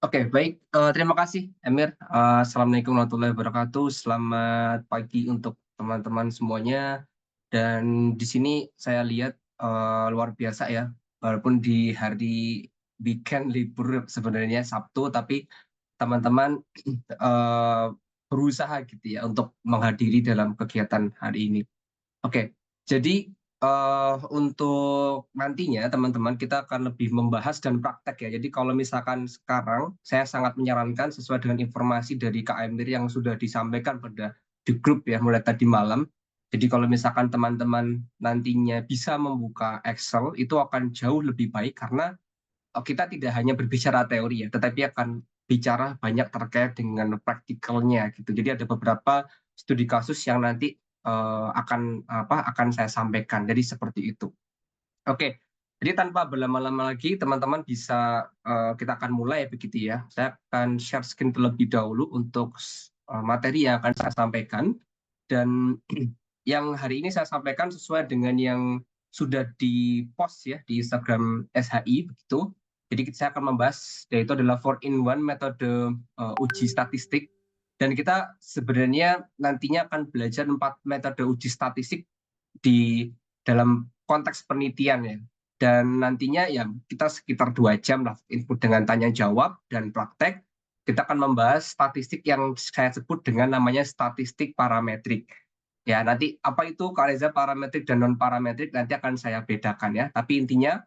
Oke, baik. Terima kasih, Emir. Assalamualaikum warahmatullahi wabarakatuh. Selamat pagi untuk teman-teman semuanya. Dan di sini saya lihat luar biasa ya, walaupun di hari weekend libur sebenarnya Sabtu, tapi teman-teman eh, berusaha gitu ya untuk menghadiri dalam kegiatan hari ini. Oke, jadi untuk nantinya teman-teman kita akan lebih membahas dan praktek ya. Jadi kalau misalkan sekarang saya sangat menyarankan sesuai dengan informasi dari Kak Emir yang sudah disampaikan pada di grup ya mulai tadi malam. Jadi kalau misalkan teman-teman nantinya bisa membuka Excel itu akan jauh lebih baik karena kita tidak hanya berbicara teori ya, tetapi akan bicara banyak terkait dengan praktikalnya gitu. Jadi ada beberapa studi kasus yang nanti akan saya sampaikan. Jadi seperti itu. Oke. Jadi tanpa berlama-lama lagi, teman-teman bisa kita akan mulai begitu ya. Saya akan share screen terlebih dahulu untuk materi yang akan saya sampaikan dan yang hari ini saya sampaikan sesuai dengan yang sudah di-post ya di Instagram SHI begitu. Jadi saya akan membahas yaitu adalah 4-in-1 metode uji statistik dan kita sebenarnya nantinya akan belajar 4 metode uji statistik di dalam konteks penelitian ya. Dan nantinya ya kita sekitar 2 jam lah input dengan tanya jawab dan praktek. Kita akan membahas statistik yang saya sebut dengan namanya statistik parametrik. Ya, nanti apa itu Kak Reza parametrik dan non parametrik nanti akan saya bedakan ya. Tapi intinya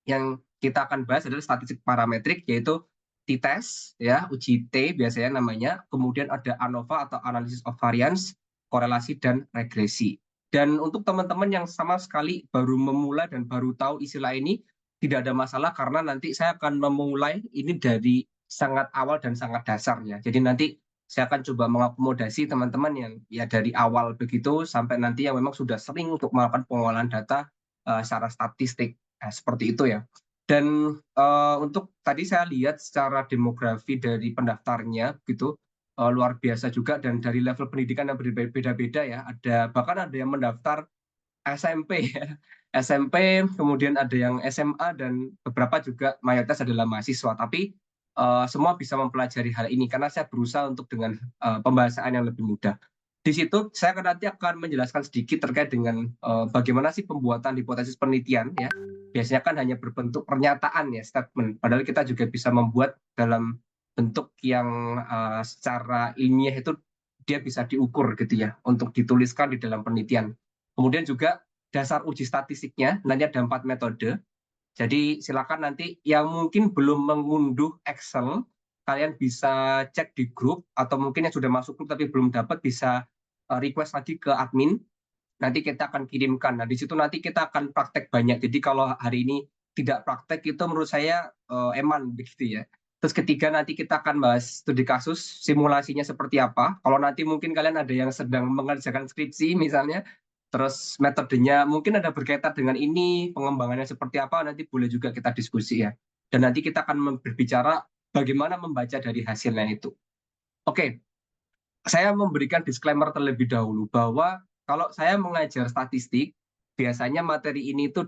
yang kita akan bahas adalah statistik parametrik yaitu t-test ya, uji T biasanya namanya, kemudian ada ANOVA atau analysis of variance, korelasi dan regresi. Dan untuk teman-teman yang sama sekali baru memulai dan baru tahu istilah ini, tidak ada masalah karena nanti saya akan memulai ini dari sangat awal dan sangat dasarnya. Jadi nanti saya akan coba mengakomodasi teman-teman yang ya dari awal begitu sampai nanti yang memang sudah sering untuk melakukan pengolahan data secara statistik. Nah, seperti itu ya. Dan untuk tadi saya lihat secara demografi dari pendaftarnya gitu luar biasa juga dan dari level pendidikan yang berbeda-beda ya. Ada bahkan ada yang mendaftar SMP ya. SMP, kemudian ada yang SMA dan beberapa juga mayoritas adalah mahasiswa. Tapi semua bisa mempelajari hal ini karena saya berusaha untuk dengan pembahasan yang lebih mudah. Di situ saya nanti akan menjelaskan sedikit terkait dengan bagaimana sih pembuatan hipotesis penelitian ya. Biasanya kan hanya berbentuk pernyataan ya, statement. Padahal kita juga bisa membuat dalam bentuk yang secara ilmiah itu dia bisa diukur gitu ya untuk dituliskan di dalam penelitian. Kemudian juga dasar uji statistiknya nanti ada 4 metode. Jadi silakan nanti yang mungkin belum mengunduh Excel, kalian bisa cek di grup atau mungkin yang sudah masuk grup tapi belum dapat bisa request lagi ke admin. Nanti kita akan kirimkan. Nah di situ nanti kita akan praktek banyak. Jadi kalau hari ini tidak praktek itu menurut saya eman begitu ya. Terus ketiga nanti kita akan bahas studi kasus, simulasinya seperti apa. Kalau nanti mungkin kalian ada yang sedang mengerjakan skripsi misalnya, terus metodenya mungkin ada berkaitan dengan ini, pengembangannya seperti apa, nanti boleh juga kita diskusi ya. Dan nanti kita akan berbicara bagaimana membaca dari hasilnya itu. Oke, saya memberikan disclaimer terlebih dahulu bahwa kalau saya mengajar statistik, biasanya materi ini tuh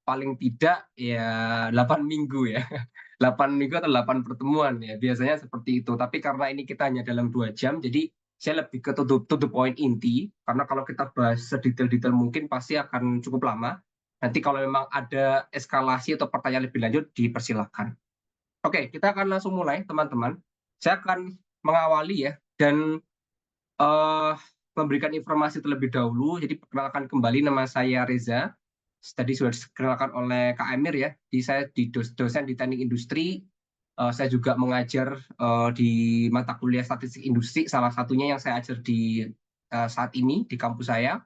paling tidak ya 8 minggu ya. 8 minggu atau 8 pertemuan ya, biasanya seperti itu. Tapi karena ini kita hanya dalam 2 jam, jadi saya lebih ke to the point inti, karena kalau kita bahas sedetail-detail mungkin pasti akan cukup lama. Nanti kalau memang ada eskalasi atau pertanyaan lebih lanjut, dipersilahkan. Oke, kita akan langsung mulai teman-teman. Saya akan mengawali ya, dan eh memberikan informasi terlebih dahulu. Jadi perkenalkan kembali nama saya Reza. Tadi sudah dikenalkan oleh Kak Emir ya. Saya dosen di Teknik Industri. Saya juga mengajar di mata kuliah Statistik Industri. Salah satunya yang saya ajar di saat ini di kampus saya.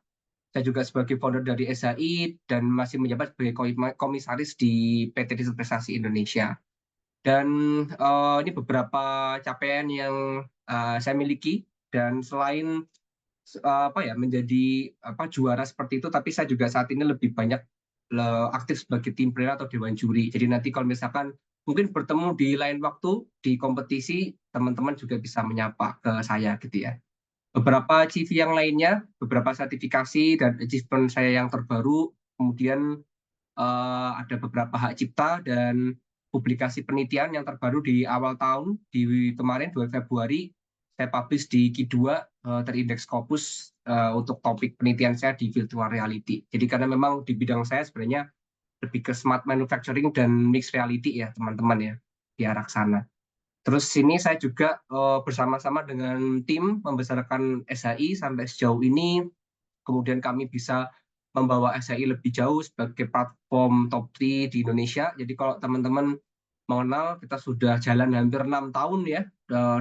Saya juga sebagai founder dari SHI dan masih menjabat sebagai komisaris di PT Riset Prestasi Indonesia. Dan ini beberapa capaian yang saya miliki dan selain apa ya menjadi juara seperti itu, tapi saya juga saat ini lebih banyak aktif sebagai tim player atau dewan juri. Jadi nanti kalau misalkan mungkin bertemu di lain waktu di kompetisi, teman-teman juga bisa menyapa ke saya gitu ya. Beberapa CV yang lainnya, beberapa sertifikasi dan achievement saya yang terbaru, kemudian ada beberapa hak cipta dan publikasi penelitian yang terbaru di awal tahun, di kemarin 2 Februari, saya publish di Q2 terindeks Scopus untuk topik penelitian saya di virtual reality. Jadi karena memang di bidang saya sebenarnya lebih ke smart manufacturing dan mixed reality ya teman-teman ya, di arah sana. Terus sini saya juga bersama-sama dengan tim membesarkan SHI sampai sejauh ini, kemudian kami bisa membawa SHI lebih jauh sebagai platform top 3 di Indonesia. Jadi kalau teman-teman mengenal, kita sudah jalan hampir 6 tahun ya,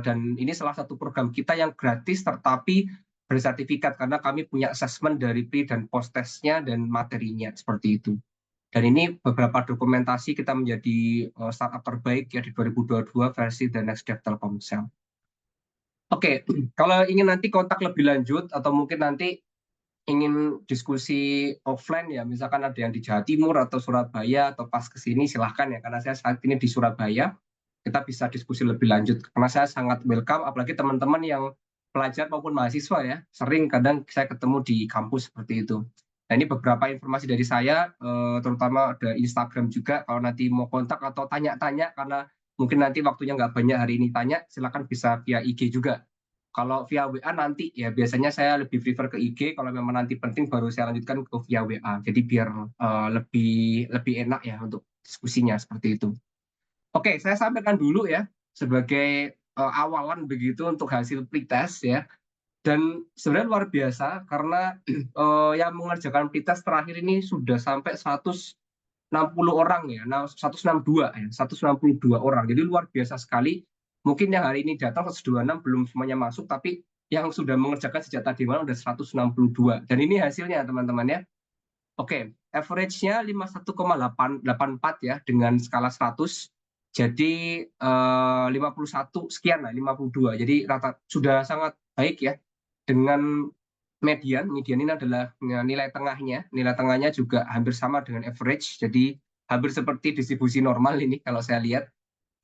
dan ini salah satu program kita yang gratis tetapi bersertifikat karena kami punya assessment dari pre dan post testnya dan materinya seperti itu. Dan ini beberapa dokumentasi kita menjadi startup terbaik ya di 2022 versi The Next Dev Telkomsel. Oke, kalau ingin nanti kontak lebih lanjut atau mungkin nanti ingin diskusi offline ya, misalkan ada yang di Jawa Timur atau Surabaya atau pas ke sini silahkan ya, karena saya saat ini di Surabaya, kita bisa diskusi lebih lanjut. Karena saya sangat welcome, apalagi teman-teman yang pelajar maupun mahasiswa ya, sering kadang saya ketemu di kampus seperti itu. Nah ini beberapa informasi dari saya, terutama ada Instagram juga, kalau nanti mau kontak atau tanya-tanya, karena mungkin nanti waktunya nggak banyak hari ini tanya, silakan bisa via IG juga. Kalau via WA nanti ya biasanya saya lebih prefer ke IG, kalau memang nanti penting baru saya lanjutkan ke via WA. Jadi biar lebih enak ya untuk diskusinya seperti itu. Oke, saya sampaikan dulu ya sebagai awalan begitu untuk hasil pretest ya. Dan sebenarnya luar biasa karena yang mengerjakan pretest terakhir ini sudah sampai 160 orang ya, 162 ya, 162 orang. Jadi luar biasa sekali. Mungkin yang hari ini datang 126 belum semuanya masuk, tapi yang sudah mengerjakan sejak tadi malam udah 162. Dan ini hasilnya teman-teman ya. Oke, average-nya 51,884 ya dengan skala 100. Jadi 51 sekian lah, 52. Jadi rata sudah sangat baik ya. Dengan median ini adalah nilai tengahnya. Nilai tengahnya juga hampir sama dengan average. Jadi hampir seperti distribusi normal ini kalau saya lihat.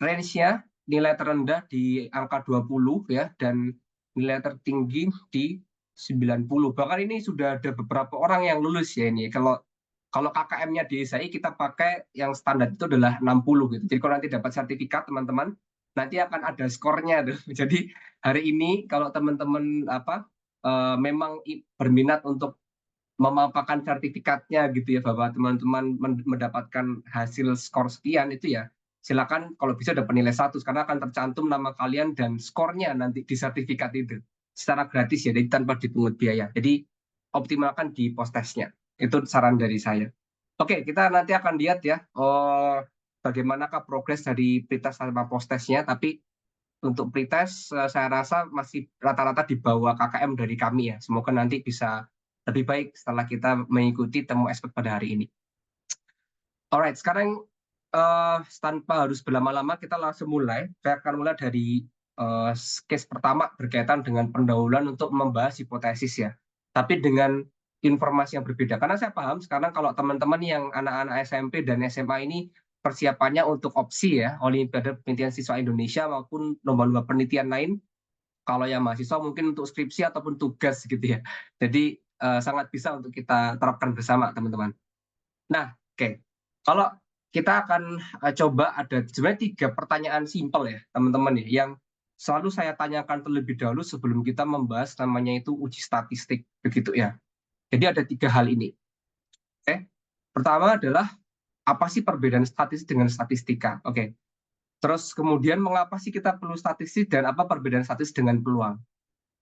Range-nya nilai terendah di angka 20 ya dan nilai tertinggi di 90. Bahkan ini sudah ada beberapa orang yang lulus ya ini. Kalau KKM-nya di SAI kita pakai yang standar itu adalah 60 gitu. Jadi kalau nanti dapat sertifikat teman-teman, nanti akan ada skornya tuh. Jadi hari ini kalau teman-teman memang berminat untuk memaparkan sertifikatnya gitu ya bahwa teman-teman mendapatkan hasil skor sekian itu ya silakan kalau bisa dapat nilai 100 karena akan tercantum nama kalian dan skornya nanti di sertifikat itu secara gratis ya, jadi tanpa dipungut biaya. Jadi optimalkan di post testnya. Itu saran dari saya. Oke, kita nanti akan lihat ya bagaimanakah progres dari pretest sama post testnya. Tapi untuk pretest saya rasa masih rata-rata di bawah KKM dari kami ya. Semoga nanti bisa lebih baik setelah kita mengikuti temu expert pada hari ini. Alright, sekarang tanpa harus berlama-lama kita langsung mulai. Saya akan mulai dari case pertama berkaitan dengan pendahuluan untuk membahas hipotesis ya. Tapi dengan informasi yang berbeda. Karena saya paham sekarang kalau teman-teman yang anak-anak SMP dan SMA ini persiapannya untuk opsi ya, Olimpiade Penelitian Siswa Indonesia maupun lomba-lomba penelitian lain. Kalau yang mahasiswa mungkin untuk skripsi ataupun tugas gitu ya. Jadi sangat bisa untuk kita terapkan bersama teman-teman. Nah, oke. Kalau kita akan coba ada sebenarnya 3 pertanyaan simpel ya, teman-teman ya, yang selalu saya tanyakan terlebih dahulu sebelum kita membahas namanya itu uji statistik begitu ya. Jadi ada 3 hal ini. Oke. Pertama adalah apa sih perbedaan statistik dengan statistika? Oke. Terus kemudian mengapa sih kita perlu statistik dan apa perbedaan statistik dengan peluang?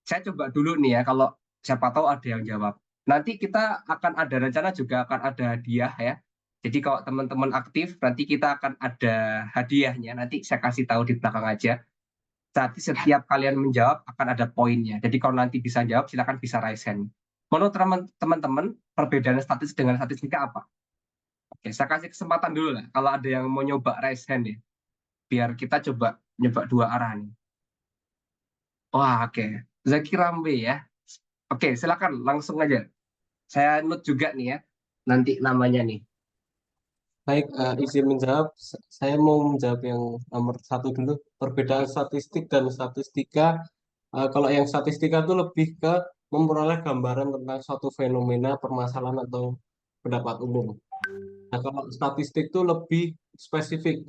Saya coba dulu nih ya, kalau siapa tahu ada yang jawab. Nanti kita akan ada rencana juga akan ada hadiah ya. Jadi kalau teman-teman aktif, nanti kita akan ada hadiahnya. Nanti saya kasih tahu di belakang aja. Nanti setiap kalian menjawab akan ada poinnya. Jadi kalau nanti bisa jawab, silakan bisa raise hand. Menurut teman-teman, perbedaan statistik dengan statistika apa? Oke, saya kasih kesempatan dulu lah. Kalau ada yang mau nyoba raise hand ya, biar kita coba nyoba 2 arah nih. Wah, oke. Zaki Rambe ya. Oke, silakan langsung aja. Saya note juga nih ya, nanti namanya nih. Baik, izin menjawab. Saya mau menjawab yang nomor 1 dulu. Perbedaan statistik dan statistika. Kalau yang statistika itu lebih ke memperoleh gambaran tentang suatu fenomena, permasalahan atau pendapat umum. Nah, kalau statistik itu lebih spesifik.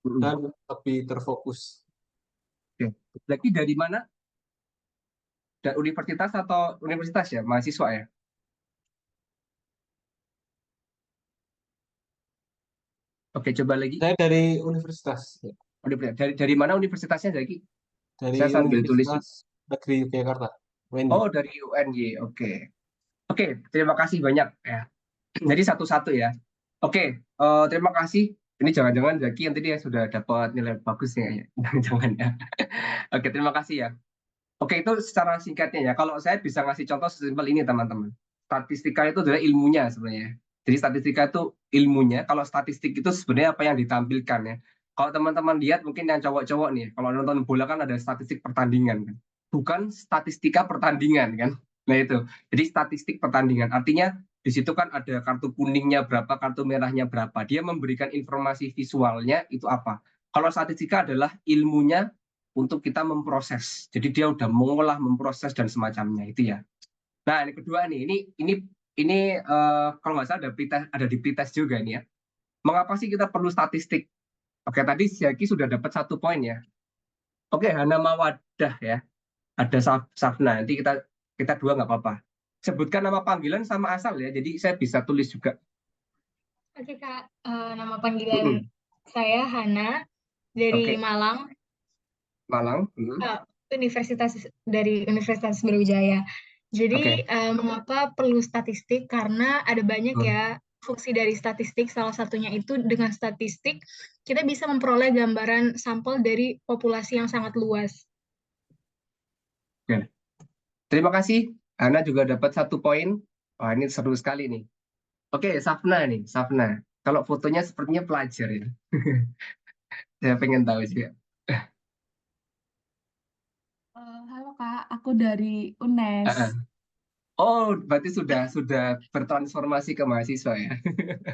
dan lebih terfokus. Oke. Lagi dari mana? Dan universitas atau universitas ya, mahasiswa ya? Oke, coba lagi. Saya dari universitas, ya. Dari mana universitasnya lagi? Dari Saya sambil tulis. Universitas Negeri Yogyakarta, UNY. Oh, dari UNY. Oke. Oke, terima kasih banyak ya. Jadi satu-satu ya. Oke, terima kasih. Ini jangan-jangan Zaki yang tadi ya sudah dapat nilai bagus ya. Jangan ya. Oke, terima kasih ya. Oke, itu secara singkatnya ya. Kalau saya bisa ngasih contoh sesimpel ini, teman-teman. Statistika itu adalah ilmunya sebenarnya. Jadi statistika itu ilmunya. Kalau statistik itu sebenarnya apa yang ditampilkan ya. Kalau teman-teman lihat mungkin yang cowok-cowok nih, kalau nonton bola kan ada statistik pertandingan kan. Bukan statistika pertandingan kan. Nah itu. Jadi statistik pertandingan. Artinya di situ kan ada kartu kuningnya berapa, kartu merahnya berapa. Dia memberikan informasi visualnya itu apa. Kalau statistika adalah ilmunya untuk kita memproses. Jadi dia udah mengolah, memproses dan semacamnya itu ya. Nah, ini kedua nih, ini kalau nggak salah ada di pretest juga ini ya. Mengapa sih kita perlu statistik? Oke, tadi Zaki sudah dapat 1 poin ya. Oke, Hana Mawadah ya. Ada Safna. Nanti kita dua nggak apa-apa. Sebutkan nama panggilan sama asal ya. Jadi saya bisa tulis juga. Oke Kak, nama panggilan Mm-mm. saya Hana dari Oke, Malang, Malang. dari Universitas Brawijaya. Jadi Oke. mengapa perlu statistik? Karena ada banyak Hmm. ya fungsi dari statistik. Salah satunya itu dengan statistik kita bisa memperoleh gambaran sampel dari populasi yang sangat luas. Oke. Terima kasih. Hana juga dapat 1 poin. Wah, ini seru sekali nih. Oke, Safna nih, Safna. Kalau fotonya sepertinya pelajar ya. Saya pengen tahu juga. Halo Kak, aku dari UNES. Ah, ah. Oh, berarti sudah bertransformasi ke mahasiswa ya.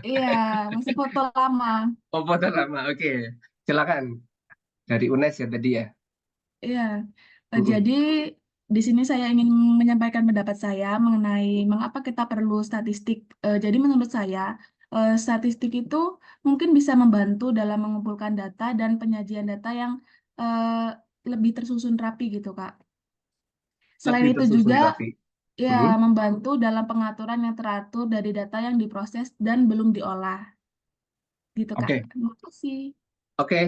Iya, masih foto lama. Oh, foto lama. Oke. Silakan. Dari UNES ya tadi ya. Iya, Mm-mm. jadi di sini saya ingin menyampaikan pendapat saya mengenai mengapa kita perlu statistik. Jadi menurut saya, statistik itu mungkin bisa membantu dalam mengumpulkan data dan penyajian data yang eh, lebih tersusun rapi gitu, Kak. Selain Lebih itu tersusun juga rapi. ya Mm-mm. membantu dalam pengaturan yang teratur dari data yang diproses dan belum diolah. Gitu, Kak. Oke. Terima kasih. Oke,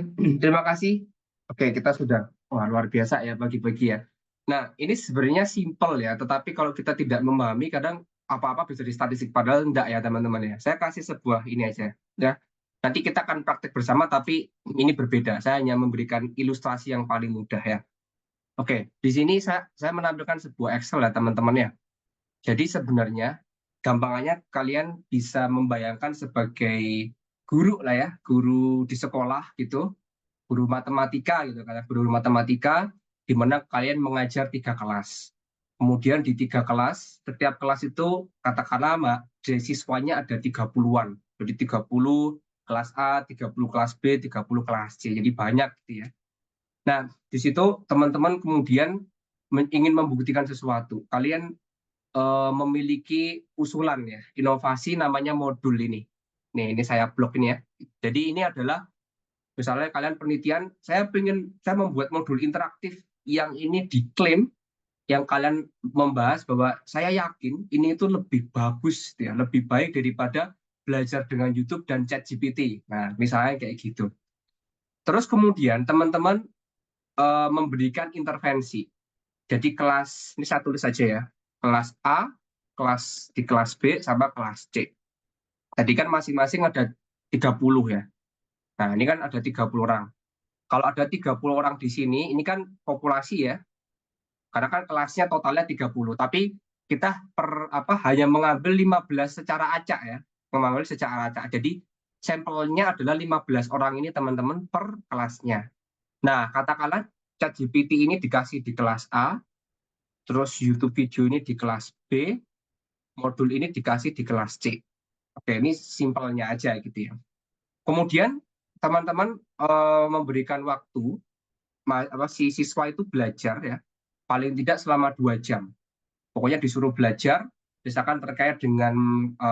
terima kasih. Oke, kita sudah wah luar biasa ya bagi-bagi ya. Nah, ini sebenarnya simpel ya, tetapi kalau kita tidak memahami kadang apa-apa bisa di statistik padahal enggak ya teman-teman ya. Saya kasih sebuah ini aja ya. Nanti kita akan praktek bersama tapi ini berbeda. Saya hanya memberikan ilustrasi yang paling mudah ya. Oke, di sini saya menampilkan sebuah Excel ya teman-teman ya. Jadi sebenarnya gampangannya kalian bisa membayangkan sebagai guru lah ya, guru di sekolah gitu, guru matematika gitu kan, guru matematika di mana kalian mengajar 3 kelas. Kemudian di 3 kelas, setiap kelas itu katakanlah siswanya ada 30-an. Jadi 30 kelas A, 30 kelas B, 30 kelas C. Jadi banyak gitu ya. Nah, di situ teman-teman kemudian ingin membuktikan sesuatu. Kalian memiliki usulan ya, inovasi namanya modul ini. Nih, ini saya blok ini ya. Jadi ini adalah misalnya kalian penelitian, saya membuat modul interaktif yang ini diklaim yang kalian membahas bahwa saya yakin ini itu lebih bagus ya, lebih baik daripada belajar dengan YouTube dan ChatGPT. Nah, misalnya kayak gitu. Terus kemudian teman-teman memberikan intervensi. Jadi kelas ini saya tulis saja ya. Kelas A, kelas B sama kelas C. Tadi kan masing-masing ada 30 ya. Nah, ini kan ada 30 orang. Kalau ada 30 orang di sini, ini kan populasi ya. Karena kan kelasnya totalnya 30. Tapi kita hanya mengambil 15 secara acak ya. Mengambil secara acak. Jadi sampelnya adalah 15 orang ini teman-teman per kelasnya. Nah, katakanlah ChatGPT ini dikasih di kelas A, terus YouTube video ini di kelas B, modul ini dikasih di kelas C. Oke, ini simpelnya aja gitu ya. Kemudian teman-teman memberikan waktu si siswa itu belajar ya, paling tidak selama 2 jam. Pokoknya disuruh belajar, misalkan terkait dengan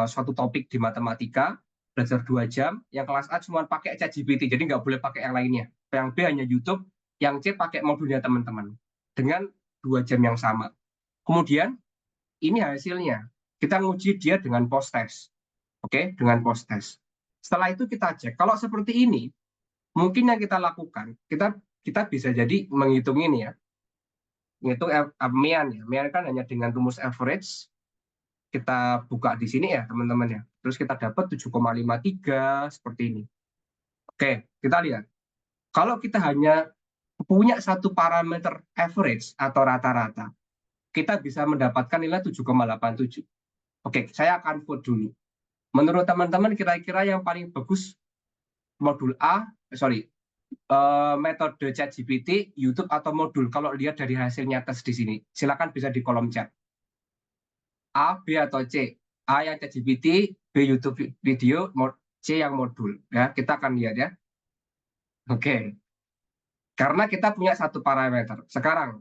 suatu topik di matematika, belajar 2 jam, yang kelas A cuma pakai ChatGPT, jadi nggak boleh pakai yang lainnya. Yang B hanya YouTube, yang C pakai modulnya teman-teman. Dengan 2 jam yang sama. Kemudian, ini hasilnya. Kita nguji dia dengan post-test. Oke, dengan post-test. Setelah itu kita cek. Kalau seperti ini, mungkin yang kita lakukan, kita bisa jadi menghitung ini ya. Menghitung MEAN ya. MEAN kan hanya dengan rumus average. Kita buka di sini ya teman-teman ya. Terus kita dapat 7,53 seperti ini. Oke, kita lihat. Kalau kita hanya punya satu parameter average atau rata-rata, kita bisa mendapatkan nilai 7,87. Oke, saya akan vote dulu. Menurut teman-teman kira-kira yang paling bagus modul metode ChatGPT, YouTube atau modul kalau lihat dari hasilnya tes di sini. Silakan bisa di kolom chat. A, B atau C. A yang ChatGPT, B YouTube video, C yang modul. Ya, kita akan lihat ya. Oke. Karena kita punya satu parameter. Sekarang,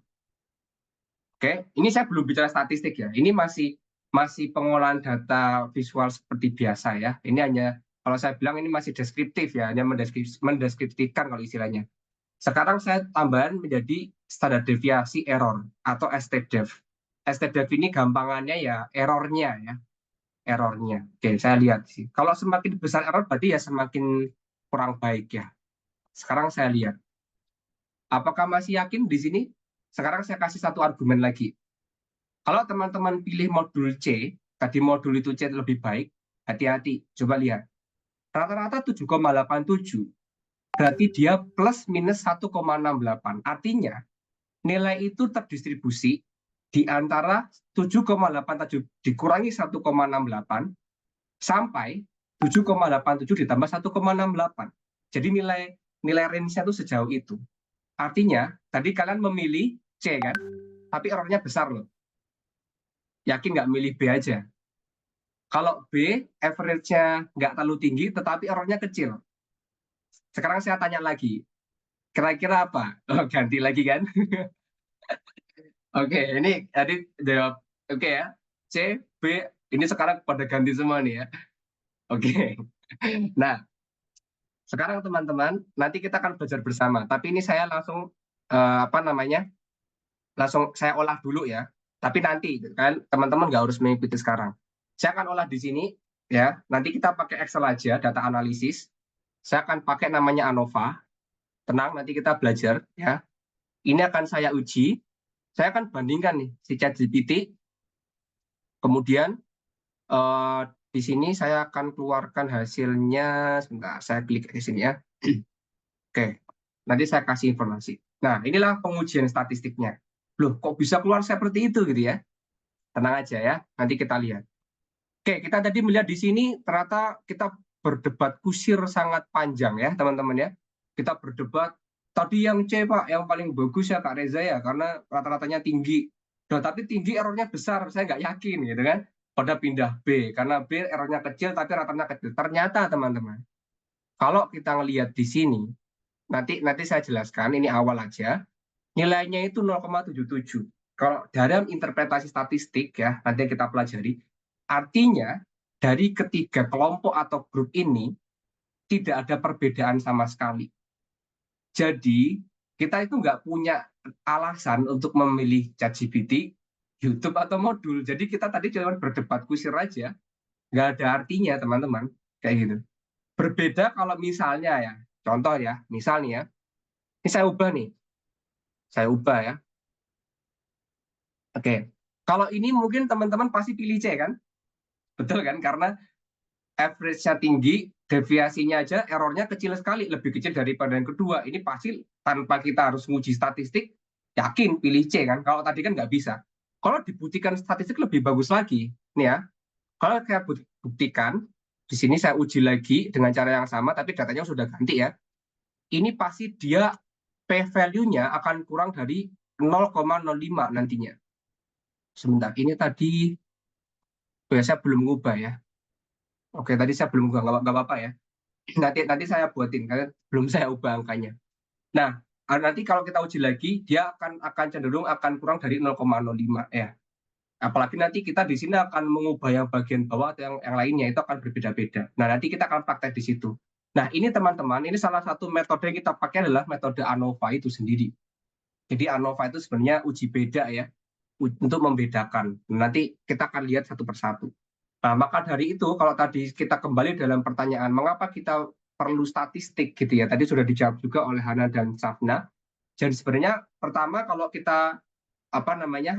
oke, ini saya belum bicara statistik ya. Ini masih pengolahan data visual seperti biasa ya. Ini hanya, kalau saya bilang ini masih deskriptif ya, hanya mendeskripsikan kalau istilahnya. Sekarang saya tambahan menjadi standar deviasi error atau STDEV. STDEV ini gampangannya ya errornya ya. Errornya. Oke, saya lihat sih. Kalau semakin besar error berarti ya semakin kurang baik ya. Sekarang saya lihat. Apakah masih yakin di sini? Sekarang saya kasih satu argumen lagi. Kalau teman-teman pilih modul C, tadi modul itu C lebih baik, hati-hati. Coba lihat. Rata-rata 7,87. Berarti dia plus minus 1,68. Artinya, nilai itu terdistribusi di antara 7,87 dikurangi 1,68 sampai 7,87 ditambah 1,68. Jadi nilai range-nya itu sejauh itu. Artinya, tadi kalian memilih C kan, tapi errornya besar loh. Yakin nggak milih B aja? Kalau B, average-nya nggak terlalu tinggi, tetapi errornya kecil. Sekarang saya tanya lagi, kira-kira apa? Oh, ganti lagi kan? Oke, ini tadi jawab. Oke ya, C, B, ini sekarang pada ganti semua nih ya. Oke. Nah, sekarang teman-teman, nanti kita akan belajar bersama. Tapi ini saya langsung langsung saya olah dulu ya. Tapi nanti kan teman-teman nggak harus mengikuti sekarang. Saya akan olah di sini ya. Nanti kita pakai Excel aja, data analisis. Saya akan pakai namanya ANOVA. Tenang, nanti kita belajar ya. Ini akan saya uji. Saya akan bandingkan nih si ChatGPT. Kemudian di sini saya akan keluarkan hasilnya. Sebentar, saya klik di sini ya. Oke, nanti saya kasih informasi. Nah, inilah pengujian statistiknya. Loh, kok bisa keluar seperti itu gitu ya? Tenang aja ya, nanti kita lihat. Oke, kita tadi melihat di sini ternyata kita berdebat kusir sangat panjang ya, teman-teman ya. Kita berdebat, tadi yang C Pak, yang paling bagus ya Kak Reza ya, karena rata-ratanya tinggi. Nah, tapi tinggi errornya besar, saya nggak yakin gitu kan. Pada pindah B, karena B errornya kecil tapi rata-ratanya kecil. Ternyata teman-teman, kalau kita ngelihat di sini, nanti saya jelaskan, ini awal aja, nilainya itu 0,77. Kalau dalam interpretasi statistik ya, nanti kita pelajari, artinya dari ketiga kelompok atau grup ini tidak ada perbedaan sama sekali. Jadi kita itu nggak punya alasan untuk memilih ChatGPT, YouTube atau modul. Jadi kita tadi cuma berdebat kusir aja, nggak ada artinya teman-teman, kayak gitu. Berbeda kalau misalnya ya, contoh ya, misalnya ya, ini saya ubah nih. Saya ubah ya. Oke. Kalau ini mungkin teman-teman pasti pilih C kan? Betul kan? Karena average-nya tinggi, deviasinya aja errornya kecil sekali, lebih kecil daripada yang kedua. Ini pasti tanpa kita harus nguji statistik, yakin pilih C kan? Kalau tadi kan nggak bisa. Kalau dibuktikan statistik lebih bagus lagi. Nih ya. Kalau saya buktikan, di sini saya uji lagi dengan cara yang sama, tapi datanya sudah ganti ya. Ini pasti dia P-value-nya akan kurang dari 0,05 nantinya. Sebentar, ini tadi saya belum ngubah ya. Oke, tadi saya belum ngubah, nggak apa-apa ya. Nanti saya buatin, karena belum saya ubah angkanya. Nah, nanti kalau kita uji lagi, dia akan cenderung akan kurang dari 0,05 ya. Apalagi nanti kita di sini akan mengubah yang bagian bawah atau yang lainnya, itu akan berbeda-beda. Nah, nanti kita akan praktek di situ. Nah, ini teman-teman, ini salah satu metode yang kita pakai adalah metode ANOVA itu sendiri. Jadi ANOVA itu sebenarnya uji beda ya, untuk membedakan. Nanti kita akan lihat satu persatu. Nah, maka dari itu, kalau tadi kita kembali dalam pertanyaan, mengapa kita perlu statistik gitu ya, tadi sudah dijawab juga oleh Hana dan Safna. Jadi sebenarnya pertama kalau kita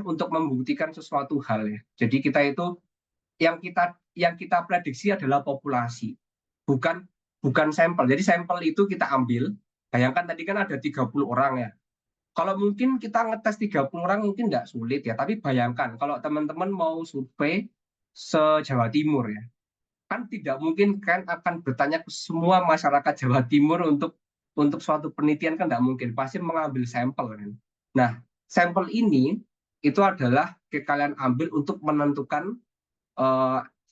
untuk membuktikan sesuatu hal ya. Jadi kita itu yang kita prediksi adalah populasi, bukan sampel. Jadi sampel itu kita ambil, bayangkan tadi kan ada 30 orang ya. Kalau mungkin kita ngetes 30 orang mungkin nggak sulit ya, tapi bayangkan kalau teman-teman mau survei se-Jawa Timur ya, kan tidak mungkin kan akan bertanya ke semua masyarakat Jawa Timur untuk suatu penelitian, kan nggak mungkin, pasti mengambil sampel kan. Nah, sampel ini itu adalah kalian ambil untuk menentukan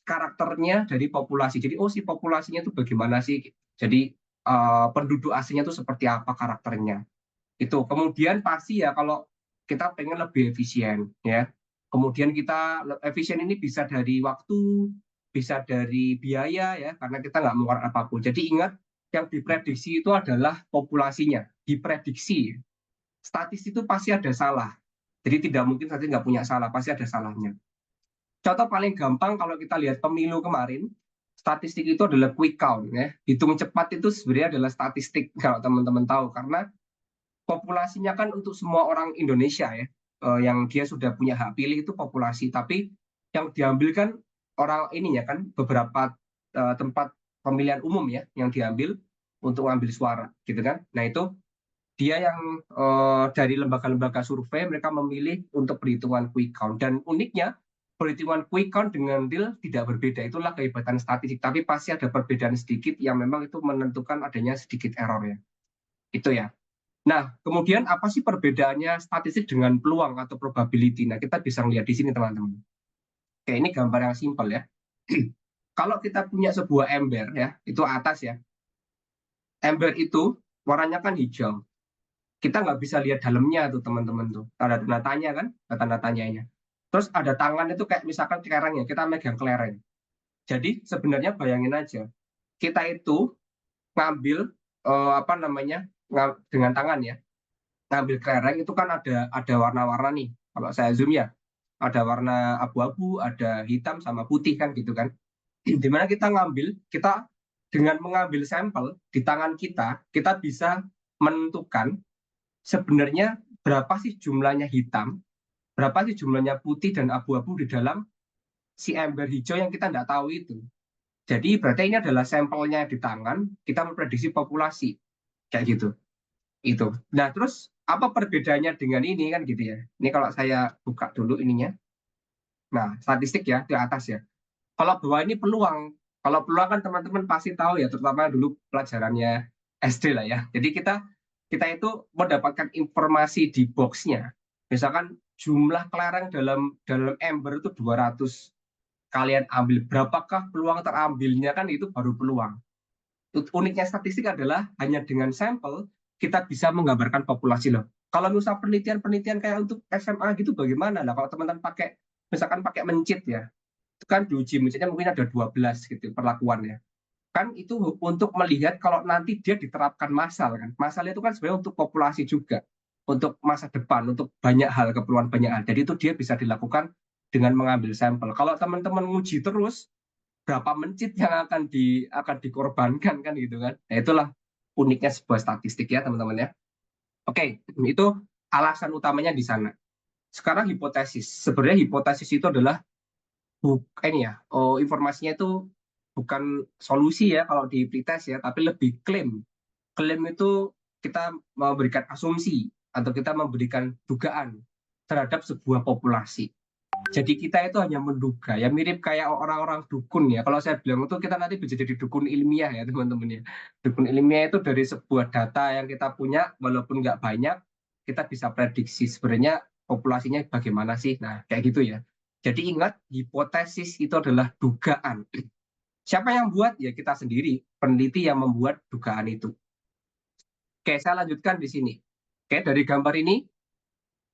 karakternya dari populasi. Jadi si populasinya itu bagaimana sih? Jadi penduduk aslinya itu seperti apa karakternya. Itu kemudian pasti ya kalau kita pengen lebih efisien ya. Kemudian kita efisien ini bisa dari waktu, bisa dari biaya ya, karena kita nggak mengeluarkan apapun. Jadi ingat, yang diprediksi itu adalah populasinya, diprediksi. Statistik itu pasti ada salah. Jadi tidak mungkin statistik nggak punya salah, pasti ada salahnya. Contoh paling gampang kalau kita lihat pemilu kemarin, statistik itu adalah quick count ya. Hitung cepat itu sebenarnya adalah statistik kalau teman-teman tahu, karena populasinya kan untuk semua orang Indonesia ya, yang dia sudah punya hak pilih itu populasi, tapi yang diambil kan orang ininya kan beberapa tempat pemilihan umum ya yang diambil untuk mengambil suara gitu kan. Nah itu dia yang dari lembaga-lembaga survei mereka memilih untuk perhitungan quick count, dan uniknya perhitungan quick count dengan real tidak berbeda. Itulah kehebatan statistik, tapi pasti ada perbedaan sedikit yang memang itu menentukan adanya sedikit error ya. Itu ya. Nah, kemudian apa sih perbedaannya statistik dengan peluang atau probability? Nah, kita bisa lihat di sini teman-teman. Oke, ini gambar yang simpel ya. Kalau kita punya sebuah ember ya, itu atas ya. Ember itu warnanya kan hijau. Kita nggak bisa lihat dalamnya tuh teman-teman tuh. Ada tanda tanya kan, ada tanda tanyanya. Terus ada tangan itu kayak misalkan kelereng ya, kita megang kelereng. Jadi sebenarnya bayangin aja, kita itu ngambil dengan tangan ya, ngambil kelereng itu kan ada warna-warna nih. Kalau saya zoom ya, ada warna abu-abu, ada hitam sama putih kan gitu kan. Dimana kita dengan mengambil sampel di tangan kita bisa menentukan sebenarnya berapa sih jumlahnya hitam, berapa sih jumlahnya putih dan abu-abu di dalam si ember hijau yang kita nggak tahu itu. Jadi berarti ini adalah sampelnya di tangan, kita memprediksi populasi. Kayak gitu. Itu. Nah, terus apa perbedaannya dengan ini kan gitu ya. Ini kalau saya buka dulu ininya. Nah, statistik ya di atas ya. Kalau bawah ini peluang. Kalau peluang kan teman-teman pasti tahu ya, terutama dulu pelajarannya SD lah ya. Jadi kita itu mendapatkan informasi di boxnya. Misalkan jumlah kelereng dalam ember itu 200. Kalian ambil berapakah peluang terambilnya, kan itu baru peluang. Uniknya statistik adalah hanya dengan sampel kita bisa menggambarkan populasi loh. Kalau misal penelitian kayak untuk SMA gitu bagaimana? Nah, kalau teman-teman misalkan pakai mencit ya, itu kan diuji mencitnya mungkin ada 12 gitu perlakuannya. Kan itu untuk melihat kalau nanti dia diterapkan massal kan. Massal itu kan sebenarnya untuk populasi juga, untuk masa depan, untuk banyak hal, keperluan banyak hal. Jadi itu dia bisa dilakukan dengan mengambil sampel. Kalau teman-teman nguji terus, berapa mencit yang akan dikorbankan kan gitu kan. Nah, itulah uniknya sebuah statistik ya teman-teman ya. Oke, itu alasan utamanya di sana. Sekarang hipotesis. Sebenarnya hipotesis itu adalah informasinya itu bukan solusi ya kalau di pretest ya, tapi lebih klaim. Klaim itu kita memberikan asumsi atau kita memberikan dugaan terhadap sebuah populasi. Jadi kita itu hanya menduga, ya mirip kayak orang-orang dukun ya. Kalau saya bilang itu kita nanti bisa jadi dukun ilmiah ya teman-teman ya. Dukun ilmiah itu dari sebuah data yang kita punya, walaupun nggak banyak, kita bisa prediksi sebenarnya populasinya bagaimana sih. Nah kayak gitu ya. Jadi ingat, hipotesis itu adalah dugaan. Siapa yang buat? Ya kita sendiri, peneliti yang membuat dugaan itu. Oke, saya lanjutkan di sini. Oke, dari gambar ini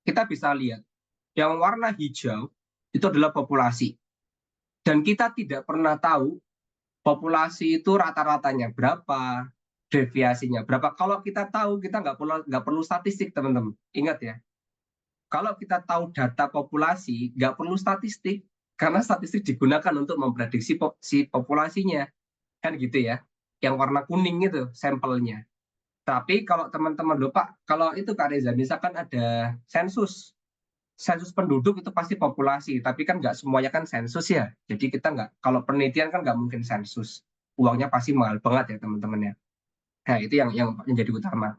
kita bisa lihat yang warna hijau itu adalah populasi. Dan kita tidak pernah tahu populasi itu rata-ratanya berapa, deviasinya berapa. Kalau kita tahu, kita nggak perlu statistik, teman-teman. Ingat ya, kalau kita tahu data populasi, nggak perlu statistik, karena statistik digunakan untuk memprediksi si populasinya. Kan gitu ya. Yang warna kuning itu sampelnya. Tapi kalau teman-teman lupa, kalau itu Kak Reza, misalkan ada sensus penduduk itu pasti populasi, tapi kan nggak semuanya kan sensus ya. Jadi kita nggak, kalau penelitian kan nggak mungkin sensus. Uangnya pasti mahal banget ya teman-teman ya. Nah itu yang menjadi utama.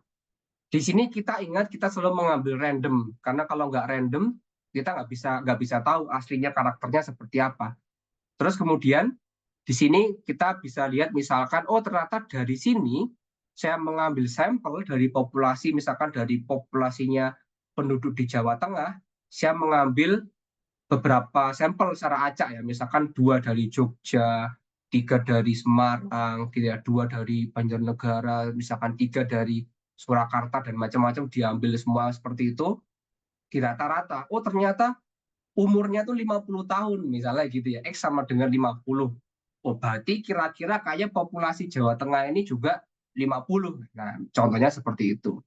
Di sini kita ingat kita selalu mengambil random, karena kalau nggak random kita nggak bisa tahu aslinya karakternya seperti apa. Terus kemudian di sini kita bisa lihat misalkan, oh ternyata dari sini saya mengambil sampel dari populasi, misalkan dari populasinya penduduk di Jawa Tengah, saya mengambil beberapa sampel secara acak ya, misalkan 2 dari Jogja, 3 dari Semarang, gitu ya, 2 dari Banjarnegara, misalkan 3 dari Surakarta dan macam-macam diambil semua seperti itu, di rata-rata. Oh ternyata umurnya tuh 50 tahun misalnya gitu ya, X sama dengan 50. Oh berarti kira-kira kayak populasi Jawa Tengah ini juga 50. Nah contohnya seperti itu.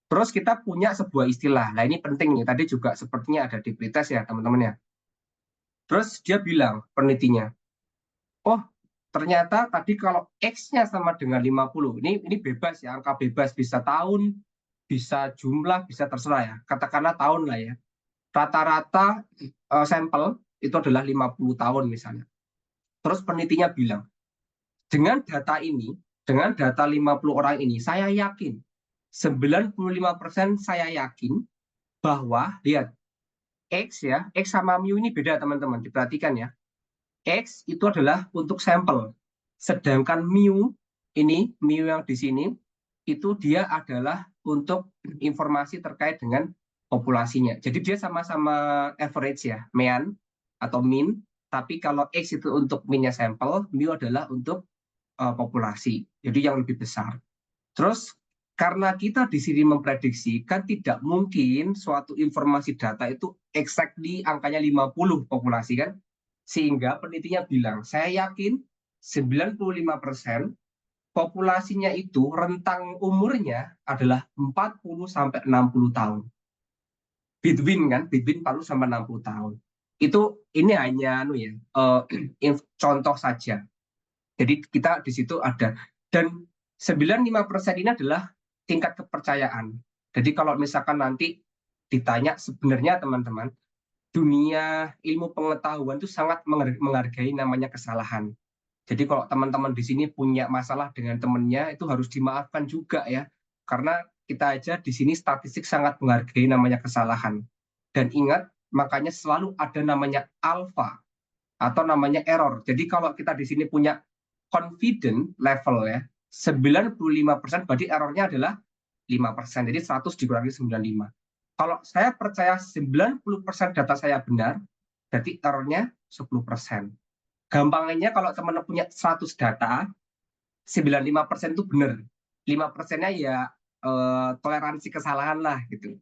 Terus kita punya sebuah istilah, nah ini penting nih, tadi juga sepertinya ada di pretest ya teman-teman ya. Terus dia bilang, penelitinya, oh ternyata tadi kalau X-nya sama dengan 50, ini bebas ya, angka bebas, bisa tahun, bisa jumlah, bisa terserah ya, katakanlah tahun lah ya. Rata-rata sampel itu adalah 50 tahun misalnya. Terus penelitinya bilang, dengan data ini, dengan data 50 orang ini, saya yakin, 95% saya yakin bahwa, lihat, X ya, X sama mu ini beda teman-teman, diperhatikan ya. X itu adalah untuk sampel. Sedangkan mu yang di sini, itu dia adalah untuk informasi terkait dengan populasinya. Jadi dia sama-sama average ya, mean atau mean. Tapi kalau X itu untuk mean-nya sampel, mu adalah untuk populasi. Jadi yang lebih besar. Terus karena kita di sini memprediksi, kan tidak mungkin suatu informasi data itu exactly angkanya 50 populasi kan. Sehingga penelitinya bilang, saya yakin 95% populasinya itu rentang umurnya adalah 40 sampai 60 tahun. Between 40 sampai 60 tahun. Ini hanya contoh saja. Jadi kita di situ ada, dan 95% ini adalah tingkat kepercayaan. Jadi kalau misalkan nanti ditanya sebenarnya teman-teman, dunia ilmu pengetahuan itu sangat menghargai namanya kesalahan. Jadi kalau teman-teman di sini punya masalah dengan temannya, itu harus dimaafkan juga ya. Karena kita aja di sini statistik sangat menghargai namanya kesalahan. Dan ingat, makanya selalu ada namanya alpha atau namanya error. Jadi kalau kita di sini punya confident level ya, 95% berarti errornya adalah 5%. Jadi 100 dikurangi 95. Kalau saya percaya 90% data saya benar, berarti errornya 10%. Gampangnya kalau teman-teman punya 100 data, 95% itu benar. 5%-nya ya toleransi kesalahan lah gitu.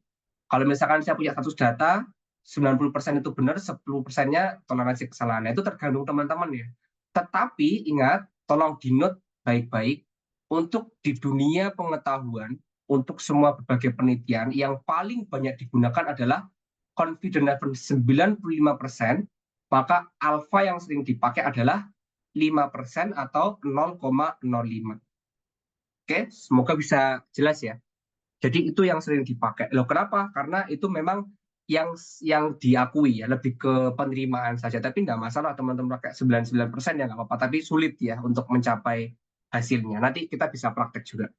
Kalau misalkan saya punya 100 data, 90% itu benar, 10%-nya toleransi kesalahan. Nah, itu tergantung teman-teman ya. Tetapi ingat, tolong di-note baik-baik, untuk di dunia pengetahuan, untuk semua berbagai penelitian, yang paling banyak digunakan adalah confidence level 95%, maka alpha yang sering dipakai adalah 5% atau 0,05. Oke, semoga bisa jelas ya. Jadi itu yang sering dipakai. Loh kenapa? Karena itu memang yang diakui ya, lebih ke penerimaan saja. Tapi nggak masalah teman-teman pakai 99% ya nggak apa-apa. Tapi sulit ya untuk mencapai hasilnya. Nanti kita bisa praktek juga.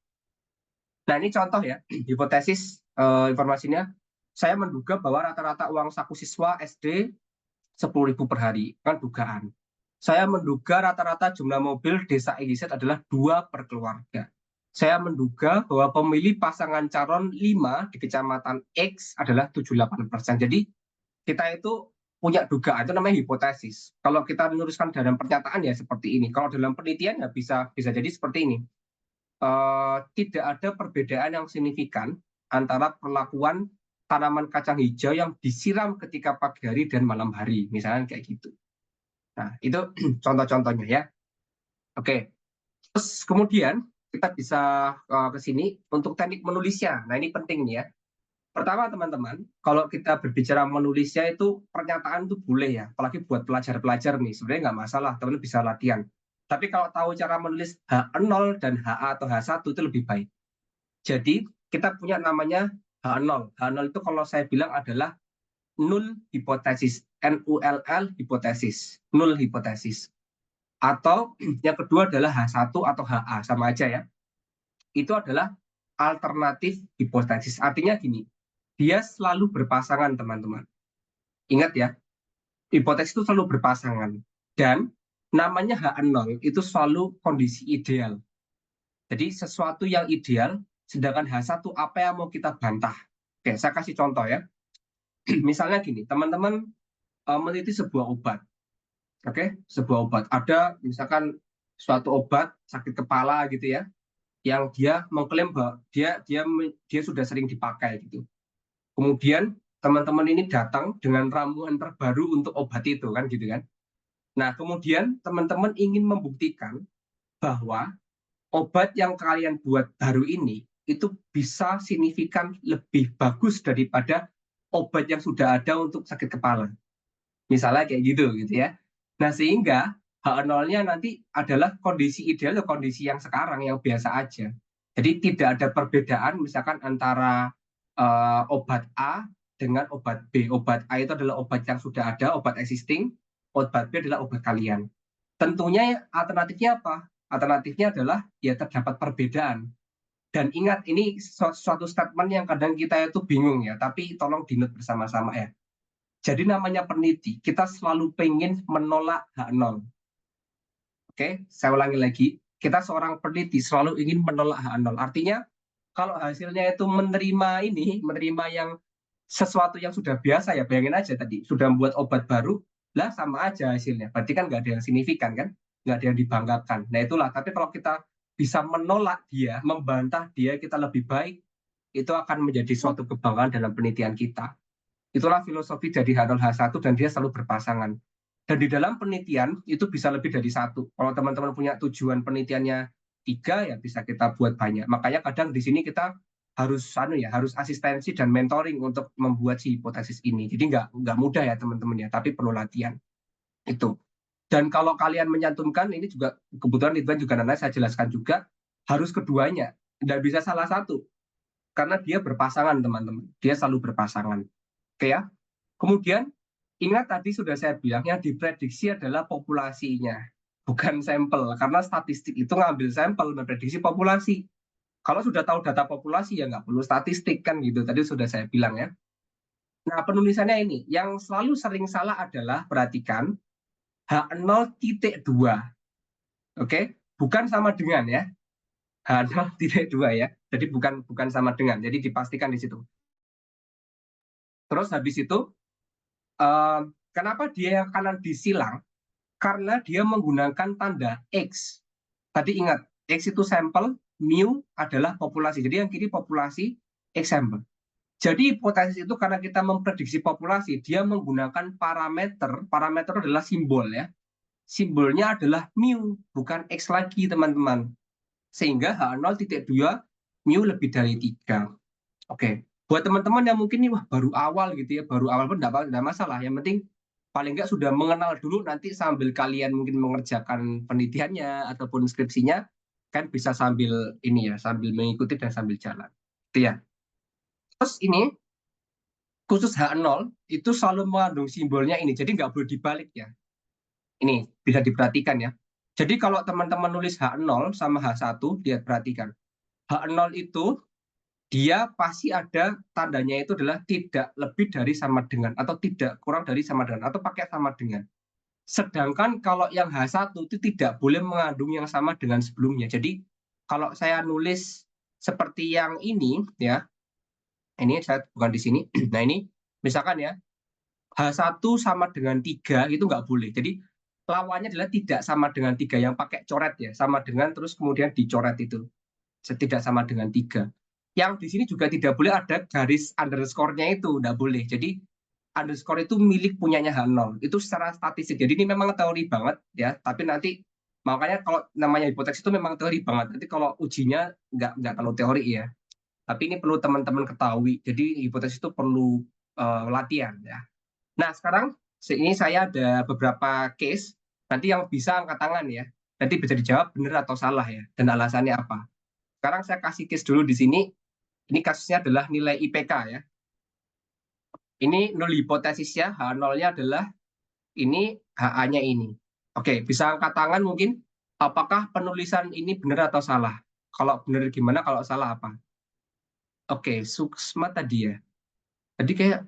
Nah ini contoh ya, hipotesis informasinya. Saya menduga bahwa rata-rata uang saku siswa SD 10.000 per hari, kan dugaan. Saya menduga rata-rata jumlah mobil desa EGZ adalah 2 per keluarga. Saya menduga bahwa pemilih pasangan calon 5 di kecamatan X adalah 78%. Jadi kita itu punya dugaan, itu namanya hipotesis. Kalau kita menuliskan dalam pernyataan ya seperti ini. Kalau dalam penelitian ya bisa jadi seperti ini. Tidak ada perbedaan yang signifikan antara perlakuan tanaman kacang hijau yang disiram ketika pagi hari dan malam hari, misalnya kayak gitu. Nah, itu contoh-contohnya ya. Oke, terus kemudian kita bisa ke sini untuk teknik menulisnya. Nah, ini penting nih ya. Pertama teman-teman, kalau kita berbicara menulisnya itu pernyataan itu boleh ya, apalagi buat pelajar-pelajar nih, sebenarnya nggak masalah, teman-teman bisa latihan. Tapi kalau tahu cara menulis H0 dan HA atau H1 itu lebih baik. Jadi kita punya namanya H0. H0 itu kalau saya bilang adalah null hipotesis, NULL hipotesis, null hipotesis. Atau yang kedua adalah H1 atau HA, sama aja ya. Itu adalah alternatif hipotesis. Artinya gini, dia selalu berpasangan teman-teman. Ingat ya, hipotesis itu selalu berpasangan. Dan namanya H0 itu selalu kondisi ideal. Jadi sesuatu yang ideal, sedangkan H1 apa yang mau kita bantah. Oke, saya kasih contoh ya. Misalnya gini, teman-teman meneliti sebuah obat. Oke, sebuah obat. Ada misalkan suatu obat sakit kepala gitu ya, yang dia mengklaim bahwa dia sudah sering dipakai gitu. Kemudian teman-teman ini datang dengan ramuan terbaru untuk obat itu kan gitu kan. Nah, kemudian teman-teman ingin membuktikan bahwa obat yang kalian buat baru ini itu bisa signifikan lebih bagus daripada obat yang sudah ada untuk sakit kepala. Misalnya kayak gitu ya. Nah, sehingga H0-nya nanti adalah kondisi ideal atau kondisi yang sekarang yang biasa aja. Jadi tidak ada perbedaan misalkan antara obat A dengan obat B. Obat A itu adalah obat yang sudah ada, obat existing. Obat B adalah obat kalian. Tentunya alternatifnya apa? Alternatifnya adalah ya terdapat perbedaan. Dan ingat, ini suatu statement yang kadang kita itu bingung ya, tapi tolong di-note bersama-sama ya. Jadi namanya peneliti, kita selalu pengen menolak H0. Oke, saya ulangi lagi. Kita seorang peneliti selalu ingin menolak H0. Artinya, kalau hasilnya itu menerima yang sesuatu yang sudah biasa ya, bayangin aja tadi, sudah membuat obat baru, lah sama aja hasilnya. Berarti kan nggak ada yang signifikan kan, nggak ada yang dibanggakan. Nah itulah, tapi kalau kita bisa menolak dia, membantah dia, kita lebih baik, itu akan menjadi suatu kebanggaan dalam penelitian kita. Itulah filosofi dari H0 H1 dan dia selalu berpasangan. Dan di dalam penelitian itu bisa lebih dari satu. Kalau teman-teman punya tujuan penelitiannya 3 ya bisa kita buat banyak. Makanya kadang di sini kita harus asistensi dan mentoring untuk membuat si hipotesis ini. Jadi nggak mudah ya teman-teman ya, tapi perlu latihan. Itu. Dan kalau kalian menyantumkan ini juga kebetulan Ridwan juga nanti saya jelaskan juga harus keduanya. Tidak bisa salah satu. Karena dia berpasangan teman-teman. Dia selalu berpasangan. Oke ya. Kemudian ingat tadi sudah saya bilang yang diprediksi adalah populasinya, bukan sampel. Karena statistik itu ngambil sampel, memprediksi populasi. Kalau sudah tahu data populasi ya nggak perlu statistik kan gitu. Tadi sudah saya bilang ya. Nah penulisannya ini, yang selalu sering salah adalah perhatikan H0.2. Oke, bukan sama dengan ya. H0.2 ya. Jadi bukan sama dengan. Jadi dipastikan di situ. Terus habis itu kenapa dia yang kanan disilang? Karena dia menggunakan tanda X. Tadi ingat, X itu sampel, mu adalah populasi. Jadi yang kiri populasi, X sampel. Jadi hipotesis itu karena kita memprediksi populasi, dia menggunakan parameter adalah simbol ya. Simbolnya adalah mu, bukan X lagi teman-teman. Sehingga H0.2 mu lebih dari 3. Oke. Buat teman-teman yang mungkin nih wah baru awal gitu ya, baru awal pun enggak masalah. Yang penting paling enggak sudah mengenal dulu, nanti sambil kalian mungkin mengerjakan penelitiannya ataupun skripsinya kan bisa sambil ini ya, sambil mengikuti dan sambil jalan. Itu ya. Terus ini khusus H0 itu selalu mengandung simbolnya ini, jadi nggak boleh dibalik ya. Ini bisa diperhatikan ya. Jadi kalau teman-teman nulis H0 sama H1, lihat perhatikan. H0 itu dia pasti ada tandanya itu adalah tidak lebih dari sama dengan atau tidak kurang dari sama dengan atau pakai sama dengan. Sedangkan kalau yang H1 itu tidak boleh mengandung yang sama dengan sebelumnya. Jadi kalau saya nulis seperti yang ini ya, ini saya bukan di sini. Nah ini misalkan ya H1 sama dengan 3 itu nggak boleh. Jadi lawannya adalah tidak sama dengan 3 yang pakai coret ya, sama dengan terus kemudian dicoret itu. Tidak sama dengan 3. Yang di sini juga tidak boleh ada garis underscore-nya itu, tidak boleh. Jadi underscore itu milik punyanya H0. Itu secara statistik. Jadi ini memang teori banget ya, tapi nanti makanya kalau namanya hipotesis itu memang teori banget. Nanti kalau ujinya nggak terlalu teori ya. Tapi ini perlu teman-teman ketahui. Jadi hipotesis itu perlu latihan ya. Nah, sekarang ini saya ada beberapa case, nanti yang bisa angkat tangan ya. Nanti bisa dijawab benar atau salah ya, dan alasannya apa. Sekarang saya kasih case dulu di sini. Ini kasusnya adalah nilai IPK ya. Ini nol hipotesisnya, H0-nya adalah ini, HA-nya ini. Oke, bisa angkat tangan mungkin. Apakah penulisan ini benar atau salah? Kalau benar gimana, kalau salah apa? Oke, Suksma tadi ya. Tadi kayak,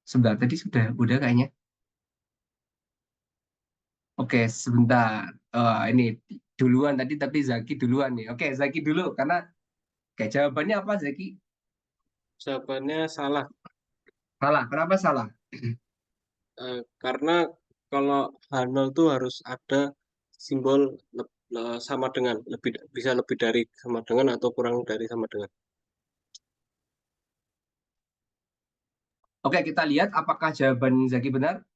sebentar, tadi udah kayaknya. Oke, sebentar. Ini duluan tadi, tapi Zaki duluan nih. Oke, Zaki dulu, karena kayak jawabannya apa, Zaki? Jawabannya salah. Salah. Kenapa salah? Karena kalau H0 itu harus ada simbol sama dengan, bisa lebih dari sama dengan atau kurang dari sama dengan. Oke, kita lihat apakah jawaban Zaki benar.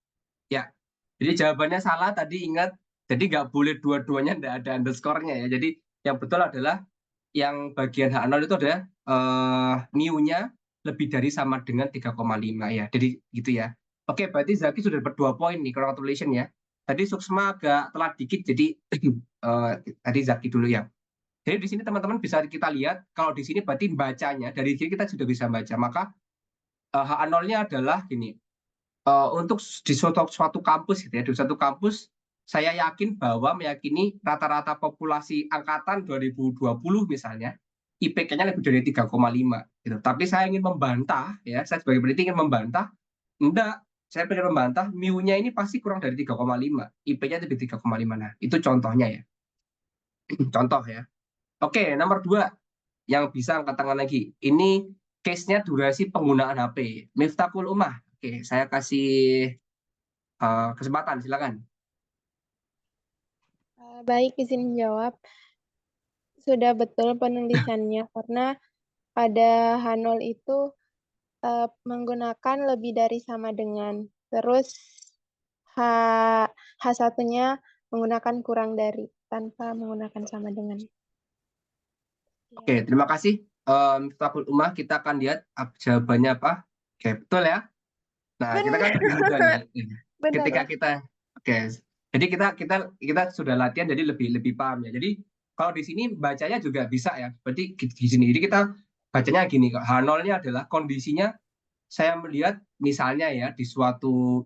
Ya, jadi jawabannya salah tadi, ingat. Jadi nggak boleh dua-duanya, nggak ada underscore-nya ya. Jadi yang betul adalah yang bagian H0 itu ada mu-nya lebih dari sama dengan 3,5 ya. Jadi gitu ya. Oke, berarti Zaki sudah dapat 2 poin nih, congratulations ya. Tadi Suksma agak telat dikit, jadi tadi Zaki dulu ya. Jadi di sini teman-teman bisa kita lihat, kalau di sini berarti bacanya, dari sini kita sudah bisa baca. Maka H0-nya adalah gini, untuk di suatu kampus gitu ya, di suatu kampus saya yakin bahwa meyakini rata-rata populasi angkatan 2020 misalnya IPK-nya lebih dari 3,5 gitu. Tapi saya ingin membantah ya, saya sebagai peneliti ingin membantah, enggak, saya ingin membantah mu-nya ini pasti kurang dari 3,5, IP-nya lebih 3,5. Nah, itu contohnya ya. Contoh ya. Oke, nomor 2 yang bisa angkat tangan lagi. Ini case-nya durasi penggunaan HP. Miftahul Ummah. Oke, saya kasih kesempatan, silakan. Baik, izin menjawab. Sudah betul penulisannya karena pada H0 itu menggunakan lebih dari sama dengan. Terus H1-nya menggunakan kurang dari tanpa menggunakan sama dengan. Oke, terima kasih. Miftahul Ummah, kita akan lihat jawabannya apa. Oke, betul ya. Nah, kita kan lebih mudah nih. Benar. Ketika kita, oke, jadi kita sudah latihan, jadi lebih paham ya. Jadi kalau di sini bacanya juga bisa ya. Berarti di sini, jadi kita bacanya gini. H0-nya adalah kondisinya. Saya melihat misalnya ya di suatu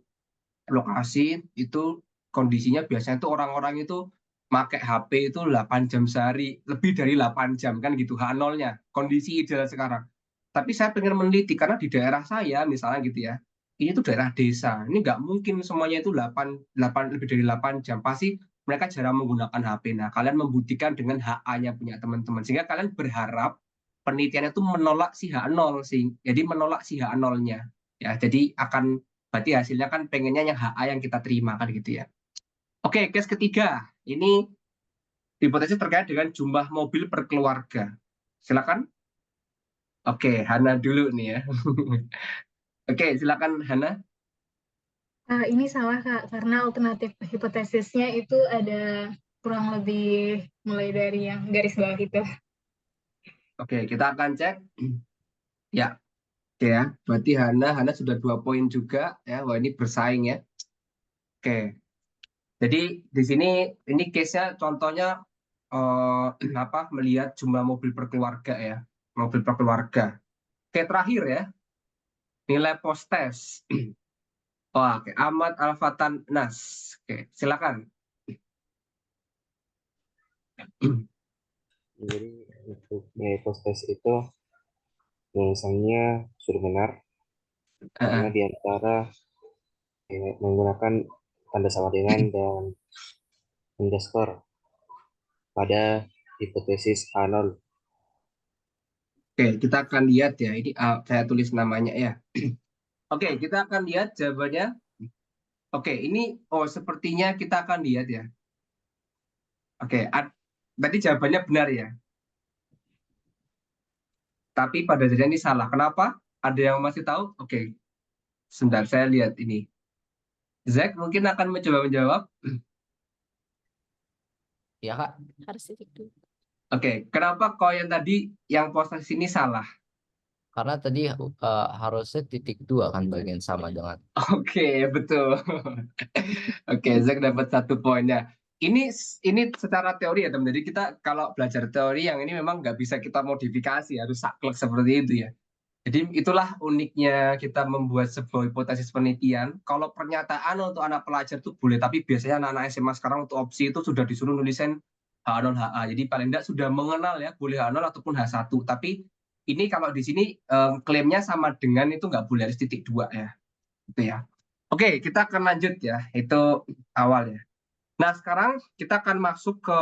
lokasi itu kondisinya biasanya itu orang-orang itu pakai HP itu 8 jam sehari, lebih dari 8 jam kan gitu H0-nya. Kondisi ideal sekarang. Tapi saya pengen meneliti karena di daerah saya misalnya gitu ya. Ini tuh daerah desa. Ini nggak mungkin semuanya itu 8 lebih dari 8 jam. Pasti mereka jarang menggunakan HP. Nah, kalian membuktikan dengan HA-nya punya teman-teman. Sehingga kalian berharap penelitiannya itu menolak si H0 sih. Jadi menolak si H0-nya. Ya, jadi akan berarti hasilnya kan pengennya yang HA yang kita terima kan gitu ya. Oke, case ketiga. Ini hipotesis terkait dengan jumlah mobil per keluarga. Silakan. Oke, Hana dulu nih ya. Oke, silakan Hana. Ini salah, Kak, karena alternatif hipotesisnya itu ada kurang lebih mulai dari yang garis bawah itu. Oke, kita akan cek. Ya, oke ya. Berarti Hana sudah 2 poin juga ya. Wah, ini bersaing ya. Oke. Jadi di sini ini case-nya contohnya melihat jumlah mobil per keluarga ya. Mobil per keluarga. Oke, terakhir ya. Nilai post test. Oke, Ahmad Al-Fatan Nas. Oke, silakan. Jadi untuk nilai post test itu tulisannya sudah benar karena di antara menggunakan tanda sama dengan dan underscore pada hipotesis H0. Oke, kita akan lihat ya. Ini saya tulis namanya ya. Oke, kita akan lihat jawabannya. Oke, ini sepertinya kita akan lihat ya. Oke, berarti jawabannya benar ya. Tapi pada dasarnya ini salah. Kenapa? Ada yang masih tahu? Oke, sebentar saya lihat ini. Zack mungkin akan mencoba menjawab. Ya Kak, Harus titik dulu. Oke, kenapa kok yang tadi yang posisi ini salah? karena tadi harusnya titik 2 kan bagian sama dengan Oke, betul. Oke, Zack dapat 1 poinnya. Ini secara teori ya teman. Jadi kita kalau belajar teori yang ini memang nggak bisa kita modifikasi, harus saklek seperti itu ya. Jadi itulah uniknya kita membuat sebuah hipotesis penelitian. Kalau pernyataan untuk anak pelajar itu boleh, tapi biasanya anak-anak SMA sekarang untuk opsi itu sudah disuruh nulisin H0 HA. Jadi paling tidak sudah mengenal ya, boleh H0 ataupun H1. Tapi ini kalau di sini klaimnya sama dengan itu nggak boleh, harus titik 2 ya. Gitu ya. Oke, kita akan lanjut ya. Itu awal ya. Nah, sekarang kita akan masuk ke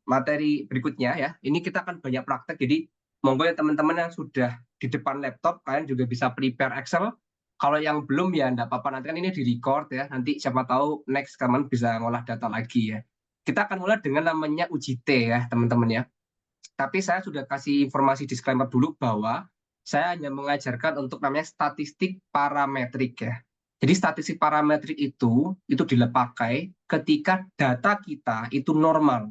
materi berikutnya ya. Ini kita akan banyak praktek. Jadi monggo ya teman-teman yang sudah di depan laptop, kalian juga bisa prepare Excel. Kalau yang belum ya enggak apa-apa, nanti kan ini di record ya. Nanti siapa tahu next kalian bisa ngolah data lagi ya. Kita akan mulai dengan namanya uji T ya teman-teman ya. Tapi saya sudah kasih informasi disclaimer dulu bahwa saya hanya mengajarkan untuk namanya statistik parametrik ya. Jadi statistik parametrik itu dipakai ketika data kita itu normal.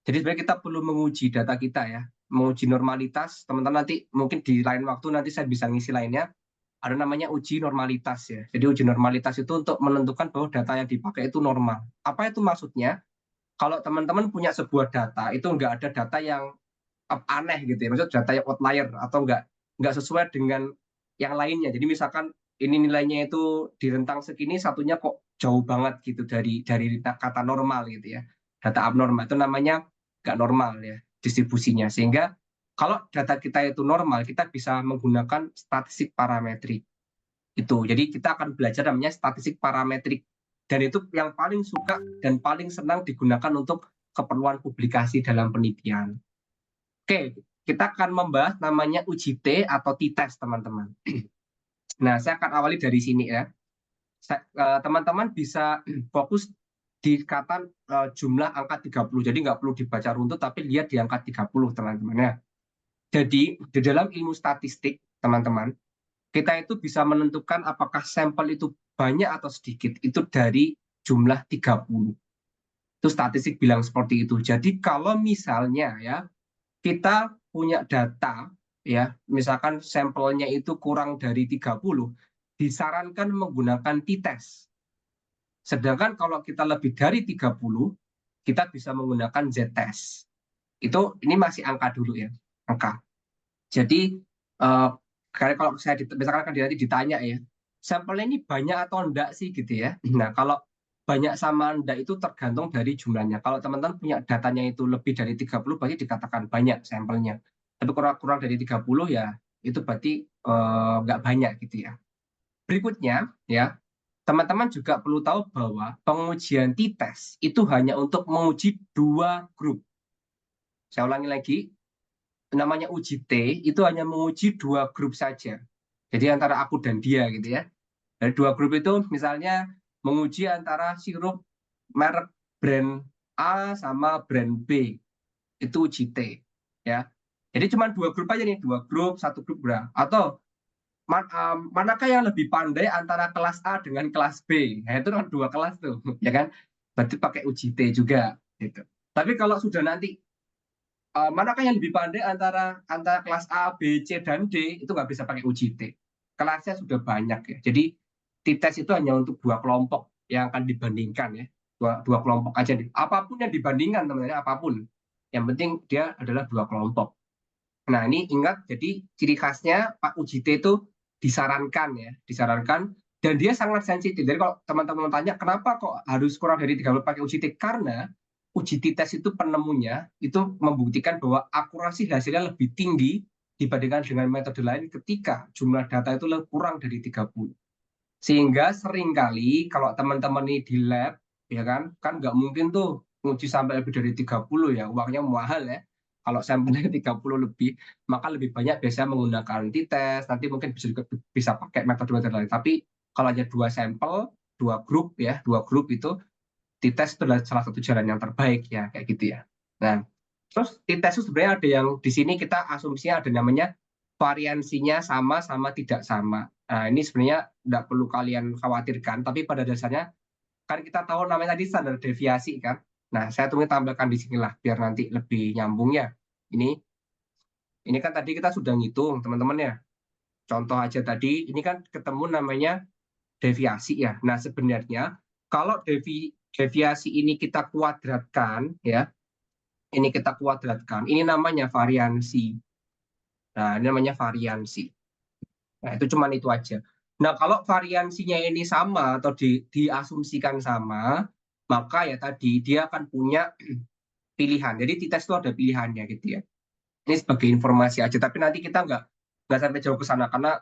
Jadi sebenarnya kita perlu menguji data kita ya, menguji normalitas. Teman-teman nanti mungkin di lain waktu nanti saya bisa ngisi lainnya. Ada namanya uji normalitas ya. Jadi uji normalitas itu untuk menentukan bahwa data yang dipakai itu normal. Apa itu maksudnya? Kalau teman-teman punya sebuah data, itu nggak ada data yang aneh gitu ya, maksudnya data yang outlier atau nggak sesuai dengan yang lainnya. Jadi misalkan ini nilainya itu di rentang segini, satunya kok jauh banget gitu dari kata normal gitu ya, data abnormal itu namanya nggak normal ya distribusinya. Sehingga kalau data kita itu normal, kita bisa menggunakan statistik parametrik itu. Jadi kita akan belajar namanya statistik parametrik, dan itu yang paling suka dan paling senang digunakan untuk keperluan publikasi dalam penelitian. Oke, kita akan membahas namanya uji T atau t-test, teman-teman. Nah, saya akan awali dari sini ya. Teman-teman bisa fokus di kata jumlah angka 30. Jadi nggak perlu dibaca runtut, tapi lihat di angka 30, teman-teman ya. Jadi, di dalam ilmu statistik, teman-teman, kita itu bisa menentukan apakah sampel itu banyak atau sedikit. Itu dari jumlah 30. Itu statistik bilang seperti itu. Jadi, kalau misalnya ya, kita punya data ya, misalkan sampelnya itu kurang dari 30, disarankan menggunakan t-test. Sedangkan kalau kita lebih dari 30, kita bisa menggunakan z-test. Ini masih angka dulu ya, angka. Jadi kalau saya misalkan nanti ditanya ya, sampelnya ini banyak atau enggak sih gitu ya. Nah, kalau banyak sama enggak itu tergantung dari jumlahnya. Kalau teman-teman punya datanya itu lebih dari 30, berarti dikatakan banyak sampelnya. Tapi kurang dari 30 ya, itu berarti enggak banyak gitu ya. Berikutnya ya, teman-teman juga perlu tahu bahwa pengujian t-test itu hanya untuk menguji 2 grup. Saya ulangi lagi, namanya uji T itu hanya menguji 2 grup saja. Jadi antara aku dan dia gitu ya. Dari 2 grup itu misalnya menguji antara sirup merek brand A sama brand B. Itu uji T ya. Jadi cuma 2 grup aja nih, 2 grup, 1 grup berapa. Atau manakah yang lebih pandai antara kelas A dengan kelas B? Nah, itu kan 2 kelas tuh, ya kan? Berarti pakai uji T juga gitu. Tapi kalau sudah nanti manakah yang lebih pandai antara kelas A, B, C, dan D, itu nggak bisa pakai uji T. Kelasnya sudah banyak ya. Jadi t-test itu hanya untuk 2 kelompok yang akan dibandingkan ya. Dua kelompok aja nih. Apapun yang dibandingkan teman-teman, apapun. Yang penting dia adalah 2 kelompok. Nah, ini ingat, jadi ciri khasnya Pak uji T itu disarankan ya, disarankan, dan dia sangat sensitif. Jadi kalau teman-teman tanya kenapa kok harus kurang dari 30 pakai uji T, karena uji t-test itu penemunya itu membuktikan bahwa akurasi hasilnya lebih tinggi dibandingkan dengan metode lain ketika jumlah data itu kurang dari 30. Sehingga seringkali kalau teman-teman ini di lab ya kan nggak mungkin tuh uji sampai lebih dari 30 ya, uangnya mahal ya. Kalau sampelnya 30 lebih, maka lebih banyak biasanya menggunakan t-test, nanti mungkin bisa pakai metode-metode lain. Tapi kalau hanya 2 sampel, 2 grup ya, 2 grup itu t-test itu adalah salah satu jalan yang terbaik ya, kayak gitu ya. Nah, Terus t-test itu sebenarnya ada yang di sini kita asumsinya ada namanya variansinya sama sama tidak sama. Nah, ini sebenarnya tidak perlu kalian khawatirkan, tapi pada dasarnya kan kita tahu namanya tadi standar deviasi kan. Nah, saya tunggu tambahkan di sinilah biar nanti lebih nyambung ya. Ini kan tadi kita sudah ngitung teman-teman ya. Contoh aja tadi, ini kan ketemu namanya deviasi ya. Nah, sebenarnya kalau deviasi ini kita kuadratkan ya, ini namanya variansi. Nah, ini namanya variansi. Nah, itu cuman itu aja. Nah, kalau variansinya ini sama atau diasumsikan sama, maka ya tadi dia akan punya pilihan. Jadi t-test itu ada pilihannya gitu ya. Ini sebagai informasi aja, tapi nanti kita nggak sampai jauh ke sana karena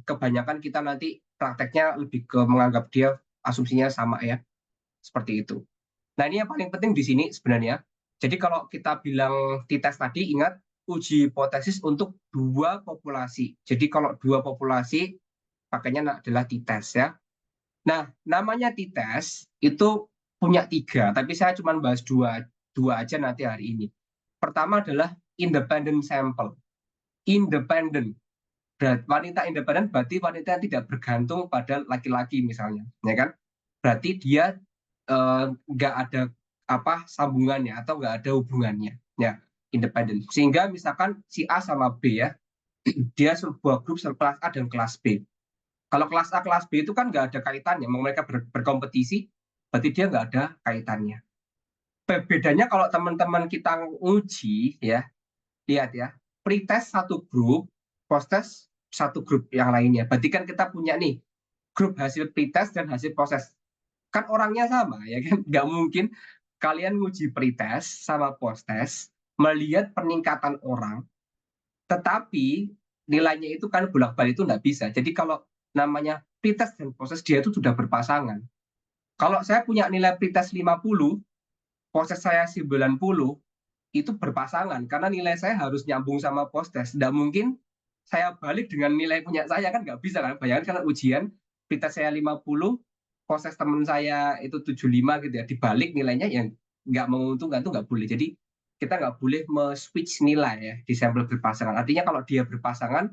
kebanyakan kita nanti prakteknya lebih ke menganggap dia asumsinya sama ya, seperti itu. Nah, ini yang paling penting di sini sebenarnya. Jadi kalau kita bilang t-test tadi, ingat uji hipotesis untuk dua populasi. Jadi kalau dua populasi, pakainya adalah t-test ya. Nah, namanya t-test itu punya tiga, tapi saya cuma bahas dua aja nanti hari ini. Pertama adalah independent sample. Independent. Wanita independen berarti wanita yang tidak bergantung pada laki-laki misalnya, ya kan? Berarti dia nggak ada sambungannya atau nggak ada hubungannya, ya independen. Sehingga misalkan si A sama B ya, dia sebuah grup kelas A dan kelas B. Kalau kelas A kelas B itu kan nggak ada kaitannya, mereka berkompetisi, berarti dia nggak ada kaitannya. Bedanya kalau teman-teman kita uji ya, lihat ya, pretest satu grup, post-test satu grup yang lainnya. Berarti kan kita punya nih grup hasil pretest dan hasil proses. Kan orangnya sama ya kan, nggak mungkin kalian nguji pretest sama post-test melihat peningkatan orang, tetapi nilainya itu kan bolak-balik itu nggak bisa. Jadi kalau namanya pretest dan proses dia itu sudah berpasangan. Kalau saya punya nilai pretest 50, proses saya 90, itu berpasangan karena nilai saya harus nyambung sama post-test. Tidak mungkin saya balik dengan nilai punya saya, kan nggak bisa kan. Bayangkan kalau ujian pretest saya 50, proses teman saya itu 75 gitu ya, dibalik nilainya yang nggak menguntungkan, itu nggak boleh. Jadi kita nggak boleh switch nilai ya di sampel berpasangan. Artinya kalau dia berpasangan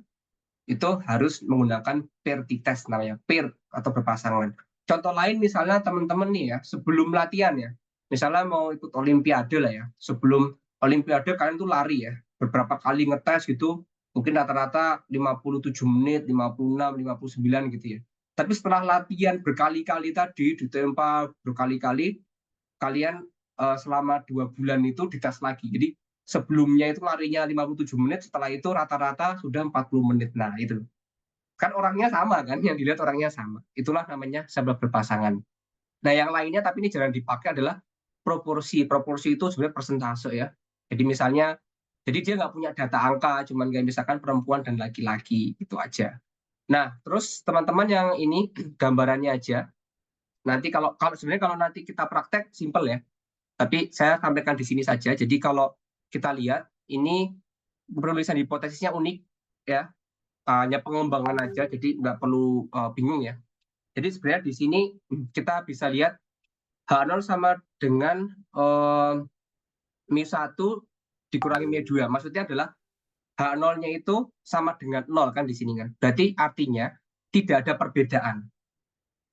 itu harus menggunakan pair t-test namanya, pair atau berpasangan. Contoh lain misalnya teman-teman nih ya, sebelum latihan ya, misalnya mau ikut olimpiade lah ya, sebelum olimpiade kalian tuh lari ya, beberapa kali ngetes gitu, mungkin rata-rata 57 menit, 56, 59 gitu ya. Tapi setelah latihan berkali-kali tadi, ditempa berkali-kali, kalian selama 2 bulan itu dites lagi. Jadi sebelumnya itu larinya 57 menit, setelah itu rata-rata sudah 40 menit. Nah, itu. Kan orangnya sama kan, yang dilihat orangnya sama. Itulah namanya sampel berpasangan. Nah, yang lainnya tapi ini jarang dipakai adalah proporsi. Proporsi itu sebenarnya persentase ya. Jadi misalnya, jadi dia nggak punya data angka, cuman kayak misalkan perempuan dan laki-laki, itu aja. Nah, terus teman-teman yang ini gambarannya aja. Nanti kalau sebenarnya kalau nanti kita praktek simple ya. Tapi saya sampaikan di sini saja. Jadi kalau kita lihat ini penulisan hipotesisnya unik ya, hanya pengembangan aja, jadi nggak perlu bingung ya. Jadi sebenarnya di sini kita bisa lihat H0 sama dengan Mi1 dikurangi Mi2. Maksudnya adalah H0-nya itu sama dengan 0 kan di sini kan. Berarti artinya tidak ada perbedaan.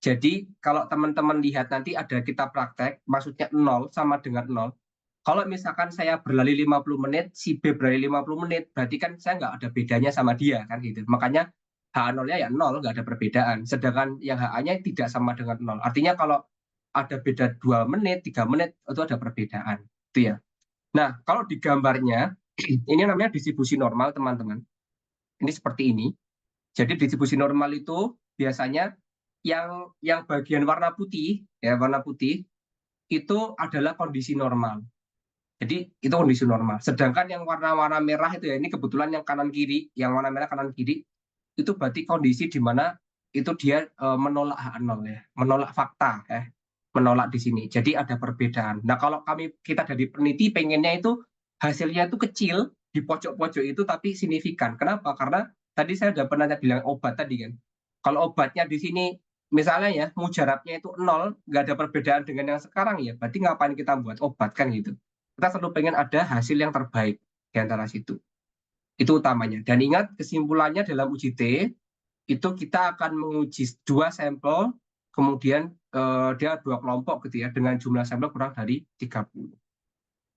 Jadi kalau teman-teman lihat nanti ada kita praktek, maksudnya 0 sama dengan 0. Kalau misalkan saya berlari 50 menit, si B berlari 50 menit, berarti kan saya nggak ada bedanya sama dia kan gitu. Makanya H0-nya ya 0, nggak ada perbedaan. Sedangkan yang HA-nya tidak sama dengan 0. Artinya kalau ada beda 2 menit, 3 menit, itu ada perbedaan. Itu ya. Nah, kalau di gambarnya, ini namanya distribusi normal teman-teman. Ini seperti ini. Jadi distribusi normal itu biasanya yang bagian warna putih ya, warna putih itu adalah kondisi normal. Jadi itu kondisi normal. Sedangkan yang warna-warna merah itu ya, ini kebetulan yang kanan kiri, yang warna merah kanan kiri itu berarti kondisi di mana itu dia menolak H0 ya, menolak fakta ya, menolak di sini. Jadi ada perbedaan. Nah, kalau kita dari peneliti pengennya itu hasilnya itu kecil di pojok-pojok itu tapi signifikan. Kenapa? Karena tadi saya udah pernah bilang obat tadi kan. Kalau obatnya di sini misalnya ya mujarabnya itu 0, nggak ada perbedaan dengan yang sekarang ya, berarti ngapain kita buat obat kan gitu. Kita selalu pengen ada hasil yang terbaik di antara situ. Itu utamanya. Dan ingat, kesimpulannya dalam uji T, itu kita akan menguji 2 sampel, kemudian dia 2 kelompok gitu ya, dengan jumlah sampel kurang dari 30.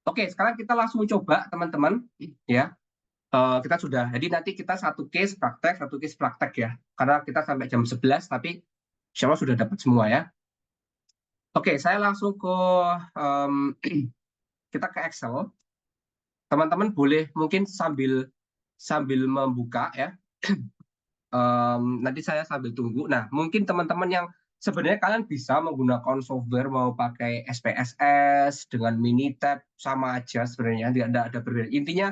Oke, sekarang kita langsung coba teman-teman, ya. Kita sudah, jadi nanti kita satu case praktek ya, karena kita sampai jam 11, tapi insya Allah sudah dapat semua ya. Oke, saya langsung ke kita ke Excel. Teman-teman boleh mungkin sambil membuka ya. Nanti saya sambil tunggu. Nah, mungkin teman-teman yang sebenarnya kalian bisa menggunakan software, mau pakai SPSS dengan Minitab sama aja sebenarnya, tidak ada perbedaan. Intinya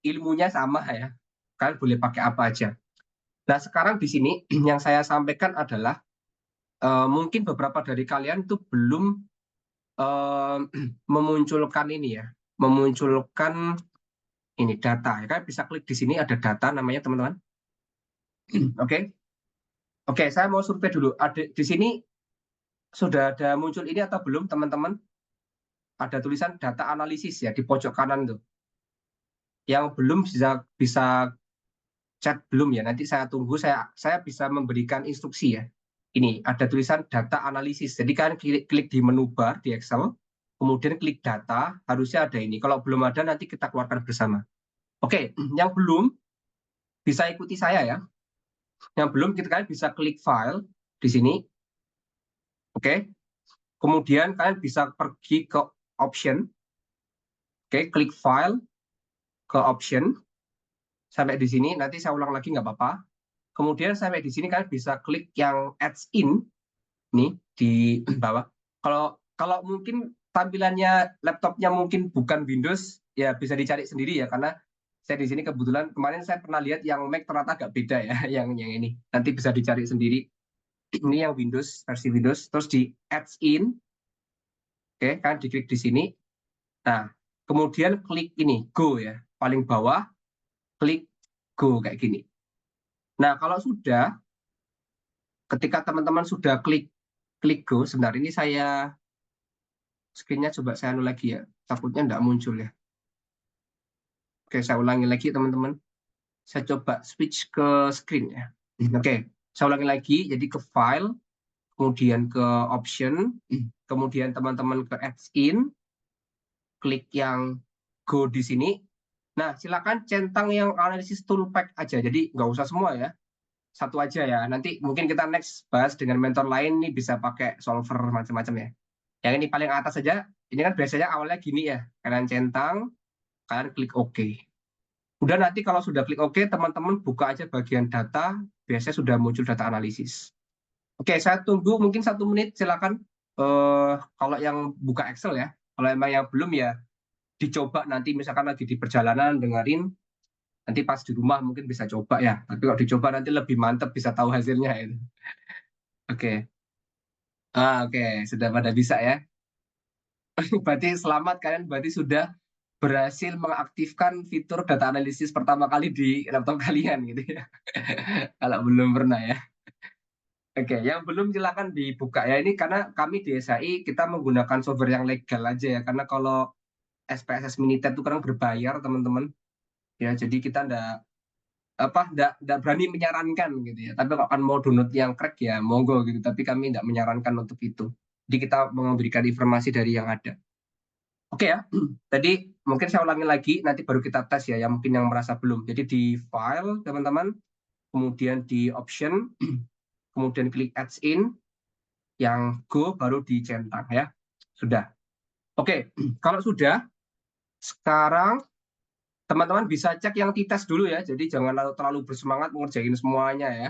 ilmunya sama ya. Kalian boleh pakai apa aja. Nah, sekarang di sini yang saya sampaikan adalah mungkin beberapa dari kalian itu belum memunculkan ini ya, memunculkan ini data. Kalian bisa klik di sini, ada data namanya teman-teman. Oke. Oke, saya mau survei dulu. Ada di sini sudah ada muncul ini atau belum teman-teman? Ada tulisan data analisis ya di pojok kanan tuh. Yang belum bisa chat belum ya. Nanti saya tunggu, saya bisa memberikan instruksi ya. Ini ada tulisan data analisis. Jadi kalian klik di menu bar di Excel, kemudian klik data, harusnya ada ini. Kalau belum ada nanti kita keluarkan bersama. Oke, yang belum bisa ikuti saya ya. Yang belum kalian bisa klik file di sini. Oke. Kemudian kalian bisa pergi ke option. Oke, klik file ke option. Sampai di sini, nanti saya ulang lagi nggak apa-apa. Kemudian sampai di sini kalian bisa klik yang adds in nih di bawah. Kalau mungkin tampilannya laptopnya mungkin bukan Windows, ya bisa dicari sendiri ya, karena saya di sini kebetulan kemarin saya pernah lihat yang Mac ternyata agak beda ya, yang ini. Nanti bisa dicari sendiri. Ini yang Windows, versi Windows, terus di adds in. Oke, kan diklik di sini. Nah, kemudian klik ini, go ya, paling bawah, klik go kayak gini. Nah, kalau sudah, ketika teman-teman sudah klik go, sebentar ini saya screen-nya coba saya anu lagi ya, takutnya nggak muncul ya. Oke, saya ulangi lagi teman-teman. Saya coba switch ke screen ya. Oke, saya ulangi lagi, jadi ke file, kemudian ke option, kemudian teman-teman ke adds in, klik yang go di sini. Nah, silakan centang yang analisis toolpack aja, jadi nggak usah semua ya. Satu aja ya, nanti mungkin kita next bahas dengan mentor lain nih bisa pakai solver macam-macam ya. Yang ini paling atas saja, ini kan biasanya awalnya gini ya, kalian centang, kalian klik OK. Udah nanti kalau sudah klik OK, teman-teman buka aja bagian data, biasanya sudah muncul data analisis. Oke, saya tunggu mungkin 1 menit, silakan. Kalau yang buka Excel ya, kalau emang yang belum ya dicoba nanti misalkan lagi di perjalanan dengerin, nanti pas di rumah mungkin bisa coba ya. Tapi kalau dicoba nanti lebih mantep bisa tahu hasilnya itu. Oke. Oke, sudah pada bisa ya. Berarti selamat, kalian berarti sudah berhasil mengaktifkan fitur data analisis pertama kali di laptop kalian gitu ya. Kalau belum pernah ya. Oke, yang belum silakan dibuka ya. Ini karena kami di SAI kita menggunakan software yang legal aja ya. Karena kalau SPSS Minitab itu kadang berbayar teman-teman. Ya, jadi kita ndak berani menyarankan gitu ya. Tapi kalau kan mau download yang crack ya monggo gitu. Tapi kami ndak menyarankan untuk itu. Jadi kita memberikan informasi dari yang ada. Oke ya. Tadi mungkin saya ulangi lagi. Nanti baru kita tes ya. Yang mungkin yang merasa belum. Jadi di file teman-teman. Kemudian di option. Kemudian klik adds in. Yang go baru dicentang ya. Sudah. Oke. Kalau sudah. Sekarang teman-teman bisa cek yang t-test dulu ya. Jadi jangan terlalu bersemangat mengerjain semuanya ya.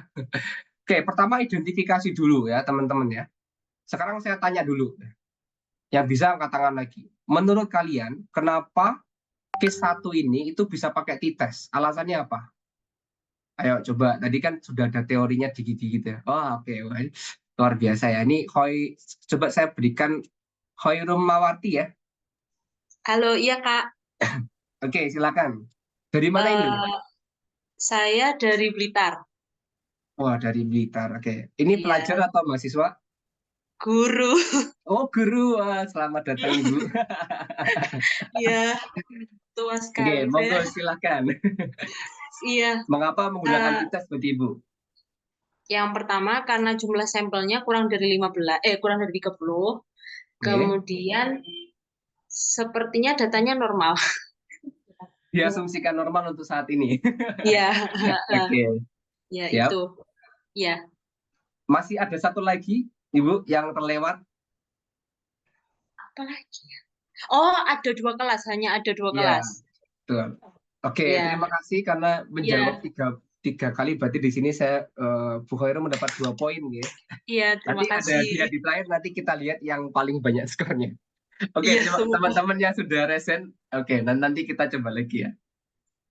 Oke, pertama identifikasi dulu ya teman-teman ya. Sekarang saya tanya dulu. Yang bisa angkat tangan lagi. Menurut kalian, kenapa case 1 ini itu bisa pakai t-test? Alasannya apa? Ayo coba, tadi kan sudah ada teorinya dikit-dikit ya. Oh oke, luar biasa ya. Ini coba saya berikan Hoirum Mawarti ya. Halo, iya Kak. Oke, silakan. Dari mana ini? Saya dari Blitar. Wah, dari Blitar. Oke. Ini Iya. pelajar atau mahasiswa? guru. Oh, guru. Wah, selamat datang, Ibu. Iya, tua Oke, sekali monggo saya. silakan. Iya, Mengapa menggunakan eh, tites seperti Ibu? yang pertama karena jumlah sampelnya kurang dari 30. Oke, Kemudian sepertinya datanya normal. diasumsikan normal untuk saat ini. Iya, Oke, ya siap. itu. Ya, Masih ada satu lagi, Ibu, yang terlewat. apa lagi ya? Oh, ada 2 kelas, hanya ada 2 Ya, kelas. betul. Oke, Ya, terima kasih karena menjawab ya, tiga kali. Berarti di sini saya Bu Khairul mendapat 2 poin, ya. iya, terima Nanti ada dia kasih. di terakhir, nanti kita lihat yang paling banyak skornya. Oke, Iya, semoga. teman-teman yang sudah resen, oke, nanti kita coba lagi ya.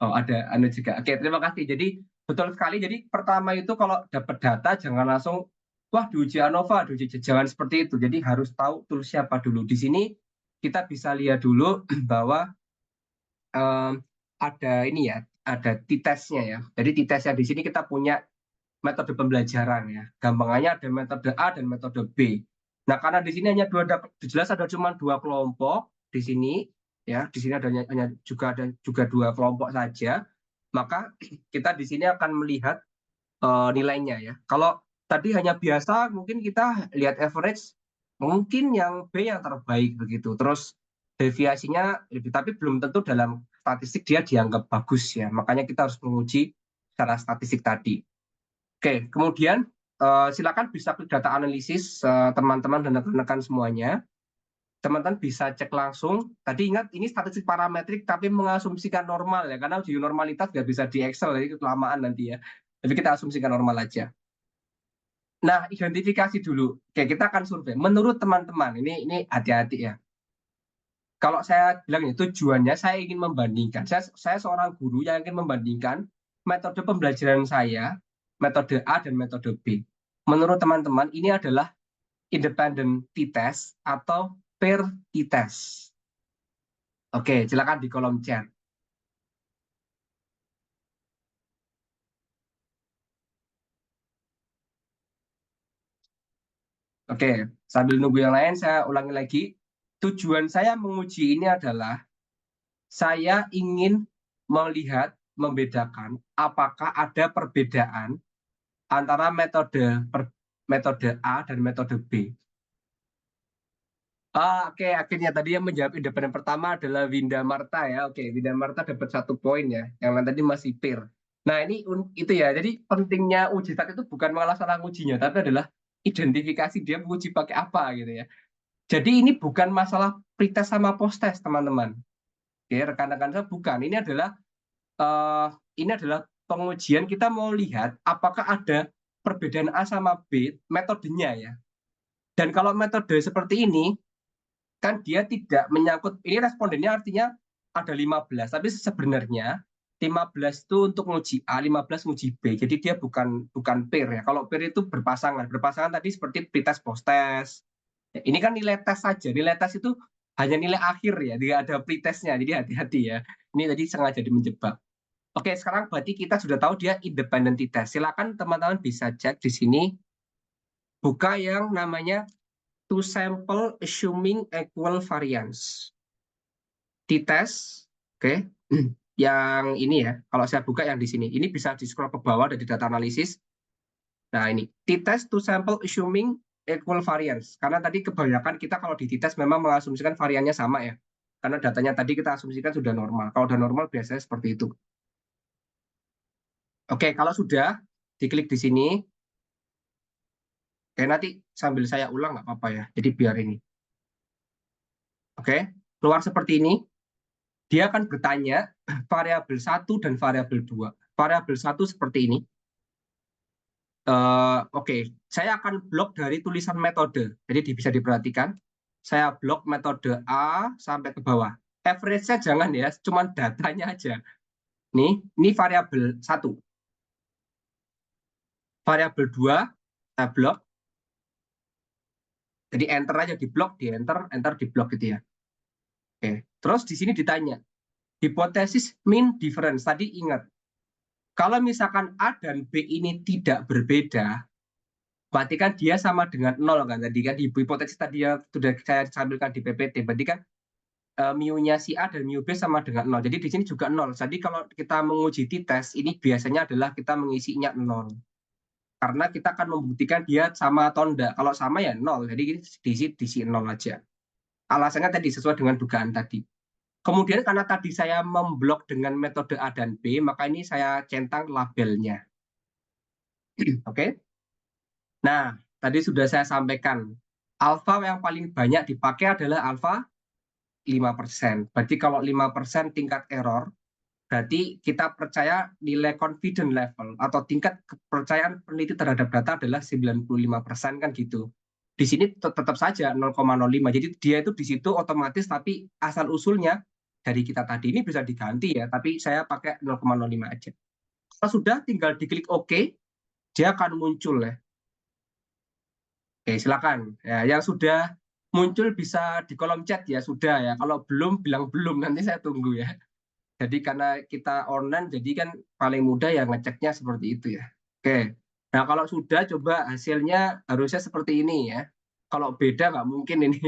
Oh, ada anu juga. Oke, terima kasih. Jadi betul sekali. Jadi pertama itu kalau dapat data jangan langsung wah diuji ANOVA, diuji jangan seperti itu. Jadi harus tahu tools siapa dulu. Di sini kita bisa lihat dulu bahwa ada ini ya, ada t-testnya ya. Jadi t-test yang di sini kita punya metode pembelajaran ya. Gampangannya ada metode A dan metode B. Nah, karena di sini hanya jelas ada cuma 2 kelompok di sini ya. Di sini ada juga 2 kelompok saja. Maka kita di sini akan melihat nilainya ya. Kalau tadi hanya biasa, mungkin kita lihat average, mungkin yang B yang terbaik begitu. Terus deviasinya, tapi belum tentu dalam statistik dia dianggap bagus ya. Makanya kita harus menguji secara statistik tadi. Oke, kemudian silakan bisa klik data analisis teman-teman dan rekan-rekan semuanya. Teman-teman bisa cek langsung. Tadi ingat ini statistik parametrik tapi mengasumsikan normal ya, karena uji normalitas nggak bisa di Excel, jadi kelamaan nanti ya. Tapi kita asumsikan normal aja. Nah, identifikasi dulu. Oke, kita akan survei. Menurut teman-teman, ini hati-hati ya. Kalau saya bilang ini tujuannya saya ingin membandingkan. Saya seorang guru yang ingin membandingkan metode pembelajaran saya, metode A dan metode B. Menurut teman-teman, ini adalah independent t-test atau pair t-test. Oke, silakan di kolom chat. Oke, sambil nunggu yang lain, saya ulangi lagi. Tujuan saya menguji ini adalah saya ingin melihat, membedakan apakah ada perbedaan antara metode A dan metode B. Oke, akhirnya tadi yang menjawab independen pertama adalah Winda Marta ya. Oke, Winda Marta dapat 1 poin ya. Yang lain tadi masih pair. Nah, ini itu ya. Jadi pentingnya uji stat itu bukan malah salah ujinya, tapi adalah identifikasi dia menguji pakai apa gitu ya. Jadi ini bukan masalah pretest sama post-test, teman-teman. Oke, rekan-rekan saya bukan. Ini adalah pengujian, kita mau lihat apakah ada perbedaan A sama B metodenya ya. Dan kalau metode seperti ini kan dia tidak menyangkut, ini respondennya artinya ada 15, tapi sebenarnya 15 itu untuk menguji A, 15 menguji B. Jadi dia bukan pair ya. Kalau pair itu berpasangan. Berpasangan tadi seperti pretest, post-test. Ini kan nilai tes saja. Nilai tes itu hanya nilai akhir ya, tidak ada pretestnya. Jadi hati-hati ya. Ini tadi sengaja menjebak. Oke, sekarang berarti kita sudah tahu dia independent t-test. Silakan teman-teman bisa cek di sini. Buka yang namanya two sample assuming equal variance. T-test, oke. Yang ini ya, kalau saya buka yang di sini. Ini bisa di-scroll ke bawah dari data analisis. Nah, ini t-test two sample assuming equal variance. Karena tadi kebanyakan kita kalau di t-test memang mengasumsikan variannya sama ya. Karena datanya tadi kita asumsikan sudah normal. Kalau sudah normal biasanya seperti itu. Oke, kalau sudah, diklik di sini. Oke, nanti sambil saya ulang nggak apa-apa ya. Jadi biar ini. Oke, keluar seperti ini. Dia akan bertanya variabel 1 dan variabel 2. Variabel 1 seperti ini. Oke, saya akan blok dari tulisan metode. Jadi bisa diperhatikan. Saya blok metode A sampai ke bawah. Average-nya jangan ya, cuma datanya aja. Ini variabel 1. Variabel 2, saya blok. Jadi enter aja di blok, di enter di blok gitu ya. Oke, terus di sini ditanya, hipotesis mean difference. Tadi ingat, kalau misalkan A dan B ini tidak berbeda, Berarti kan dia sama dengan 0 kan tadi kan, hipotesis tadi yang sudah saya sampaikan di PPT. Berarti kan mu-nya si A dan mu B sama dengan 0. Jadi di sini juga 0. Jadi kalau kita menguji t-test, ini biasanya adalah kita mengisinya 0. Karena kita akan membuktikan dia sama atau enggak. Kalau sama ya 0. Jadi diisi 0 aja. Alasannya tadi sesuai dengan dugaan tadi. Kemudian karena tadi saya memblok dengan metode A dan B, maka ini saya centang labelnya. Oke. Nah, tadi sudah saya sampaikan. Alfa yang paling banyak dipakai adalah alfa 5%. Berarti kalau 5% tingkat error, berarti kita percaya nilai confidence level atau tingkat kepercayaan peneliti terhadap data adalah 95% kan gitu. Di sini tetap saja 0,05. Jadi dia itu di situ otomatis, tapi asal usulnya dari kita tadi ini bisa diganti ya, tapi saya pakai 0,05 aja. Kalau sudah tinggal diklik OK, dia akan muncul ya. Oke, silakan. Ya, yang sudah muncul bisa di kolom chat ya, sudah ya. Kalau belum, bilang belum, nanti saya tunggu ya. Jadi karena kita online, jadi kan paling mudah ya ngeceknya seperti itu ya. Oke, nah kalau sudah coba hasilnya harusnya seperti ini ya. Kalau beda nggak mungkin ini.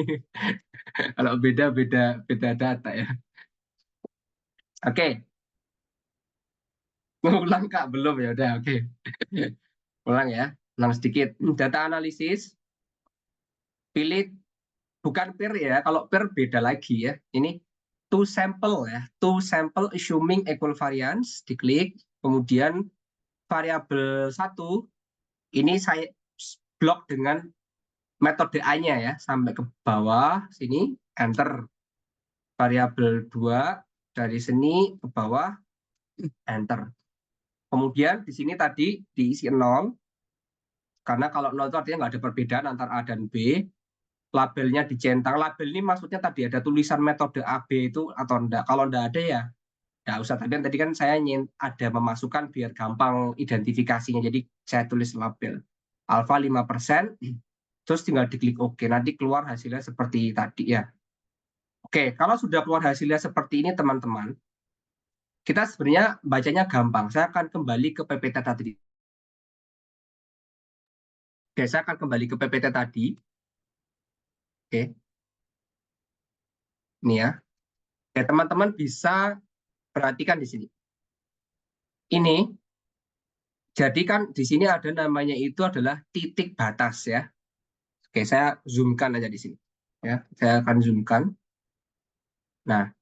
Kalau beda data ya. Oke, ulang Kak belum ya udah oke. Ulang ya, ulang sedikit. Data analisis, pilih bukan pair ya. Kalau pair beda lagi ya. Ini to sample ya, to sample assuming equal variance, diklik, kemudian variabel 1 ini saya blok dengan metode A-nya ya, sampai ke bawah sini, enter. Variabel 2 dari sini ke bawah, enter. Kemudian di sini tadi diisi 0, karena kalau 0 itu artinya nggak ada perbedaan antara A dan B. Labelnya dicentang, label ini maksudnya tadi ada tulisan metode AB itu atau enggak. Kalau enggak ada ya nggak usah. Tadi kan saya ada memasukkan biar gampang identifikasinya, jadi saya tulis label alfa 5%, terus tinggal diklik OK, nanti keluar hasilnya seperti tadi ya. Oke, kalau sudah keluar hasilnya seperti ini teman-teman, kita sebenarnya bacanya gampang. Saya akan kembali ke PPT tadi. Oke, saya akan kembali ke PPT tadi. Oke. Ini ya. Oke, teman-teman bisa perhatikan di sini. Ini, jadi kan di sini ada namanya itu adalah titik batas ya. Oke, saya zoomkan aja di sini. Ya, saya akan zoomkan. Nah,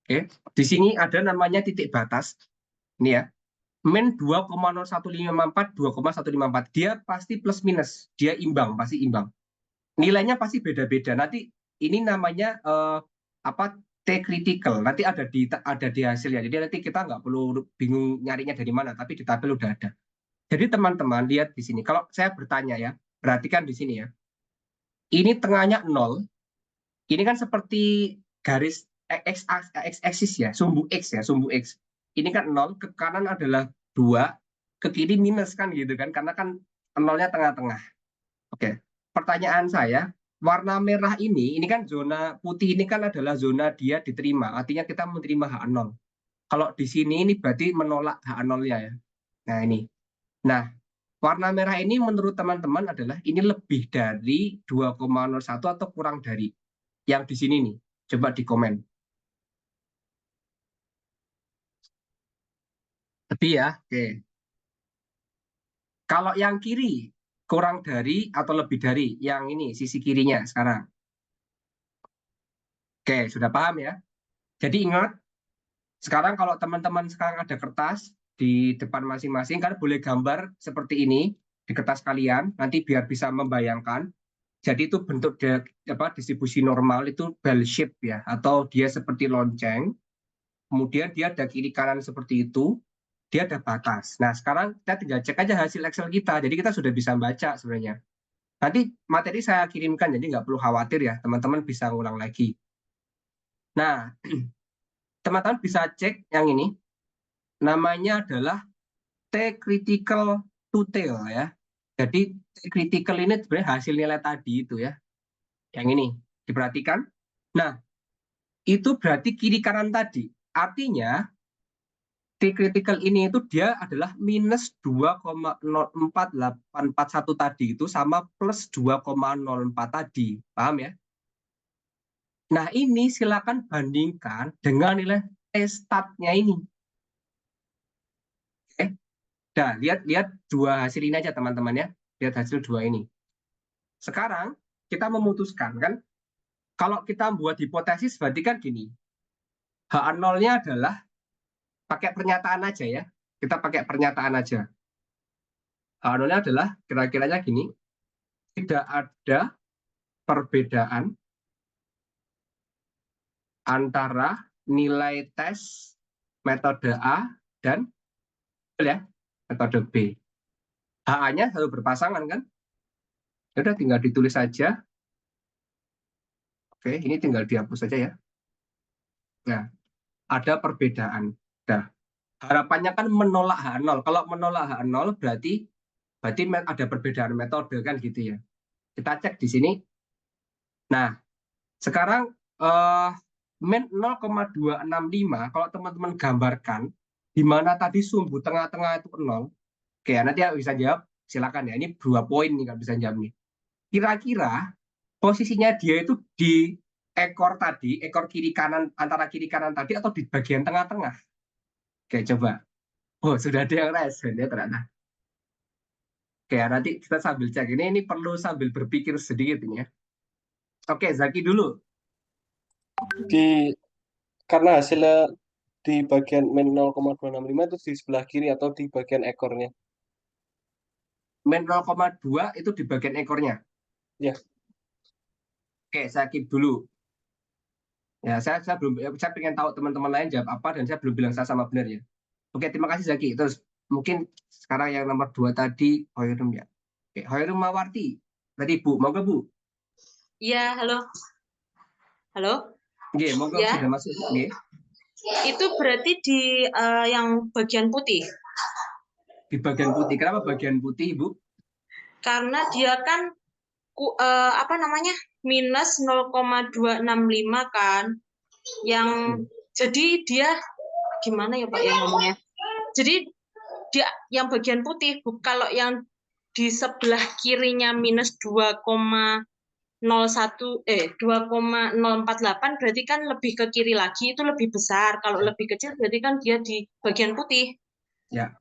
oke, di sini ada namanya titik batas. Ini ya, min 2,0154, 2,154. Dia pasti plus minus, dia imbang, pasti imbang. Nilainya pasti beda-beda. Nanti ini namanya T critical. Nanti ada di hasilnya. Jadi nanti kita nggak perlu bingung nyarinya dari mana, tapi di tabel udah ada. Jadi teman-teman lihat di sini. Kalau saya bertanya ya, perhatikan di sini ya. Ini tengahnya 0. Ini kan seperti garis x-axis ya, sumbu x ya, sumbu x. Ini kan 0, ke kanan adalah 2, ke kiri minus kan gitu kan, karena kan 0-nya tengah-tengah. Oke, pertanyaan saya, warna merah ini kan zona putih ini kan adalah zona dia diterima, artinya kita menerima H0. Kalau di sini ini berarti menolak H0-nya ya. Nah ini. Nah, warna merah ini menurut teman-teman adalah ini lebih dari 2,01 atau kurang dari. Yang di sini nih, coba di komen. Lebih ya, oke. Kalau yang kiri, kurang dari atau lebih dari, yang ini, sisi kirinya sekarang. Oke, sudah paham ya? Jadi ingat, sekarang kalau teman-teman sekarang ada kertas di depan masing-masing, kalian boleh gambar seperti ini di kertas kalian, nanti biar bisa membayangkan. Jadi itu bentuk distribusi normal itu bell shape ya, atau dia seperti lonceng. Kemudian dia ada kiri kanan seperti itu, dia ada batas. Nah sekarang kita tinggal cek aja hasil Excel kita, jadi kita sudah bisa baca sebenarnya. Nanti materi saya kirimkan, jadi nggak perlu khawatir ya, teman-teman bisa ngulang lagi. Nah, teman-teman bisa cek yang ini, namanya adalah T critical to tail ya. Jadi T critical ini sebenarnya hasil nilai tadi itu ya, yang ini diperhatikan. Nah, itu berarti kiri kanan tadi. Artinya T T-critical ini itu dia adalah minus 2,04841 tadi itu sama plus 2,04 tadi. Paham ya? Nah, ini silakan bandingkan dengan nilai T-stat-nya ini. Oke. Nah, lihat dua hasil ini aja teman-teman ya. Lihat hasil dua ini. Sekarang kita memutuskan kan, kalau kita buat hipotesis berarti kan gini. HA0-nya adalah pakai pernyataan aja ya. Kita pakai pernyataan aja. HA0-nya adalah kira-kiranya gini. Tidak ada perbedaan antara nilai tes metode A dan ya, metode B. HA-nya selalu berpasangan kan? Udah tinggal ditulis saja. Oke, ini tinggal dihapus saja ya. Nah, ada perbedaan. Nah, harapannya kan menolak H0. Kalau menolak H0 berarti ada perbedaan metode kan gitu ya. Kita cek di sini. Nah, sekarang min 0,265 kalau teman-teman gambarkan di mana tadi sumbu tengah-tengah itu 0. Oke, nanti ya bisa jawab silakan ya. Ini 2 poin nih kalau bisa jawab nih. Kira-kira posisinya dia itu di ekor tadi, ekor kiri kanan, antara kiri kanan tadi atau di bagian tengah-tengah? Oke, coba. Oh, sudah ada yang resen ya ternyata. Oke, nanti kita sambil cek. Ini perlu sambil berpikir sedikit ini ya. Oke, Zaki dulu. Karena hasilnya di bagian min 0,265 itu di sebelah kiri atau di bagian ekornya? Min 0,2 itu di bagian ekornya. Ya. Oke, saya keep dulu. Ya, saya pengen tahu teman-teman lain jawab apa dan saya belum bilang saya sama benar ya. Oke, terima kasih Zaki. Terus mungkin sekarang yang nomor 2 tadi Hoirum ya. Oke, Hoirum Mawarti. Tadi Bu, monggo Bu. Iya, halo. Halo? Oke, monggo Ya. sudah masuk. Oke. Itu berarti di yang bagian putih. Di bagian putih. Kenapa bagian putih, Bu? Karena dia kan minus 0,265 kan. Yang jadi dia gimana ya Pak ya ngomongnya? Jadi dia yang bagian putih, kalau yang di sebelah kirinya minus 2,048 berarti kan lebih ke kiri lagi, itu lebih besar. Kalau lebih kecil berarti kan dia di bagian putih. Ya.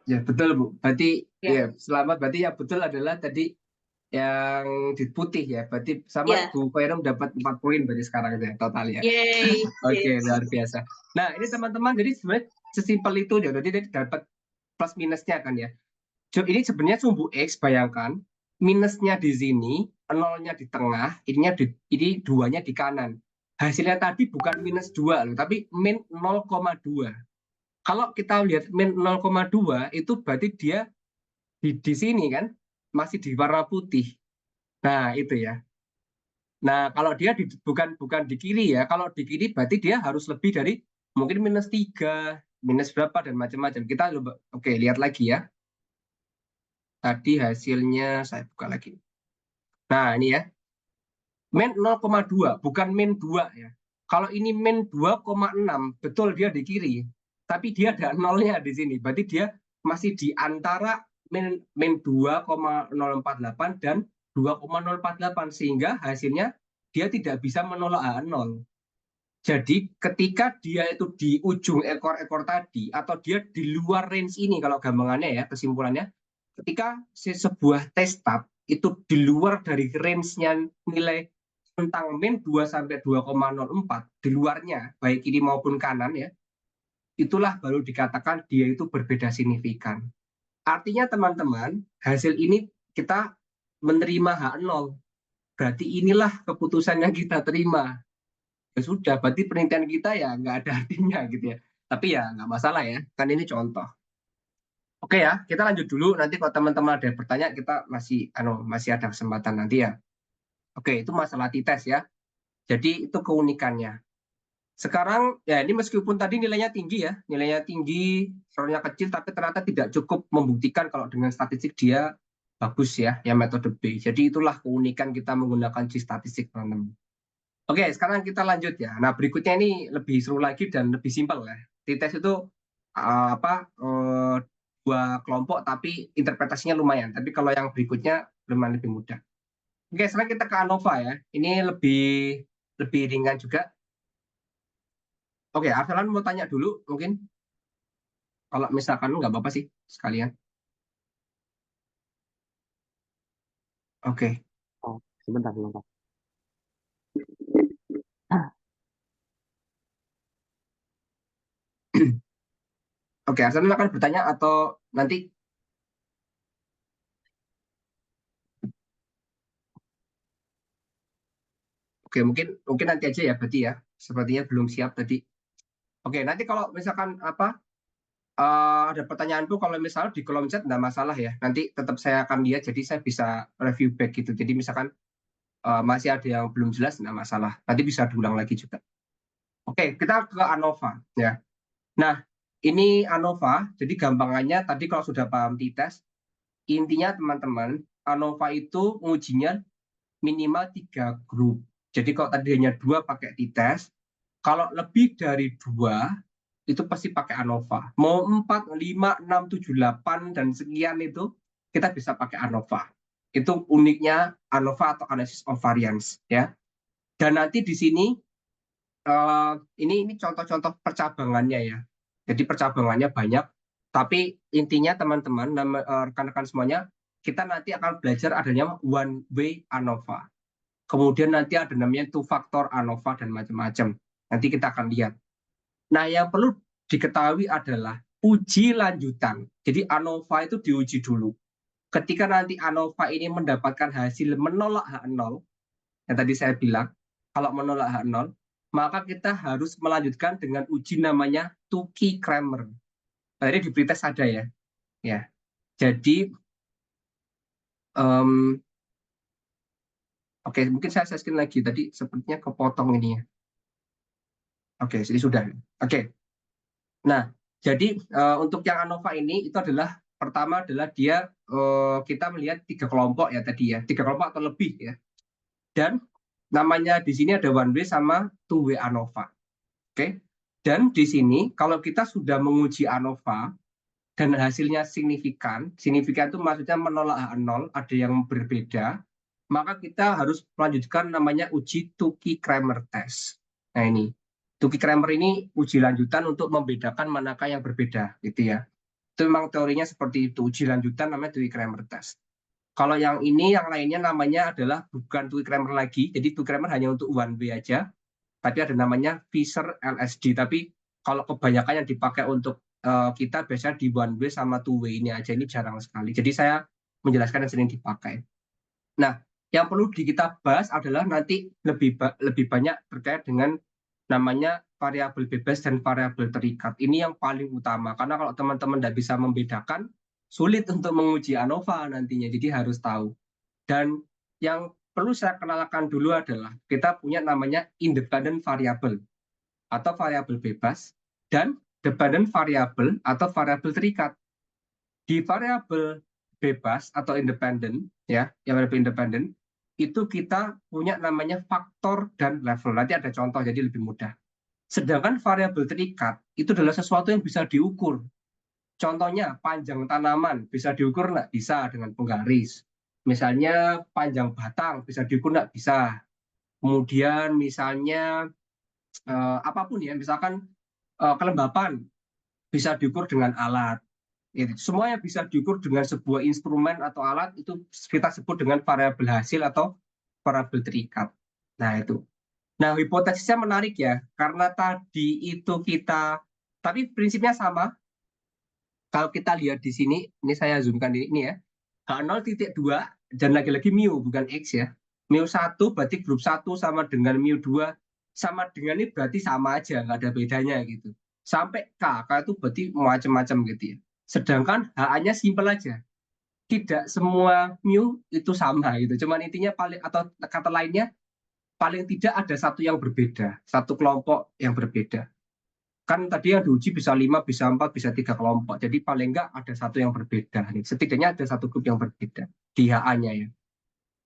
Ya, betul Bu. Berarti Ya. ya selamat, berarti ya betul adalah tadi yang di putih ya. Berarti sama Ya. Bu Hoirum dapat 4 poin berarti sekarang ya total ya. Yeay. Oke, luar biasa. Nah, ini teman-teman jadi sebenarnya sesimpel itu ya. Jadi dia dapat plus minusnya kan ya. Ini sebenarnya sumbu X, bayangkan minusnya di sini, nolnya di tengah, ini 2-nya di kanan. Hasilnya tadi bukan minus 2 loh, tapi min 0,2. Kalau kita lihat min 0,2 itu berarti dia di sini kan masih di warna putih. Nah, itu ya. Nah, kalau dia bukan di kiri ya. Kalau di kiri berarti dia harus lebih dari mungkin minus 3, minus berapa dan macam-macam. Kita oke, lihat lagi ya. Tadi hasilnya saya buka lagi. Nah, ini ya. Min 0,2, bukan min 2 ya. Kalau ini min 2,6, betul dia di kiri. Tapi dia ada nolnya di sini. Berarti dia masih di antara min 2,048 dan 2,048. Sehingga hasilnya dia tidak bisa menolak H0. Jadi ketika dia itu di ujung ekor-ekor tadi, atau dia di luar range ini, kalau gampangannya ya, kesimpulannya, ketika sebuah T-stat itu di luar dari range-nya nilai tentang min 2 sampai 2,04, di luarnya, baik kiri maupun kanan ya, itulah baru dikatakan dia itu berbeda signifikan. Artinya teman-teman, hasil ini kita menerima H0. Berarti inilah keputusan yang kita terima. Ya sudah, berarti penelitian kita ya nggak ada artinya gitu ya. Tapi ya nggak masalah ya, kan ini contoh. Oke ya, kita lanjut dulu. Nanti kalau teman-teman ada pertanyaan, kita masih ada kesempatan nanti ya. Oke, itu masalah t-test ya. Jadi itu keunikannya. Sekarang ya ini meskipun tadi nilainya tinggi ya, nilainya tinggi, skornya kecil, tapi ternyata tidak cukup membuktikan kalau dengan statistik dia bagus ya, yang metode B. Jadi itulah keunikan kita menggunakan G-statistik, teman-teman. Oke, sekarang kita lanjut ya. Nah, berikutnya ini lebih seru lagi dan lebih simpel ya. T-test itu dua kelompok tapi interpretasinya lumayan. Tapi kalau yang berikutnya lumayan lebih mudah. Oke, sekarang kita ke ANOVA ya. Ini lebih ringan juga. Oke, Arsalan mau tanya dulu mungkin. Kalau misalkan nggak apa-apa sih sekalian. Oke. Oh, sebentar. Oke, Arsalan akan bertanya atau nanti? Oke, mungkin nanti aja ya berarti ya. Sepertinya belum siap tadi. Oke, nanti kalau misalkan ada pertanyaan tuh kalau misalnya di kolom chat nggak masalah ya. Nanti tetap saya akan lihat jadi saya bisa review back gitu. Jadi misalkan masih ada yang belum jelas nggak masalah. Nanti bisa diulang lagi juga. Oke, kita ke ANOVA ya. Nah, ini ANOVA. Jadi gampangannya tadi kalau sudah paham t-test, intinya teman-teman, ANOVA itu ngujinya minimal 3 grup. Jadi kalau tadi hanya 2 pakai t-test, kalau lebih dari 2 itu pasti pakai ANOVA. Mau 4, 5, 6, 7, 8 dan sekian itu kita bisa pakai ANOVA. Itu uniknya ANOVA atau Analysis of Variance ya. Dan nanti di sini ini contoh-contoh percabangannya ya. Jadi percabangannya banyak, tapi intinya teman-teman, rekan-rekan semuanya, kita nanti akan belajar adanya one way ANOVA. Kemudian nanti ada namanya two factor ANOVA dan macam-macam. Nanti kita akan lihat. Nah, yang perlu diketahui adalah uji lanjutan. Jadi ANOVA itu diuji dulu. Ketika nanti ANOVA ini mendapatkan hasil menolak H0, yang tadi saya bilang, kalau menolak H0, maka kita harus melanjutkan dengan uji namanya Tukey-Kramer. Tadi di pretest ada ya. Jadi, oke, mungkin saya screen lagi. Tadi sepertinya kepotong ini ya. Oke, jadi sudah. Oke. Nah, jadi untuk yang ANOVA ini itu adalah pertama adalah dia kita melihat 3 kelompok ya tadi ya, 3 kelompok atau lebih ya. Dan namanya di sini ada one way sama two way ANOVA. Oke. Dan di sini kalau kita sudah menguji ANOVA dan hasilnya signifikan itu maksudnya menolak H0, ada yang berbeda, maka kita harus melanjutkan namanya uji Tukey-Kramer test. Nah ini, Tukey-Kramer ini uji lanjutan untuk membedakan manakah yang berbeda, gitu ya. Itu memang teorinya seperti itu, uji lanjutan namanya Tukey-Kramer test. Kalau yang ini, yang lainnya namanya adalah bukan Tukey-Kramer lagi, jadi Tukey-Kramer hanya untuk one way aja, tapi ada namanya Fisher LSD. Tapi kalau kebanyakan yang dipakai untuk kita biasanya di one way sama two way ini aja, ini jarang sekali. Jadi saya menjelaskan yang sering dipakai. Nah, yang perlu kita bahas adalah nanti lebih banyak terkait dengan namanya variabel bebas dan variabel terikat. Ini yang paling utama, karena kalau teman-teman tidak bisa membedakan, sulit untuk menguji ANOVA nantinya, jadi harus tahu. Dan yang perlu saya kenalkan dulu adalah kita punya namanya independent variable atau variabel bebas dan dependent variable atau variabel terikat. Di variabel bebas atau independent ya, yang variabel independent itu kita punya namanya faktor dan level. Nanti ada contoh jadi lebih mudah. Sedangkan variabel terikat itu adalah sesuatu yang bisa diukur. Contohnya panjang tanaman bisa diukur nggak? Bisa dengan penggaris. Misalnya panjang batang bisa diukur nggak? Bisa. Kemudian misalnya apapun ya, misalkan kelembapan bisa diukur dengan alat. Semuanya bisa diukur dengan sebuah instrumen atau alat, itu kita sebut dengan variabel hasil atau variabel terikat. Nah itu. Nah hipotesisnya menarik ya, karena tadi itu kita, tapi prinsipnya sama. Kalau kita lihat di sini, ini saya zoomkan ini ya, H0.2 dan lagi-lagi mu bukan X ya. Mu1 berarti grup 1 sama dengan mu2 sama dengan ini berarti sama aja, nggak ada bedanya gitu. Sampai K itu berarti macam-macam gitu ya. Sedangkan HA-nya simpel aja. Tidak semua mu itu sama gitu. Cuman intinya paling atau kata lainnya paling tidak ada satu yang berbeda, satu kelompok yang berbeda. Kan tadi yang diuji bisa 5, bisa 4, bisa 3 kelompok. Jadi paling enggak ada satu yang berbeda. Setidaknya ada satu grup yang berbeda di HA-nya ya.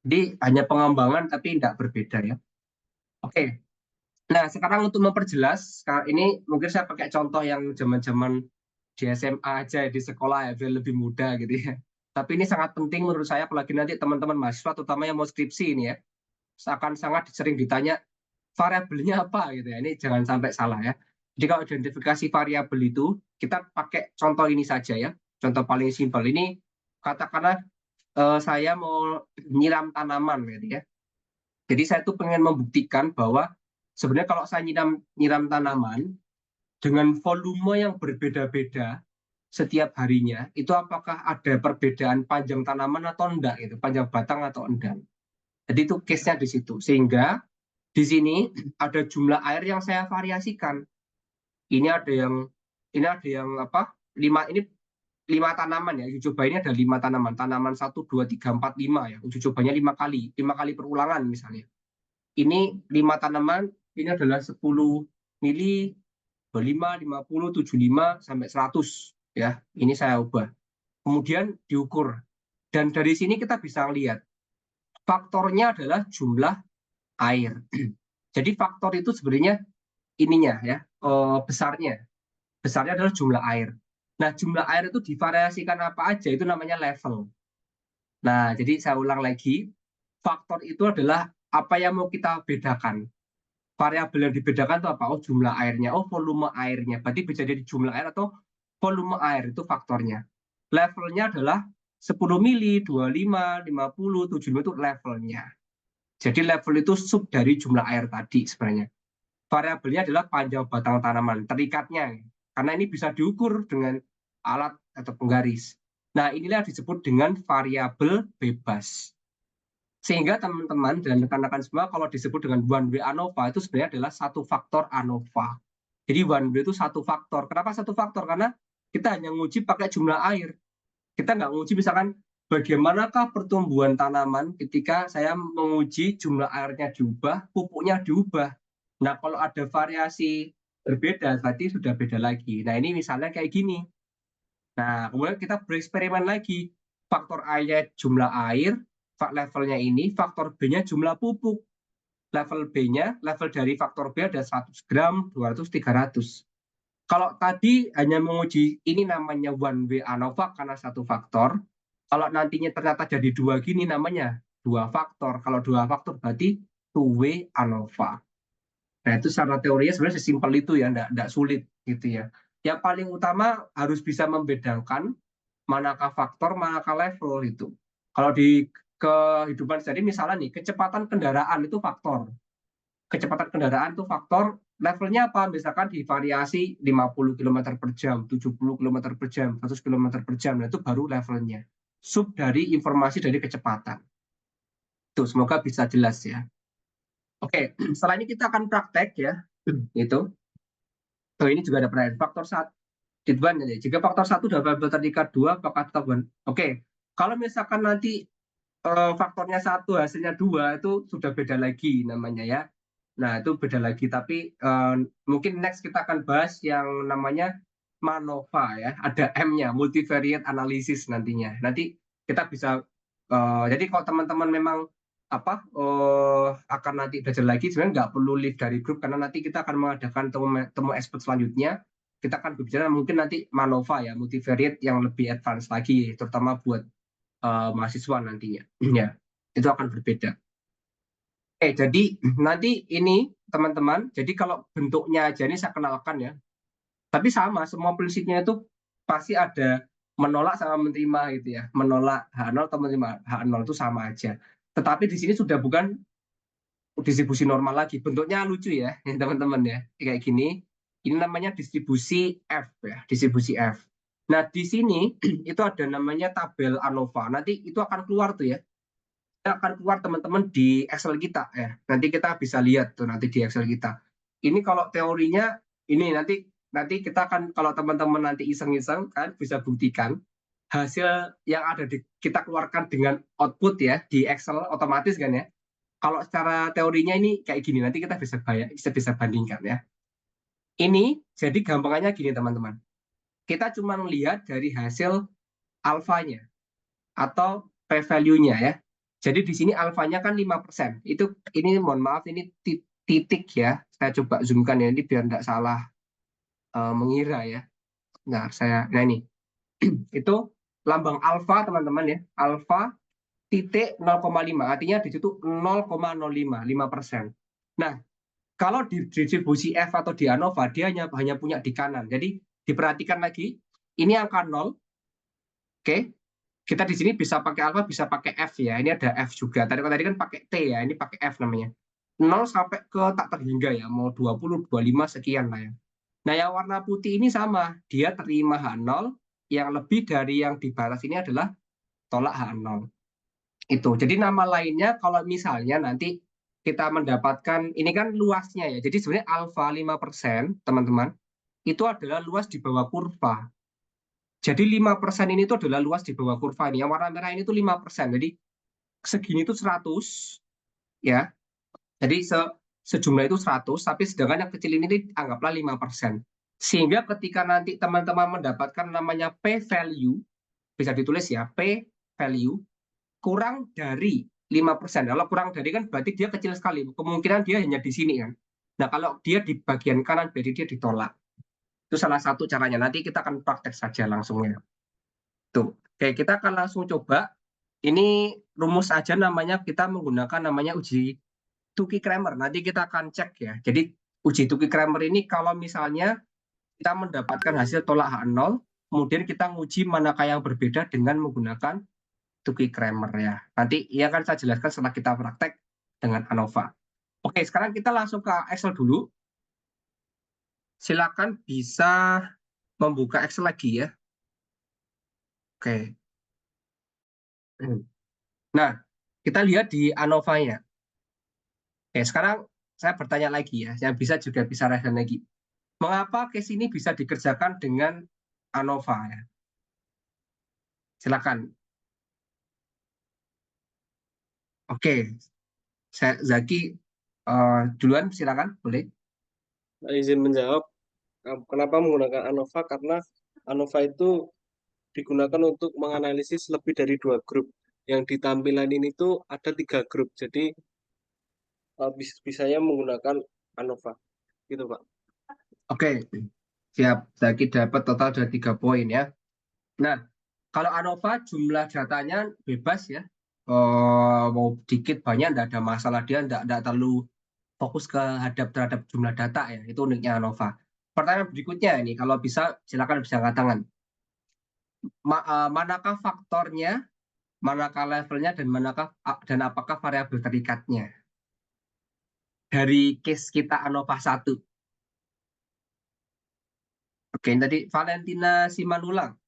Jadi hanya pengembangan tapi tidak berbeda ya. Oke. Nah sekarang untuk memperjelas, ini mungkin saya pakai contoh yang zaman-zaman di SMA aja di sekolah ya biar lebih mudah gitu ya. Tapi ini sangat penting menurut saya, apalagi nanti teman-teman mahasiswa terutama yang mau skripsi ini ya, akan sangat sering ditanya variabelnya apa gitu ya. Ini jangan sampai salah ya. Jadi kalau identifikasi variabel itu kita pakai contoh ini saja ya. Contoh paling simpel ini, katakanlah saya mau nyiram tanaman gitu ya. Jadi saya tuh pengen membuktikan bahwa sebenarnya kalau saya nyiram tanaman dengan volume yang berbeda-beda setiap harinya, itu apakah ada perbedaan panjang tanaman atau enggak gitu, panjang batang atau enggak. Jadi itu case-nya di situ. Sehingga di sini ada jumlah air yang saya variasikan. Ini ada yang apa? 5 tanaman ya. Uji coba ini ada 5 tanaman. Tanaman 1 2 3 4 5 ya. Uji cobanya 5 kali, 5 kali perulangan misalnya. Ini 5 tanaman, ini adalah 10 mili, 25, 50, 75 sampai 100 ya. Ini saya ubah. Kemudian diukur. Dan dari sini kita bisa lihat faktornya adalah jumlah air. Jadi faktor itu sebenarnya ininya ya, besarnya adalah jumlah air. Nah, jumlah air itu divariasikan apa aja, itu namanya level. Nah, jadi saya ulang lagi, faktor itu adalah apa yang mau kita bedakan. Variabel yang dibedakan itu apa? Oh, jumlah airnya, oh volume airnya. Berarti bisa jadi jumlah air atau volume air, itu faktornya. Levelnya adalah 10 mili, 25, 50, 75 itu levelnya. Jadi level itu sub dari jumlah air tadi sebenarnya. Variabelnya adalah panjang batang tanaman, terikatnya. Karena ini bisa diukur dengan alat atau penggaris. Nah, inilah disebut dengan variabel bebas. Sehingga teman-teman dan rekan-rekan semua kalau disebut dengan one way ANOVA itu sebenarnya adalah satu faktor ANOVA. Jadi one way itu satu faktor. Kenapa satu faktor? Karena kita hanya nguji pakai jumlah air. Kita nggak nguji misalkan bagaimanakah pertumbuhan tanaman ketika saya menguji jumlah airnya diubah, pupuknya diubah. Nah, kalau ada variasi berbeda, berarti sudah beda lagi. Nah, ini misalnya kayak gini. Nah, kemudian kita bereksperimen lagi. Faktor A-nya jumlah air, levelnya ini, faktor B-nya jumlah pupuk. Level B-nya, level dari faktor B ada 100 gram, 200, 300. Kalau tadi hanya menguji, ini namanya one way ANOVA karena satu faktor. Kalau nantinya ternyata jadi 2 gini, namanya 2 faktor. Kalau 2 faktor berarti two way ANOVA. Nah, itu secara teorinya sebenarnya sesimpel itu ya, enggak sulit gitu ya. Yang paling utama harus bisa membedakan manakah faktor, manakah level itu. Kalau di kehidupan sehari misalnya nih, kecepatan kendaraan itu faktor. Kecepatan kendaraan itu faktor, levelnya apa? Misalkan di variasi 50 km per jam, 70 km per jam, 100 km per jam, nah itu baru levelnya. Sub dari informasi dari kecepatan. Itu semoga bisa jelas ya. Oke, setelah ini kita akan praktek ya. Itu. So, ini juga ada pertanyaan. Faktor 1. Jika faktor 1 dan variabel terikat 2, apakah tetap 1? Oke, kalau misalkan nanti faktornya 1, hasilnya 2, itu sudah beda lagi namanya ya. Nah, itu beda lagi. Tapi mungkin next kita akan bahas yang namanya MANOVA ya. Ada M-nya, multivariate analysis nantinya. Nanti kita bisa, jadi kalau teman-teman memang akan nanti belajar lagi, sebenarnya nggak perlu leave dari grup, karena nanti kita akan mengadakan temu expert selanjutnya. Kita akan berbicara mungkin nanti MANOVA ya, multivariate yang lebih advance lagi, terutama buat mahasiswa nantinya. Ya, itu akan berbeda. Jadi nanti ini teman-teman, jadi kalau bentuknya aja ini saya kenalkan ya. Tapi sama, semua prinsipnya itu pasti ada menolak sama menerima gitu ya. Menolak H0 atau menerima H0 itu sama aja. Tetapi di sini sudah bukan distribusi normal lagi. Bentuknya lucu ya, teman-teman ya. Kayak gini. Ini namanya distribusi F ya, distribusi F. Nah, di sini itu ada namanya tabel ANOVA. Nanti itu akan keluar tuh ya. Akan keluar teman-teman di Excel kita ya. Nanti kita bisa lihat tuh nanti di Excel kita. Ini kalau teorinya ini nanti kita akan, kalau teman-teman nanti iseng-iseng kan bisa buktikan hasil yang ada kita keluarkan dengan output ya di Excel otomatis kan ya. Kalau secara teorinya ini kayak gini, nanti kita bisa bandingkan ya. Ini jadi gampangannya gini teman-teman. Kita cuma melihat dari hasil alfanya atau p-value-nya ya. Jadi di sini alfanya kan 5%. Ini mohon maaf, ini titik ya. Saya coba zoomkan ya, ini biar tidak salah mengira ya. Nah, ini itu lambang alfa teman-teman ya. Alfa titik 0,5, artinya di situ 0,05%. Nah, kalau di distribusi F atau di ANOVA dia hanya punya di kanan. Jadi diperhatikan lagi, ini angka 0. Oke. Kita di sini bisa pakai alfa, bisa pakai F ya. Ini ada F juga. Tadi kan pakai T ya, ini pakai F namanya. 0 sampai ke tak terhingga ya, mau 20, 25 sekian lah ya. Nah, yang warna putih ini sama, dia terima H0, yang lebih dari yang di batas ini adalah tolak H0. Itu. Jadi nama lainnya kalau misalnya nanti kita mendapatkan, ini kan luasnya ya, jadi sebenarnya alfa 5%, teman-teman, itu adalah luas di bawah kurva. Jadi 5% ini itu adalah luas di bawah kurva ini. Yang warna merah ini itu 5%. Jadi segini itu 100, ya. Jadi sejumlah itu 100, tapi sedangkan yang kecil ini anggaplah 5%. Sehingga ketika nanti teman-teman mendapatkan namanya P-value, bisa ditulis ya, P-value, kurang dari 5%. Kalau kurang dari kan berarti dia kecil sekali. Kemungkinan dia hanya di sini kan. Nah, kalau dia di bagian kanan, berarti dia ditolak. Itu salah satu caranya. Nanti kita akan praktek saja langsungnya. Tuh. Oke, kita akan langsung coba. Ini rumus aja namanya, kita menggunakan namanya uji Tukey-Kramer. Nanti kita akan cek ya. Jadi uji Tukey-Kramer ini kalau misalnya kita mendapatkan hasil tolak H0, kemudian kita nguji manakah yang berbeda dengan menggunakan Tukey-Kramer ya. Nanti ia akan saya jelaskan setelah kita praktek dengan ANOVA. Oke, sekarang kita langsung ke Excel dulu. Silakan bisa membuka Excel lagi ya. Oke. Nah, kita lihat di ANOVA-nya. Oke, sekarang saya bertanya lagi ya. Yang juga bisa respon lagi. Mengapa case ini bisa dikerjakan dengan ANOVA ya? Silakan. Oke, Zaki duluan silakan, boleh. Izin menjawab, kenapa menggunakan ANOVA? Karena ANOVA itu digunakan untuk menganalisis lebih dari 2 grup. Yang di tampilan ini tuh ada 3 grup, jadi bisanya menggunakan ANOVA. Gitu, Pak. Oke, siap. Zaki dapat total ada 3 poin ya. Nah, kalau ANOVA jumlah datanya bebas ya. Mau dikit banyak tidak ada masalah, dia tidak terlalu fokus terhadap jumlah data ya. Itu uniknya ANOVA. Pertanyaan berikutnya ini, kalau bisa silakan bisa angkat tangan. Manakah faktornya, manakah levelnya, dan apakah variabel terikatnya dari case kita ANOVA 1? Oke, tadi Valentina Simanulang.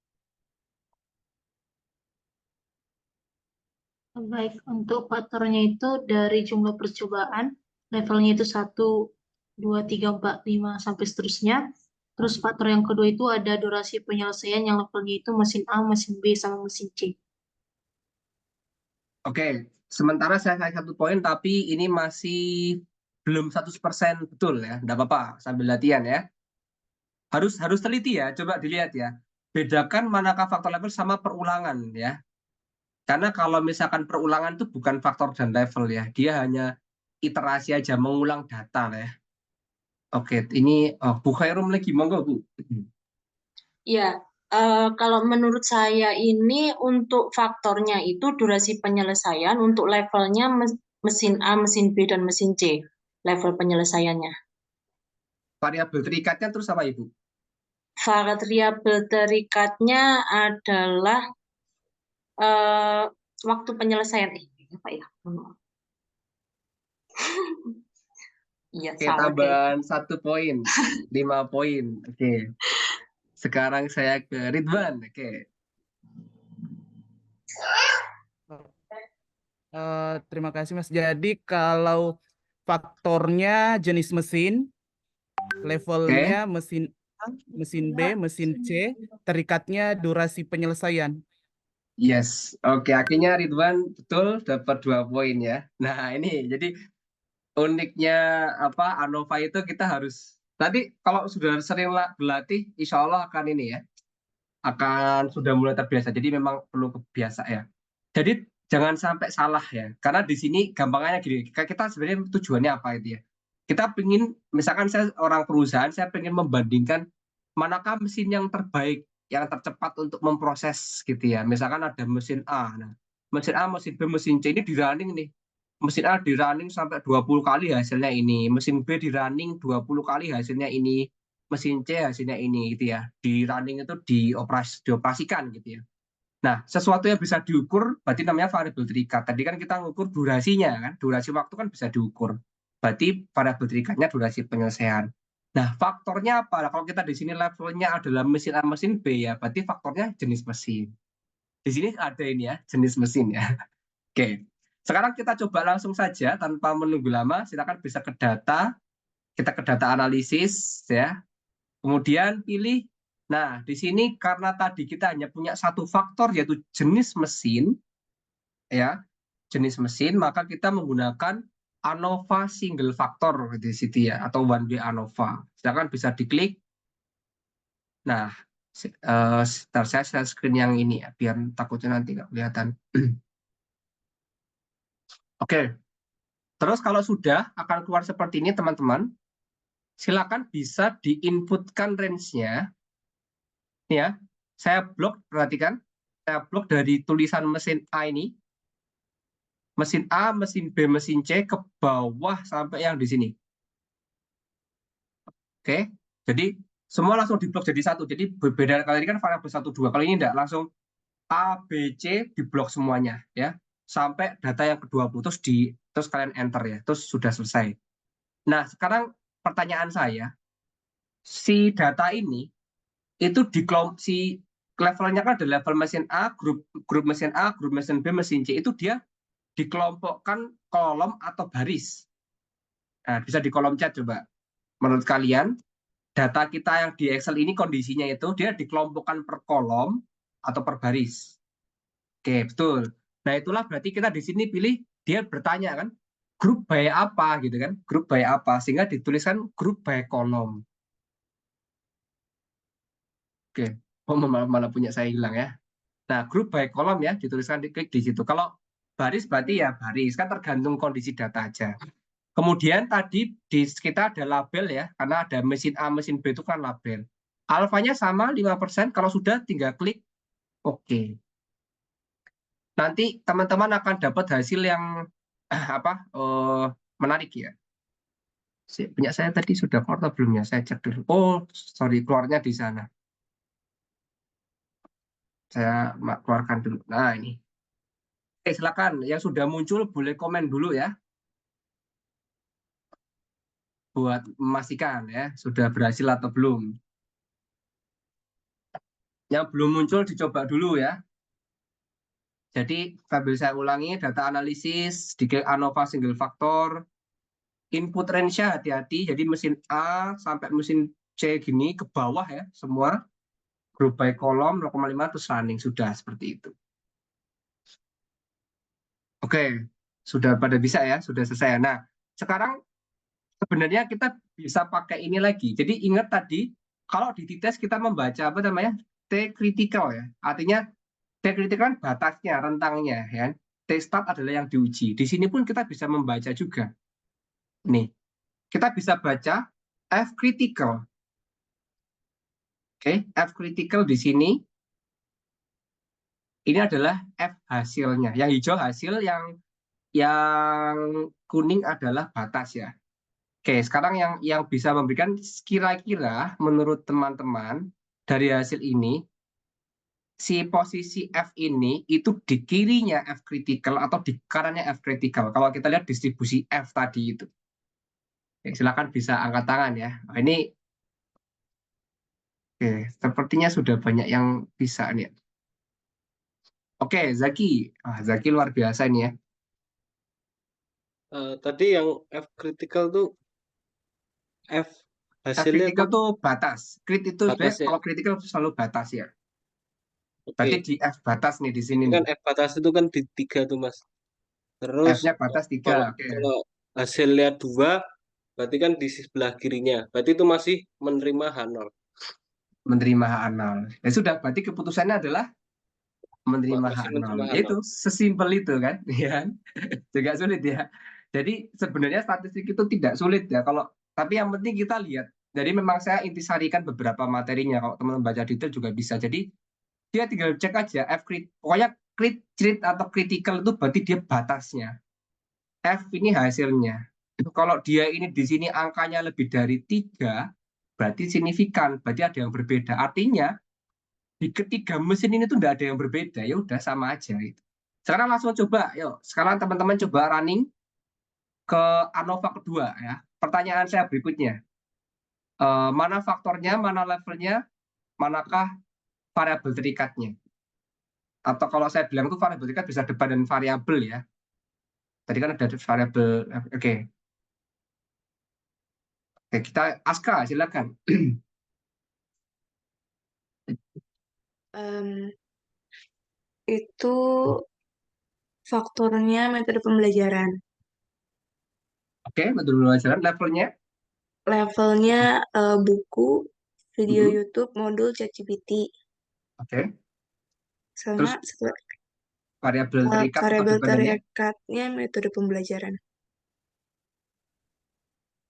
Baik, untuk faktornya itu dari jumlah percobaan, levelnya itu 1, 2, 3, 4, 5, sampai seterusnya. Terus faktor yang kedua itu ada durasi penyelesaian yang levelnya itu mesin A, mesin B, sama mesin C. Oke, sementara saya kasih 1 poin, tapi ini masih belum 100% betul ya. Tidak apa-apa, sambil latihan ya. Harus teliti ya, coba dilihat ya. Bedakan manakah faktor level sama perulangan ya. Karena kalau misalkan perulangan itu bukan faktor dan level ya, dia hanya iterasi aja, mengulang data ya. Oke, ini Bu Khairum lagi, monggo Bu. Ya, kalau menurut saya ini untuk faktornya itu durasi penyelesaian, untuk levelnya mesin A, mesin B, dan mesin C, level penyelesaiannya. Variabel terikatnya terus apa Ibu? Variabel terikatnya adalah waktu penyelesaian. Apa ya? Iya, Oke, salah tambahan 1 poin, 5 poin. Oke. Sekarang saya ke Ridwan. Oke. Terima kasih Mas. Jadi kalau faktornya jenis mesin, levelnya mesin A, mesin B, mesin C, terikatnya durasi penyelesaian. Yes, oke, akhirnya Ridwan betul dapat 2 poin ya. Nah ini jadi uniknya ANOVA itu kita harus tadi kalau sudah sering berlatih, insya Allah akan ini ya, akan sudah mulai terbiasa. Jadi memang perlu kebiasa ya. Jadi jangan sampai salah ya, karena di sini gampangnya gini, kita sebenarnya tujuannya apa itu ya? Kita pengen, misalkan saya orang perusahaan, saya pengen membandingkan manakah mesin yang terbaik, yang tercepat untuk memproses gitu ya. Misalkan ada mesin A. Nah, mesin A, mesin B, mesin C ini di running nih. Mesin A di running sampai 20 kali hasilnya ini, mesin B di running 20 kali hasilnya ini, mesin C hasilnya ini gitu ya. Di running itu dioperasikan gitu ya. Nah, sesuatu yang bisa diukur berarti namanya variabel terikat. Tadi kan kita ngukur durasinya kan, durasi waktu kan bisa diukur. Berarti variabel terikatnya durasi penyelesaian. Nah, faktornya apa? Nah, kalau kita di sini levelnya adalah mesin A, mesin B ya, berarti faktornya jenis mesin. Di sini ada ini ya, jenis mesin ya. Oke. Sekarang kita coba langsung saja tanpa menunggu lama, silakan bisa ke data, kita ke data analisis ya. Kemudian pilih. Nah, di sini karena tadi kita hanya punya satu faktor yaitu jenis mesin, ya, jenis mesin, maka kita menggunakan ANOVA single factor di situ ya, atau one way ANOVA. Silakan bisa diklik. Nah, sebentar saya share screen yang ini ya, biar takutnya nanti nggak kelihatan. Oke, terus kalau sudah akan keluar seperti ini teman-teman, silakan bisa diinputkan range-nya. Ya, saya blok, perhatikan, saya blok dari tulisan mesin A ini, mesin A, mesin B, mesin C ke bawah sampai yang di sini. Oke, jadi semua langsung diblok jadi satu. Jadi berbeda kali ini kan variabel 1, 2. Kali ini enggak, langsung A, B, C diblok semuanya ya. Sampai data yang ke-20 terus kalian enter ya. Terus sudah selesai. Nah, sekarang pertanyaan saya, si data ini itu si levelnya kan ada level mesin A, grup mesin A, grup mesin B, mesin C, itu dia dikelompokkan kolom atau baris. Nah, bisa di kolom chat coba. Menurut kalian, data kita yang di Excel ini kondisinya itu dia dikelompokkan per kolom atau per baris. Oke, betul. Nah, itulah berarti kita di sini pilih, dia bertanya kan, grup by apa gitu kan, grup by apa, sehingga dituliskan grup by kolom. Oke, oh malah punya saya hilang ya. Nah, grup by kolom ya, dituliskan, diklik di situ. Kalau baris berarti ya baris, kan tergantung kondisi data aja. Kemudian tadi di kita ada label ya, karena ada mesin A, mesin B itu kan label. Alfanya sama 5%, kalau sudah tinggal klik oke. Nanti teman-teman akan dapat hasil yang menarik ya. Punya saya tadi sudah keluar atau belum ya? Saya cek dulu. Oh, sorry, keluarnya di sana. Saya keluarkan dulu. Nah, ini. Oke, silakan. Yang sudah muncul boleh komen dulu ya. Buat memastikan ya, sudah berhasil atau belum. Yang belum muncul dicoba dulu ya. Jadi, sambil saya ulangi, data analisis, di ANOVA single factor, input range-nya hati-hati, jadi mesin A sampai mesin C gini, ke bawah ya, semua. Group by kolom, 0,5, terus running, sudah seperti itu. Oke, sudah pada bisa ya, sudah selesai. Nah, sekarang sebenarnya kita bisa pakai ini lagi. Jadi ingat tadi, kalau di T-test kita membaca apa namanya? T-critical ya, artinya T-critical kan batasnya, rentangnya, ya. T-start adalah yang diuji. Di sini pun kita bisa membaca juga. Nih, kita bisa baca F-critical. Oke, F-critical di sini. Ini adalah F hasilnya. Yang hijau hasil, yang kuning adalah batas ya. Oke, sekarang yang bisa memberikan kira-kira menurut teman-teman dari hasil ini, si posisi F ini itu di kirinya F critical atau di kanannya F critical. Kalau kita lihat distribusi F tadi itu. Oke, silakan bisa angkat tangan ya. Nah, ini oke, sepertinya sudah banyak yang bisa nih. Oke, Zaki. Zaki luar biasa ini ya. Tadi yang F critical tuh F hasilnya critical tuh batas. Crit itu batas ya? Kalau critical selalu batas ya. Oke. Berarti di F batas nih di sini Kan nih. F batas itu kan di 3 tuh Mas. Terus F-nya batas 3. Kalau hasilnya 2, berarti kan di sebelah kirinya. Berarti itu masih menerima H0. Menerima H0. Ya sudah, berarti keputusannya adalah menerima H0. Itu sesimpel itu kan, ya. Juga sulit ya. Jadi sebenarnya statistik itu tidak sulit ya, tapi yang penting kita lihat Jadi memang saya intisarikan beberapa materinya. Kalau teman-teman baca detail juga bisa. Jadi dia tinggal cek aja pokoknya crit atau critical itu berarti dia batasnya. F ini hasilnya. Kalau dia ini di sini angkanya lebih dari 3, berarti signifikan, berarti ada yang berbeda. Artinya di ketiga mesin ini tuh tidak ada yang berbeda, ya udah sama aja itu. Sekarang langsung coba, yuk. Sekarang teman-teman coba running ke ANOVA kedua ya. Pertanyaan saya berikutnya, mana faktornya, mana levelnya, manakah variabel terikatnya? Atau kalau saya bilang itu variabel terikat bisa depan dan variabel ya. Tadi kan ada variabel, oke. Oke, kita Aska silakan. Itu faktornya metode pembelajaran. Oke, metode pembelajaran levelnya. Levelnya buku, video YouTube, modul, ChatGPT. Oke. Sama variabel terikat variabel terikatnya metode pembelajaran.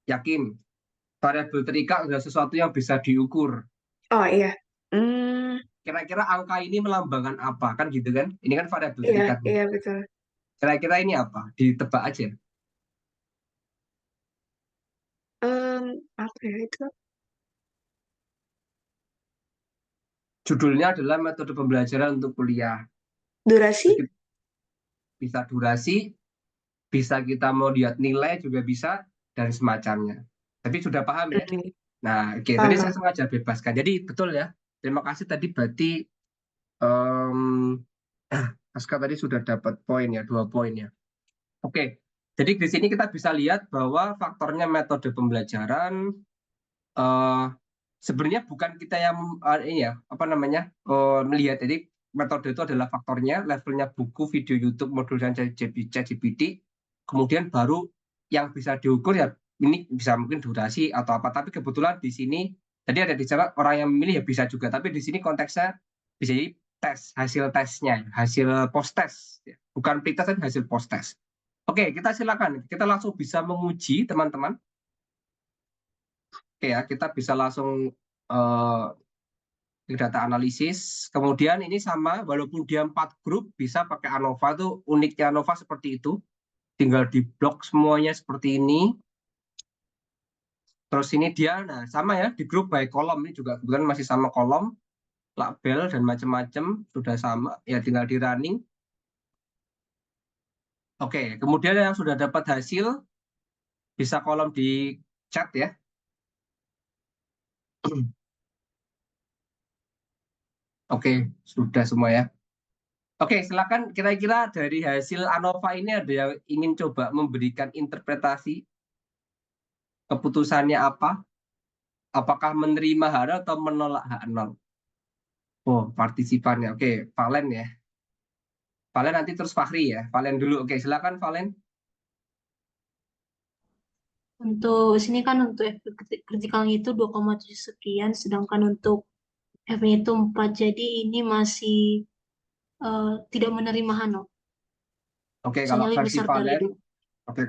Yakin? Variabel terikat adalah sesuatu yang bisa diukur. Oh iya. Kira-kira angka ini melambangkan apa? Kan gitu kan? Ini kan variabel terikat. Iya, betul. Kira-kira ini apa? Ditebak aja. Apa ya itu? Judulnya adalah metode pembelajaran untuk kuliah. Durasi? Bisa durasi, bisa kita mau lihat nilai juga bisa, dan semacamnya. Tapi sudah paham ya? Nah, oke. Tadi saya sengaja bebaskan. Jadi betul ya. Terima kasih tadi berarti Aska tadi sudah dapat poin ya, 2 poin ya. Oke. Jadi di sini kita bisa lihat bahwa faktornya metode pembelajaran sebenarnya bukan kita yang melihat. Jadi metode itu adalah faktornya, levelnya buku, video YouTube, modul dan ChatGPT. Kemudian baru yang bisa diukur ya ini bisa mungkin durasi atau apa. Tapi kebetulan di sini tadi ada bicara orang yang memilih ya bisa juga. Tapi di sini konteksnya bisa jadi tes, hasil tesnya, hasil post test, bukan pretest tapi hasil post test. Oke, kita silakan. Kita langsung bisa menguji teman-teman. Oke ya, kita bisa langsung data analisis. Kemudian ini sama, walaupun dia 4 grup, bisa pakai ANOVA. Itu uniknya ANOVA seperti itu. Tinggal di blok semuanya seperti ini. Terus ini dia, nah sama ya, di grup by kolom. Ini juga kebetulan masih sama kolom, label dan macam-macam sudah sama. Ya tinggal di running. Oke, kemudian yang sudah dapat hasil bisa kolom di chat ya. Oke, sudah semua ya. Oke, silakan kira-kira dari hasil ANOVA ini ada yang ingin coba memberikan interpretasi keputusannya apa? Apakah menerima H0 atau menolak H0? Oh, partisipannya. Oke, Valen ya. Valen nanti terus Fahri ya. Valen dulu. Oke, silakan Valen. Untuk sini kan untuk efek kritikalnya itu 2,7 sekian, sedangkan untuk F-nya itu 4. Jadi ini masih tidak menerima H0. Oke, kalau versi Valen,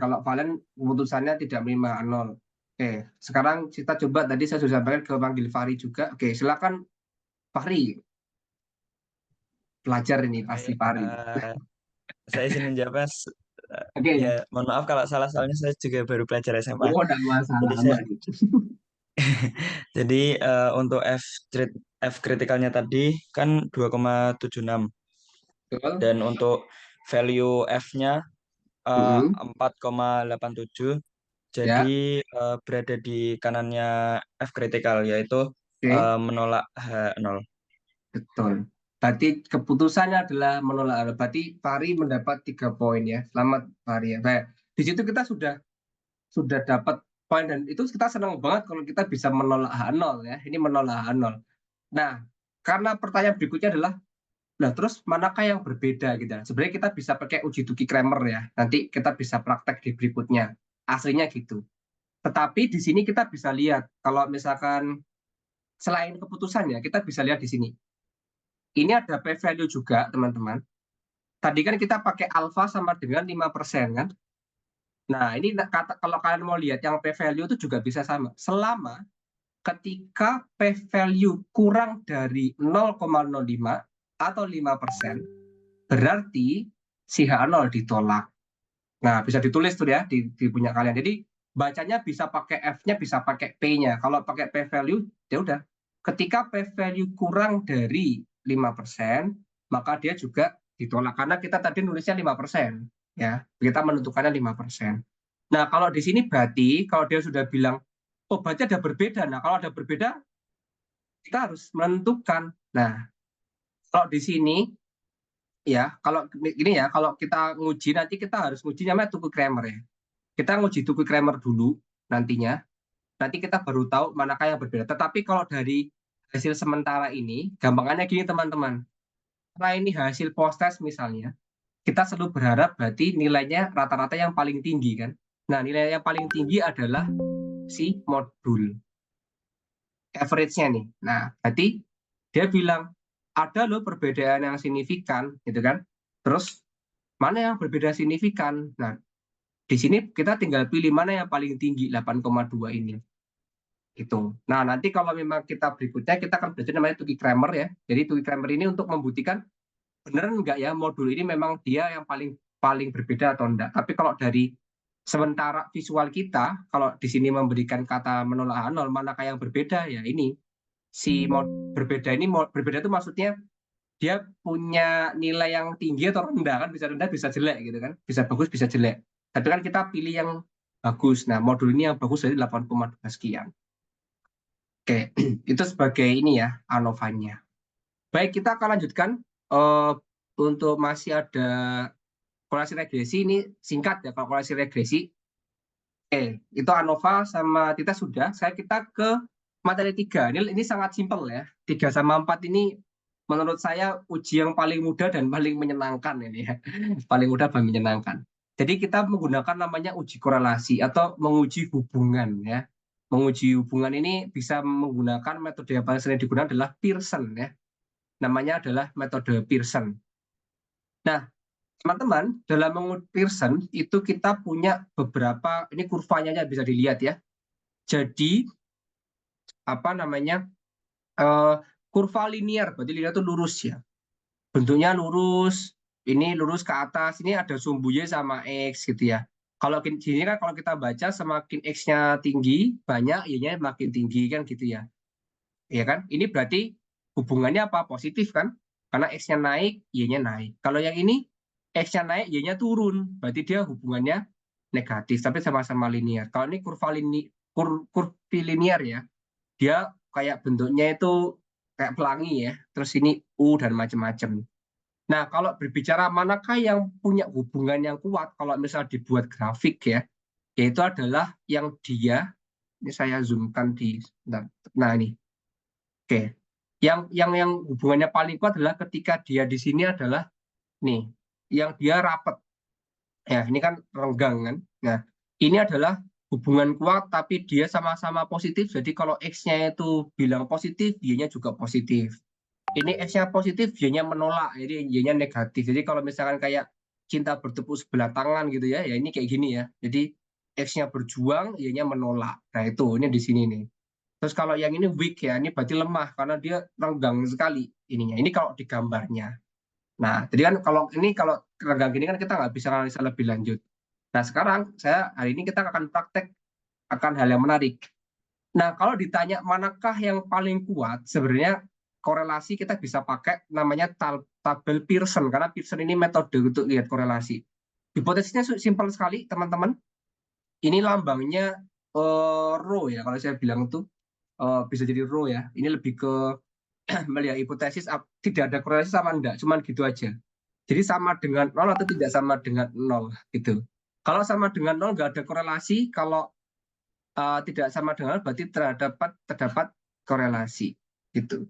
kalau Valen keputusannya tidak menerima H0. Oke, sekarang kita coba tadi saya sudah sampaikan ke panggil Fahri juga. Oke, silakan Fahri. Pelajar ini pasti Fahri. Saya izin menjawabnya. Oke. Ya, mohon maaf kalau salah, soalnya saya juga baru belajar SMA. Oh, tidak masalah. Jadi untuk F kritikalnya tadi kan 2,76. Dan untuk value F-nya 4,87. Jadi berada di kanannya F kritikal, yaitu menolak H0. Betul. Berarti keputusannya adalah menolak. Berarti Fahri mendapat 3 poin ya. Selamat Fahri ya. Baik. Di situ kita sudah dapat poin dan itu kita senang banget kalau kita bisa menolak H0 ya. Ini menolak H0. Nah, karena pertanyaan berikutnya adalah terus manakah yang berbeda gitu. Sebenarnya kita bisa pakai uji Tukey Kramer ya. Nanti kita bisa praktek di berikutnya. Aslinya gitu. Tetapi di sini kita bisa lihat kalau misalkan selain keputusannya, kita bisa lihat di sini. Ini ada p-value juga, teman-teman. Tadi kan kita pakai alfa sama dengan 5% kan? Nah, ini kalau kalian mau lihat yang p-value itu juga bisa sama. Selama ketika p-value kurang dari 0,05 atau 5%, berarti si H0 ditolak. Nah, bisa ditulis tuh ya di punya kalian. Jadi bacanya bisa pakai F-nya, bisa pakai P-nya. Kalau pakai p-value, ya udah. Ketika p-value kurang dari 5%, maka dia juga ditolak. Karena kita tadi nulisnya 5%. Ya, kita menentukannya 5%. Nah, kalau di sini berarti, kalau dia sudah bilang, oh berarti ada berbeda. Nah, kalau ada berbeda, kita harus menentukan. Nah, kalau di sini, ya, kalau ini ya, kalau kita nguji, nanti kita harus nguji namanya Tugu Kramer ya. Kita nguji Tugu Kramer dulu nantinya. Nanti kita baru tahu manakah yang berbeda. Tetapi kalau dari hasil sementara ini, gampangannya gini teman-teman. Karena ini hasil post-test misalnya, kita selalu berharap berarti nilainya rata-rata yang paling tinggi kan. Nah, nilai yang paling tinggi adalah si modul. Average-nya nih. Nah, berarti dia bilang, ada loh perbedaan yang signifikan, gitu kan. Terus, mana yang berbeda signifikan? Nah, di sini kita tinggal pilih mana yang paling tinggi, 8,2 ini. Itu. Nah, nanti kalau memang kita berikutnya, kita akan belajar namanya Tugi Kramer ya. Jadi Tugi Kramer ini untuk membuktikan beneran enggak ya modul ini memang dia yang paling berbeda atau enggak. Tapi kalau dari sementara visual kita, kalau di sini memberikan kata menolak H0, manakah yang berbeda ya ini. Si berbeda ini berbeda itu maksudnya dia punya nilai yang tinggi atau rendah kan, bisa rendah bisa jelek gitu kan, bisa bagus bisa jelek. Tapi kan kita pilih yang bagus. Nah, modul ini yang bagus jadi 8,2 sekian. Oke, itu sebagai ini ya, ANOVA-nya. Baik, kita akan lanjutkan. Untuk masih ada korelasi regresi, ini singkat ya, kalau korelasi regresi. Oke, itu ANOVA sama TITA sudah. Kita ke materi 3. Ini sangat simpel ya. 3 sama 4 ini menurut saya uji yang paling mudah dan paling menyenangkan ini ya. Paling mudah dan menyenangkan. Jadi kita menggunakan namanya uji korelasi atau menguji hubungan ya. Menguji hubungan ini bisa menggunakan metode yang paling sering digunakan adalah Pearson ya. Namanya adalah metode Pearson. Nah, teman-teman, dalam menguji Pearson itu kita punya beberapa, ini kurvanya bisa dilihat ya. Jadi apa namanya? Kurva linear, berarti linear itu lurus ya. Bentuknya lurus, ini lurus ke atas, ini ada sumbu Y sama X gitu ya. Kalau di sini kan kalau kita baca semakin X-nya tinggi, banyak Y-nya makin tinggi kan gitu ya. Ya kan? Ini berarti hubungannya apa? Positif kan? Karena X-nya naik, Y-nya naik. Kalau yang ini X-nya naik, Y-nya turun, berarti dia hubungannya negatif, tapi sama-sama linear. Kalau ini kurva linear ya, dia kayak bentuknya itu kayak pelangi ya, terus ini U dan macam-macam. Nah, kalau berbicara manakah yang punya hubungan yang kuat, kalau misal dibuat grafik ya, yaitu adalah yang dia, ini saya zoomkan di, nah ini, oke, yang hubungannya paling kuat adalah ketika dia di sini adalah nih, yang dia rapat, ya ini kan renggang kan, nah ini adalah hubungan kuat tapi dia sama-sama positif. Jadi kalau X-nya itu bilang positif, Y-nya juga positif. Ini X-nya positif, Y-nya menolak, jadi Y-nya negatif. Jadi kalau misalkan kayak cinta bertepuk sebelah tangan gitu ya, ya ini kayak gini ya. Jadi X-nya berjuang, Y-nya menolak. Nah itu, ini di sini nih. Terus kalau yang ini weak ya, ini berarti lemah karena dia renggang sekali ininya. Ini kalau di gambarnya. Nah, jadi kan kalau renggang gini kan kita nggak bisa analisa lebih lanjut. Nah, sekarang hari ini kita akan praktek akan hal yang menarik. Nah, kalau ditanya manakah yang paling kuat, sebenarnya korelasi kita bisa pakai namanya tabel Pearson, karena Pearson ini metode untuk lihat korelasi. Hipotesisnya simpel sekali, teman-teman. Ini lambangnya rho ya, kalau saya bilang itu bisa jadi rho ya. Ini lebih ke melihat hipotesis tidak ada korelasi sama enggak, cuman gitu aja. Jadi sama dengan 0 atau tidak sama dengan 0 gitu. Kalau sama dengan 0 nggak ada korelasi, kalau tidak sama dengan berarti terdapat korelasi gitu.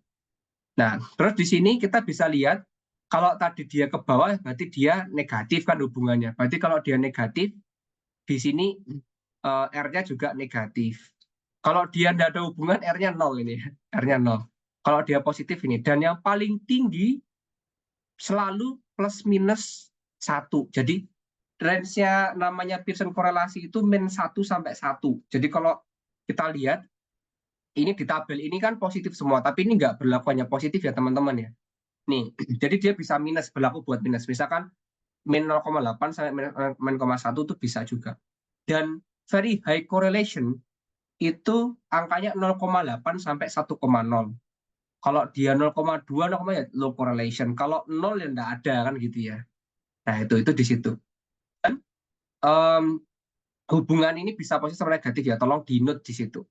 Nah, terus di sini kita bisa lihat kalau tadi dia ke bawah berarti dia negatif kan hubungannya. Berarti kalau dia negatif di sini R-nya juga negatif. Kalau dia tidak ada hubungan R-nya 0 ini, R-nya 0. Kalau dia positif ini, dan yang paling tinggi selalu plus minus 1. Jadi range-nya namanya Pearson korelasi itu min 1 sampai 1. Jadi kalau kita lihat ini di tabel ini kan positif semua, tapi ini nggak berlaku hanya positif ya teman-teman ya. Nih, jadi dia bisa minus, berlaku buat minus. Misalkan min 0,8 sampai min 0,1 itu bisa juga. Dan very high correlation itu angkanya 0,8 sampai 1,0. Kalau dia 0,2, 0, ya low correlation. Kalau 0 ya enggak ada kan gitu ya. Nah, itu di situ. Dan hubungan ini bisa positif sama negatif ya. Tolong di note di situ.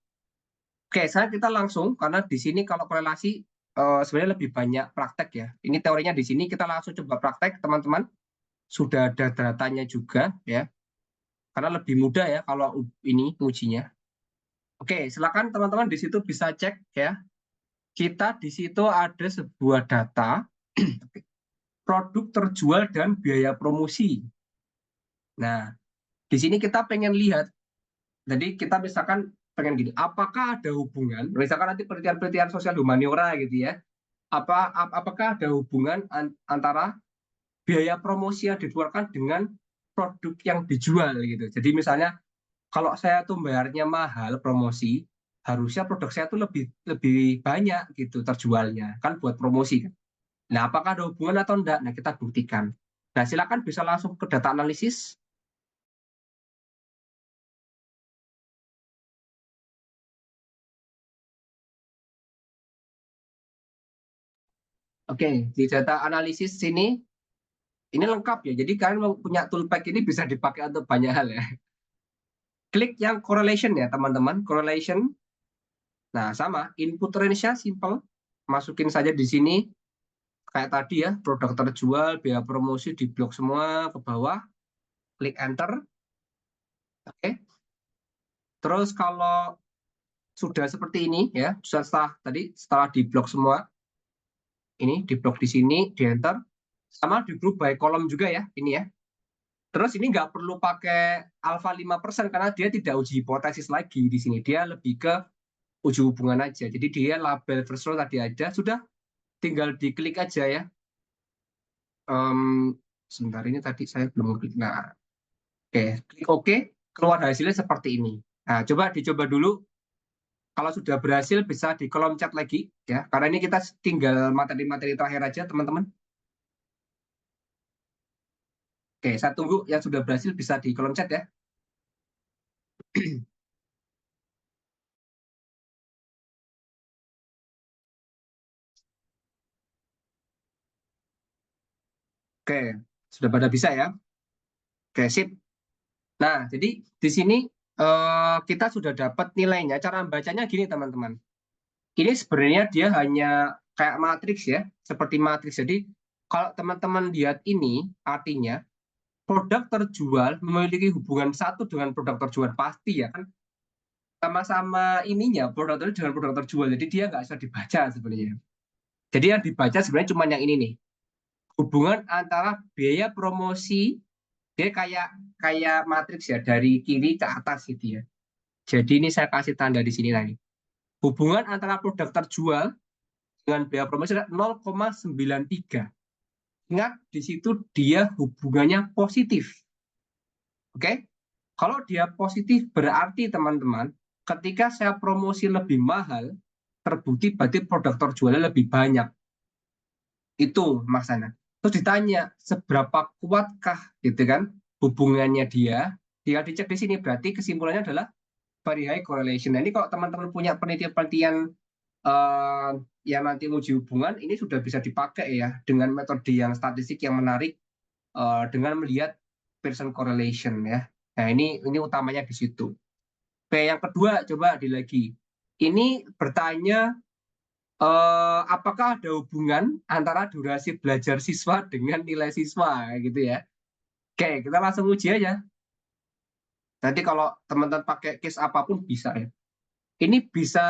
Oke, sekarang kita langsung karena di sini kalau korelasi sebenarnya lebih banyak praktek ya. Ini teorinya di sini, kita langsung coba praktek teman-teman. Sudah ada datanya juga ya. Karena lebih mudah ya kalau ini ujinya. Oke, silakan teman-teman di situ bisa cek ya. Kita di situ ada sebuah data produk terjual dan biaya promosi. Nah, di sini kita pengen lihat. Jadi kita misalkan pengen gini, apakah ada hubungan? Misalkan nanti penelitian-penelitian sosial humaniora gitu ya. Apakah ada hubungan antara biaya promosi yang dikeluarkan dengan produk yang dijual gitu. Jadi misalnya kalau saya tuh bayarnya mahal promosi, harusnya produk saya tuh lebih banyak gitu terjualnya kan buat promosi kan. Nah, apakah ada hubungan atau enggak? Nah, kita buktikan. Nah, silakan bisa langsung ke data analisis. Oke, di data analisis sini ini lengkap ya. Jadi kalian punya toolpack ini bisa dipakai untuk banyak hal ya. Klik yang correlation ya, teman-teman. Correlation. Nah, sama input range-nya simple. Masukin saja di sini kayak tadi ya, produk terjual, biaya promosi di blok semua ke bawah. Klik enter. Oke. Terus kalau sudah seperti ini ya, setelah di blok semua. Ini di blok di sini, di enter. Sama di group by column juga ya, ini ya. Terus ini nggak perlu pakai alpha 5% karena dia tidak uji hipotesis lagi di sini. Dia lebih ke uji hubungan aja. Jadi dia label first row tadi ada, sudah tinggal diklik aja ya. Sebentar ini tadi saya belum klik. Nah, oke, klik OK, keluar hasilnya seperti ini. Nah, coba dicoba dulu. Kalau sudah berhasil bisa di kolom chat lagi ya. Karena ini kita tinggal materi-materi terakhir aja, teman-teman. Oke, saya tunggu yang sudah berhasil bisa di kolom chat ya. Oke, sudah pada bisa ya. Oke, sip. Nah, jadi di sini kita sudah dapat nilainya. Cara bacanya gini, teman-teman. Ini sebenarnya dia hanya kayak matriks ya, seperti matriks. Jadi kalau teman-teman lihat ini, artinya produk terjual memiliki hubungan satu dengan produk terjual pasti ya kan, sama-sama ininya produk terjual dengan produk terjual, jadi dia nggak bisa dibaca sebenarnya. Jadi yang dibaca sebenarnya cuma yang ini nih, hubungan antara biaya promosi, dia kayak matriks ya, dari kiri ke atas gitu ya. Jadi ini saya kasih tanda di sini lagi. Hubungan antara produk terjual dengan biaya promosi adalah 0,93. Ingat, di situ dia hubungannya positif. Oke? Kalau dia positif berarti teman-teman, ketika saya promosi lebih mahal, terbukti berarti produk terjualnya lebih banyak. Itu maksudnya. Terus ditanya, seberapa kuatkah gitu kan hubungannya dia? Dia dicek di sini, berarti kesimpulannya adalah very high correlation. Nah, ini kalau teman-teman punya penelitian-penelitian yang nanti uji hubungan, ini sudah bisa dipakai ya dengan metode yang statistik yang menarik dengan melihat Pearson correlation ya. Nah, ini utamanya di situ. Oke, yang kedua coba lagi. Ini bertanya apakah ada hubungan antara durasi belajar siswa dengan nilai siswa gitu ya. Oke, kita langsung uji aja. Nanti kalau teman-teman pakai case apapun bisa ya. Ini bisa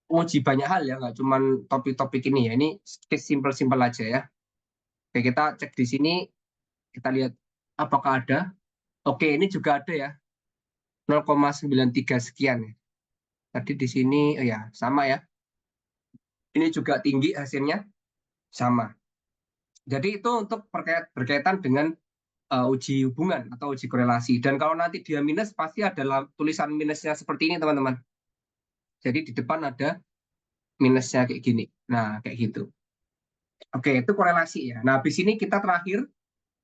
uji banyak hal ya, nggak cuma topik-topik ini ya. Ini case simple-simple aja ya. Oke, kita cek di sini, kita lihat apakah ada. Oke, ini juga ada ya. 0,93 sekian ya. Tadi di sini ya sama ya. Ini juga tinggi hasilnya sama. Jadi itu untuk berkaitan dengan uji hubungan atau uji korelasi. Dan kalau nanti dia minus pasti ada tulisan minusnya seperti ini teman-teman. Jadi di depan ada minusnya kayak gini. Nah, kayak gitu. Oke, itu korelasi ya. Nah, habis ini kita terakhir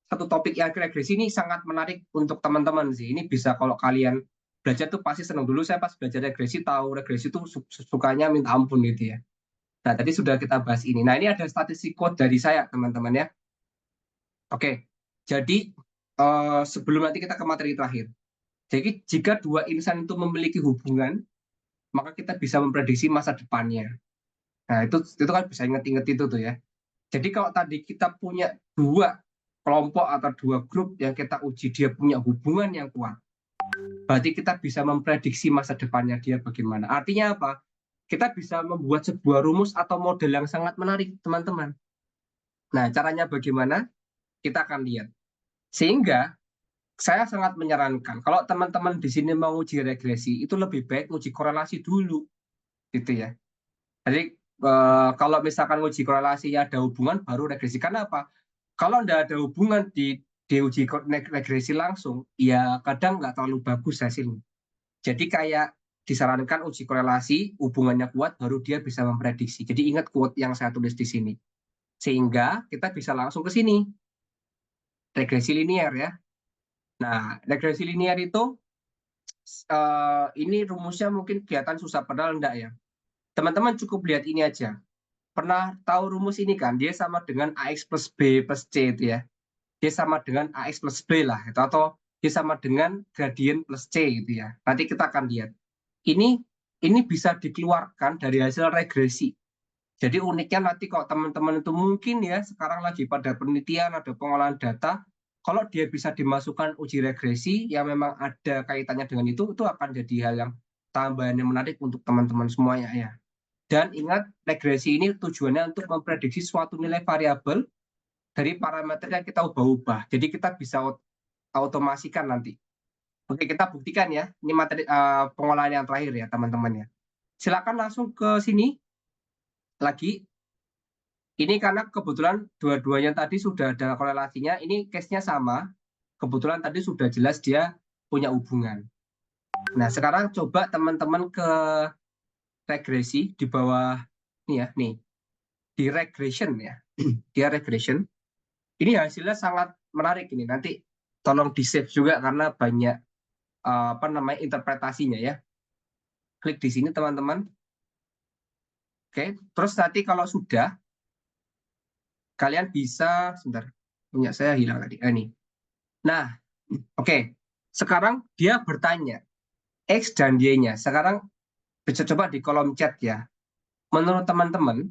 satu topik yang regresi ini sangat menarik untuk teman-teman sih. Ini bisa kalau kalian belajar tuh pasti senang. Dulu saya pas belajar regresi tahu regresi tuh sukanya minta ampun gitu ya. Nah, tadi sudah kita bahas ini. Nah, ini ada statistik quote dari saya, teman-teman ya. Oke, jadi sebelum nanti kita ke materi terakhir. Jadi, jika dua insan itu memiliki hubungan, maka kita bisa memprediksi masa depannya. Nah, itu kan bisa inget-inget itu tuh ya. Jadi kalau tadi kita punya dua kelompok atau dua grup yang kita uji dia punya hubungan yang kuat, berarti kita bisa memprediksi masa depannya dia bagaimana. Artinya apa? Kita bisa membuat sebuah rumus atau model yang sangat menarik, teman-teman. Nah, caranya bagaimana? Kita akan lihat. Sehingga saya sangat menyarankan kalau teman-teman di sini mau uji regresi itu lebih baik uji korelasi dulu, gitu ya. Jadi kalau misalkan uji korelasi ada hubungan baru regresi. Karena apa? Kalau tidak ada hubungan di uji regresi langsung, ya kadang nggak terlalu bagus hasilnya. Jadi kayak disarankan uji korelasi, hubungannya kuat, baru dia bisa memprediksi. Jadi ingat quote yang saya tulis di sini. Sehingga kita bisa langsung ke sini. Regresi linear ya. Nah, regresi linear itu, ini rumusnya mungkin kelihatan susah, padahal enggak ya. Teman-teman cukup lihat ini aja. Pernah tahu rumus ini kan? Dia sama dengan AX plus B plus C itu ya. Dia sama dengan AX plus B lah. Atau dia sama dengan gradien plus C gitu ya. Nanti kita akan lihat. Ini bisa dikeluarkan dari hasil regresi. Jadi uniknya nanti kalau teman-teman itu mungkin ya sekarang lagi pada penelitian, ada pengolahan data, kalau dia bisa dimasukkan uji regresi yang memang ada kaitannya dengan itu akan jadi hal yang tambahan yang menarik untuk teman-teman semuanya ya. Dan ingat, regresi ini tujuannya untuk memprediksi suatu nilai variabel dari parameter yang kita ubah-ubah. Jadi kita bisa automasikan nanti. Oke, kita buktikan ya. Ini materi pengolahan yang terakhir ya, teman-teman ya. Silakan langsung ke sini. Lagi. Ini karena kebetulan dua-duanya tadi sudah ada korelasinya. Ini case-nya sama. Kebetulan tadi sudah jelas dia punya hubungan. Nah, sekarang coba teman-teman ke regresi di bawah nih ya, nih. Di regression ya. Dia regression. Ini hasilnya sangat menarik ini. Nanti tolong di-save juga karena banyak interpretasinya ya. Klik di sini teman-teman. Oke, terus nanti kalau sudah kalian bisa sebentar. Punya saya hilang tadi. Ini. Nah, oke. Sekarang dia bertanya X dan Y-nya. Sekarang bisa coba di kolom chat ya. Menurut teman-teman,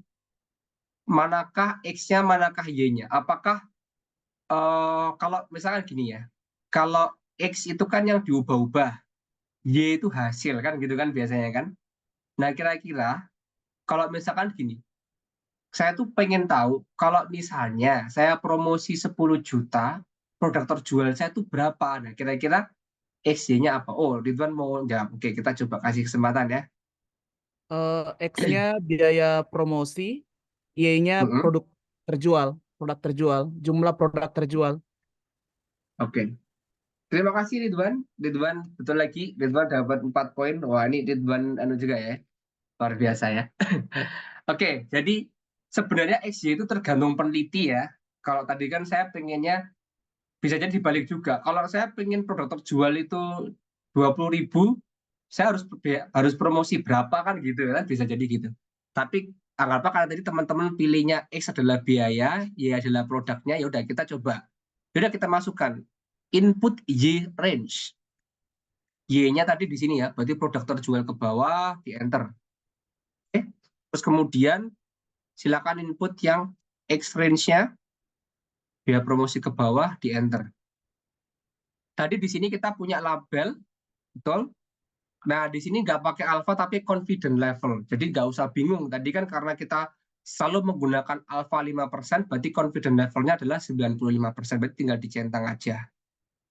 manakah X-nya, manakah Y-nya? Apakah kalau misalkan gini ya, kalau X itu kan yang diubah-ubah, Y itu hasil kan gitu kan biasanya kan. Nah kira-kira kalau misalkan gini, saya tuh pengen tahu kalau misalnya saya promosi 10 juta, produk terjual saya tuh berapa? Nah kira-kira X-Y-nya apa? Oh, Ridwan mau jawab. Oke, kita coba kasih kesempatan ya. X-nya biaya promosi, Y-nya produk terjual, jumlah produk terjual. Oke. Terima kasih Ridwan. Ridwan betul lagi. Ridwan dapat 4 poin. Wah, ini Ridwan juga ya. Luar biasa ya. Oke, jadi sebenarnya XY itu tergantung peneliti ya. Kalau tadi kan saya pengennya bisa jadi dibalik juga. Kalau saya pengen produk terjual itu 20.000, saya harus promosi berapa kan gitu kan, bisa jadi gitu. Tapi anggaplah karena tadi teman-teman pilihnya X adalah biaya, Y adalah produknya, ya udah kita coba. Ya udah kita masukkan input Y range. Y-nya tadi di sini ya, berarti produk terjual ke bawah, di enter. Oke. Terus kemudian silakan input yang X range-nya, biaya promosi ke bawah, di enter. Tadi di sini kita punya label, betul? Nah, di sini nggak pakai alpha tapi confident level. Jadi nggak usah bingung. Tadi kan karena kita selalu menggunakan alpha 5%, berarti confident levelnya adalah 95%. Berarti tinggal dicentang aja.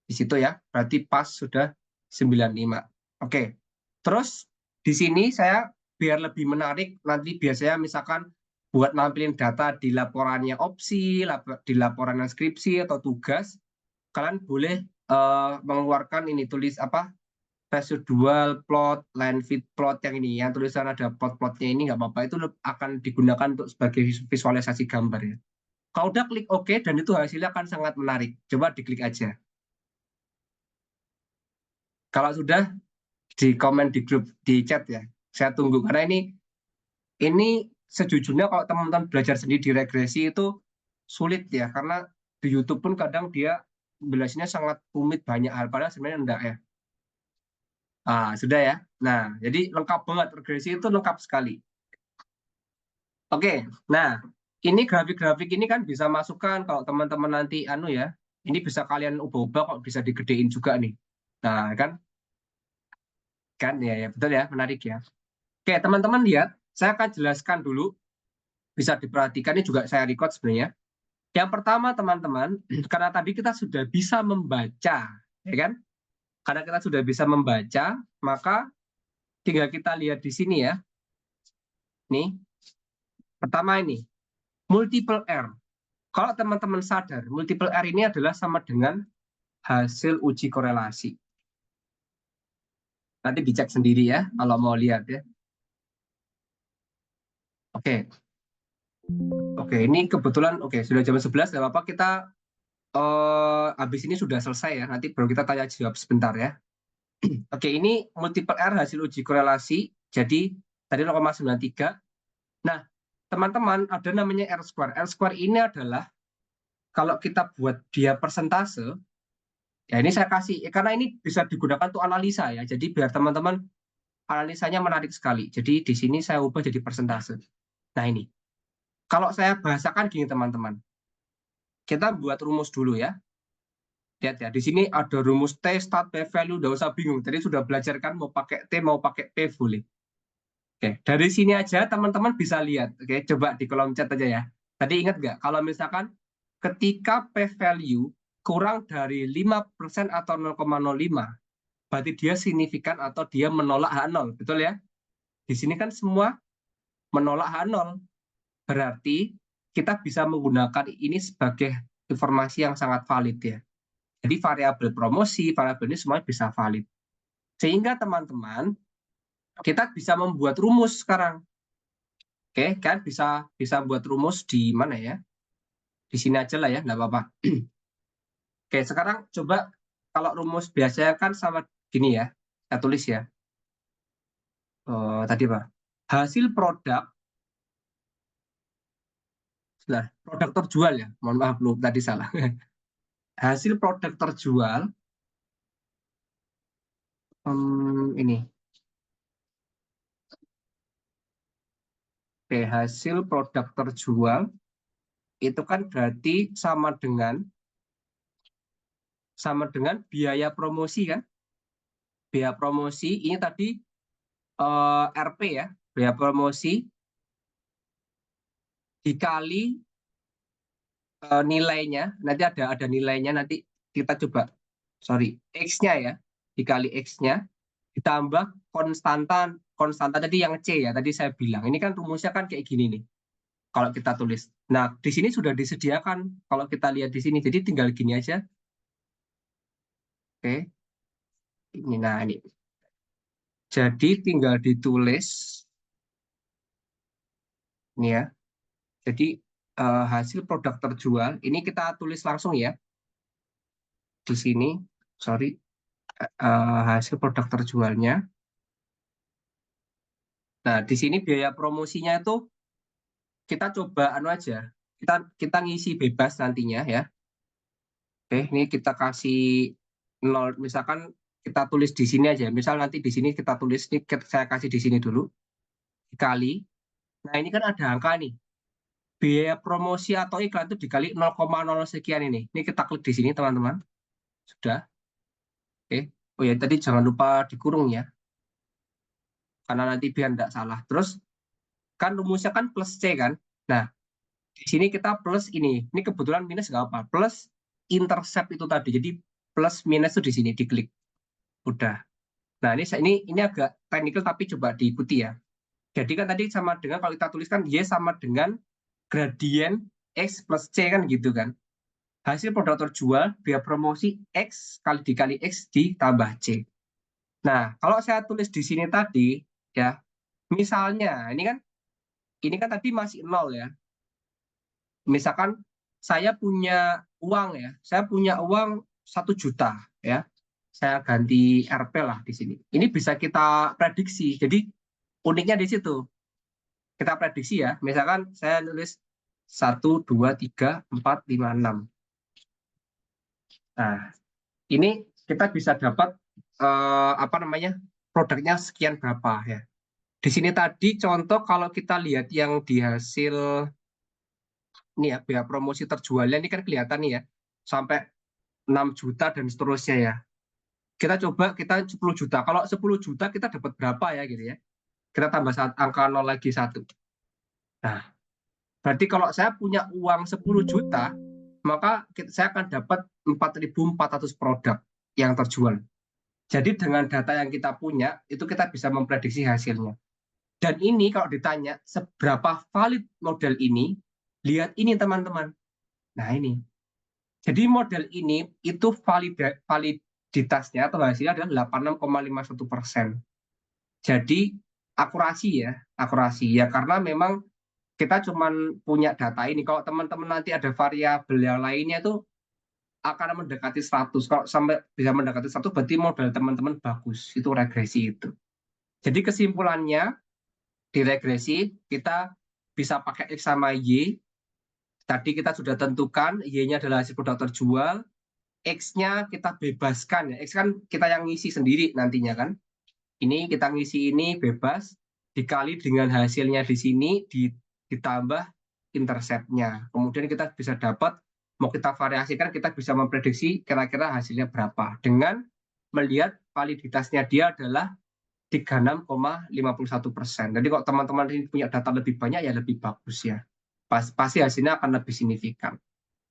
Di situ ya, berarti pas sudah 95. Oke. Terus di sini saya biar lebih menarik, nanti biasanya misalkan buat nampilin data di laporannya opsi, di laporan skripsi atau tugas, kalian boleh mengeluarkan ini tulis apa? residual plot, line fit plot yang ini, yang tulisan ada plot-plotnya ini nggak apa-apa, itu akan digunakan untuk sebagai visualisasi gambar ya. Kalau udah klik OK dan itu hasilnya akan sangat menarik. Coba diklik aja. Kalau sudah di komen di grup, di chat ya. Saya tunggu karena ini sejujurnya kalau teman-teman belajar sendiri di regresi itu sulit ya, karena di YouTube pun kadang dia belajarnya sangat rumit banyak hal, padahal sebenarnya enggak ya. Sudah ya. Nah, jadi lengkap banget, regresi itu lengkap sekali. Oke, nah ini grafik-grafik ini kan bisa masukkan kalau teman-teman nanti ya, ini bisa kalian ubah-ubah kok, bisa digedein juga nih. Nah, kan ya betul ya, menarik ya. Oke, teman-teman lihat, saya akan jelaskan dulu, bisa diperhatikan, ini juga saya record sebenarnya. Yang pertama teman-teman, karena tadi kita sudah bisa membaca, ya kan? Karena kita sudah bisa membaca, maka tinggal kita lihat di sini ya. Nih, pertama ini, multiple R. Kalau teman-teman sadar, multiple R ini adalah sama dengan hasil uji korelasi. Nanti dicek sendiri ya, kalau mau lihat ya. Oke, ini kebetulan sudah jam 11, nggak apa-apa, kita habis ini sudah selesai ya, nanti baru kita tanya jawab sebentar ya. Oke, ini multiple R hasil uji korelasi, jadi tadi 0,93. Nah, teman-teman ada namanya R square. R square ini adalah kalau kita buat dia persentase, ya ini saya kasih, karena ini bisa digunakan untuk analisa ya, jadi biar teman-teman analisanya menarik sekali. Jadi di sini saya ubah jadi persentase. Nah ini, kalau saya bahasakan gini teman-teman, kita buat rumus dulu ya. Lihat ya, di sini ada rumus T, start, P, value, nggak usah bingung. Tadi sudah belajar kan, mau pakai T, mau pakai P, boleh. Oke, dari sini aja teman-teman bisa lihat. Oke, coba di kolom chat aja ya. Tadi ingat nggak, kalau misalkan ketika P value kurang dari 5% atau 0,05, berarti dia signifikan atau dia menolak H0, betul ya? Di sini kan semua menolak H0. Berarti kita bisa menggunakan ini sebagai informasi yang sangat valid ya. Jadi variabel promosi, variabel ini semuanya bisa valid. Sehingga teman-teman, kita bisa membuat rumus sekarang. Oke, kan bisa buat rumus di mana ya? Di sini aja lah ya, nggak apa-apa. Oke, sekarang coba kalau rumus biasanya kan sama gini ya, saya tulis ya. Tadi Pak, hasil produk, produk terjual ya, mohon maaf belum tadi salah. Hasil produk terjual ini. Oke, hasil produk terjual itu kan berarti sama dengan biaya promosi kan? Biaya promosi ini tadi RP ya, biaya promosi dikali nilainya, nanti ada nilainya, nanti kita coba, X-nya ya, dikali X-nya, ditambah konstanta tadi yang C ya, tadi saya bilang, ini kan rumusnya kan kayak gini nih, kalau kita tulis. Nah, di sini sudah disediakan, kalau kita lihat di sini, jadi tinggal gini aja. Oke, ini. Jadi tinggal ditulis, ini ya, jadi hasil produk terjual, ini kita tulis langsung ya, di sini, hasil produk terjualnya. Nah, di sini biaya promosinya itu kita coba aja, kita ngisi bebas nantinya ya. Oke, ini kita kasih 0, misalkan kita tulis di sini aja. Misal nanti di sini kita tulis, ini saya kasih di sini dulu, dikali. Nah, ini kan ada angka nih. Biaya promosi atau iklan itu dikali 0,0 sekian ini. Ini kita klik di sini teman-teman. Sudah. Oke. Oh ya, tadi jangan lupa dikurung ya. Karena nanti biar tidak salah. Terus kan rumusnya kan plus C kan. Nah, di sini kita plus ini. Ini kebetulan minus nggak apa. Plus intercept itu tadi. Jadi plus minus itu di sini diklik. Udah. Nah, ini agak teknikal tapi coba diikuti ya. Jadi kan tadi sama dengan kalau kita tuliskan Y sama dengan gradien X plus C kan gitu kan. Hasil produk terjual biaya promosi X dikali X ditambah C. Nah, kalau saya tulis di sini tadi, ya, misalnya, ini kan tadi masih 0 ya. Misalkan saya punya uang ya, saya punya uang 1 juta ya. Saya ganti Rp lah di sini. Ini bisa kita prediksi. Jadi uniknya di situ. Kita prediksi ya. Misalkan saya nulis 1, 2, 3, 4, 5, 6. Nah, ini kita bisa dapat produknya sekian berapa ya. Di sini tadi contoh kalau kita lihat yang di hasil ini ya, biaya promosi terjualnya ini kan kelihatan nih ya, sampai 6 juta dan seterusnya ya. Kita 10 juta. Kalau 10 juta kita dapat berapa ya gitu ya. Kita tambah angka 0 lagi 1. Nah, berarti kalau saya punya uang 10 juta, maka saya akan dapat 4.400 produk yang terjual. Jadi dengan data yang kita punya, itu kita bisa memprediksi hasilnya. Dan ini kalau ditanya, seberapa valid model ini, lihat ini teman-teman. Nah ini. Jadi model ini itu validitasnya atau hasilnya adalah 86,51%. Jadi akurasi ya karena memang kita cuma punya data ini. Kalau teman-teman nanti ada variabel yang lainnya itu akan mendekati 100. Kalau sampai bisa mendekati 100 berarti model teman-teman bagus. Itu regresi itu. Jadi kesimpulannya di regresi kita bisa pakai X sama Y. Tadi kita sudah tentukan Y-nya adalah hasil produk terjual, X-nya kita bebaskan ya. X kan kita yang ngisi sendiri nantinya kan. Ini kita ngisi ini bebas dikali dengan hasilnya di sini ditambah intercept-nya. Kemudian kita bisa dapat, mau kita variasikan, kita bisa memprediksi kira-kira hasilnya berapa dengan melihat validitasnya dia adalah 36,51%. Jadi kalau teman-teman ini punya data lebih banyak ya lebih bagus ya. Pasti hasilnya akan lebih signifikan.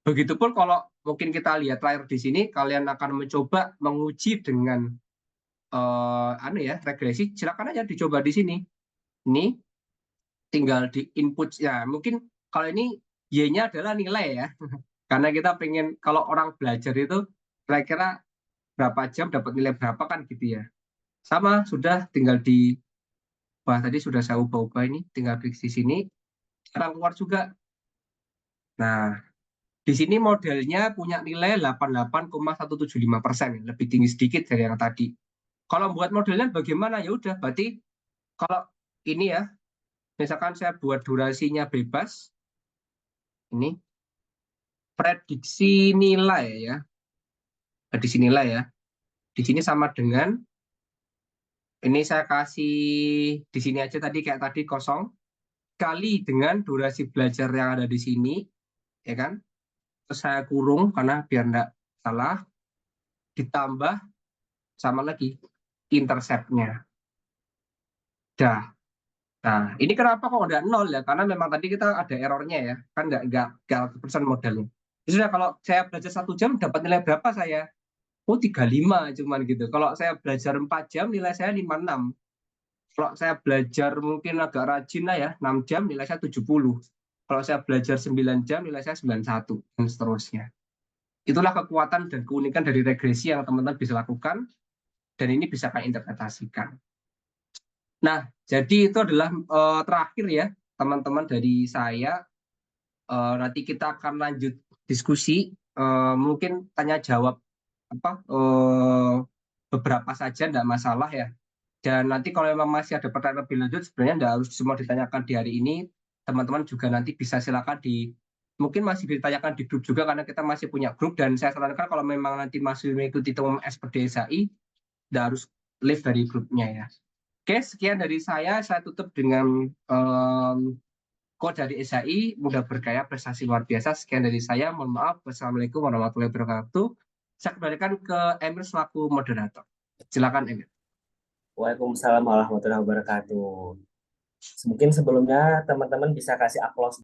Begitupun kalau mungkin kita lihat layar di sini, kalian akan mencoba menguji dengan regresi, silakan aja dicoba di sini. Ini tinggal di input ya. Mungkin kalau ini Y-nya adalah nilai ya. Karena kita pengen kalau orang belajar itu kira-kira berapa jam dapat nilai berapa kan gitu ya. Sama sudah tinggal tadi sudah saya ubah-ubah ini, tinggal klik di sini. Sekarang keluar juga. Nah, di sini modelnya punya nilai 88,175%, lebih tinggi sedikit dari yang tadi. Kalau buat modelnya bagaimana? Ya udah, berarti kalau ini ya, misalkan saya buat durasinya bebas, ini prediksi nilai ya, prediksi nilai ya. Di sini sama dengan ini saya kasih di sini aja tadi kayak tadi kosong kali dengan durasi belajar yang ada di sini, ya kan? Terus saya kurung karena biar enggak salah, ditambah sama lagi intercept-nya. Dah. Nah, ini kenapa kok udah 0 ya? Karena memang tadi kita ada errornya ya, kan nggak 100% modelnya. Jadi sudah kalau saya belajar 1 jam dapat nilai berapa saya? Oh 35 cuman gitu. Kalau saya belajar 4 jam nilai saya 56. Kalau saya belajar mungkin agak rajin lah ya, 6 jam nilai saya 70. Kalau saya belajar 9 jam nilai saya 91 dan seterusnya. Itulah kekuatan dan keunikan dari regresi yang teman-teman bisa lakukan dan ini bisa kalian interpretasikan. Nah, jadi itu adalah terakhir ya teman-teman dari saya. Nanti kita akan lanjut diskusi, mungkin tanya jawab beberapa saja, tidak masalah ya. Dan nanti kalau memang masih ada pertanyaan lebih lanjut, sebenarnya tidak harus semua ditanyakan di hari ini. Teman-teman juga nanti bisa silakan mungkin masih ditanyakan di grup juga karena kita masih punya grup. Dan saya sarankan kalau memang nanti masih mengikuti teman seperti SAI, tidak harus leave dari grupnya ya. Oke, sekian dari saya tutup dengan quote dari SAI, mudah berkaya, prestasi luar biasa. Sekian dari saya, mohon maaf. Wassalamualaikum warahmatullahi wabarakatuh. Saya kembalikan ke Emir selaku moderator. Silakan Emir. Waalaikumsalam warahmatullahi wabarakatuh. Mungkin sebelumnya teman-teman bisa kasih aplaus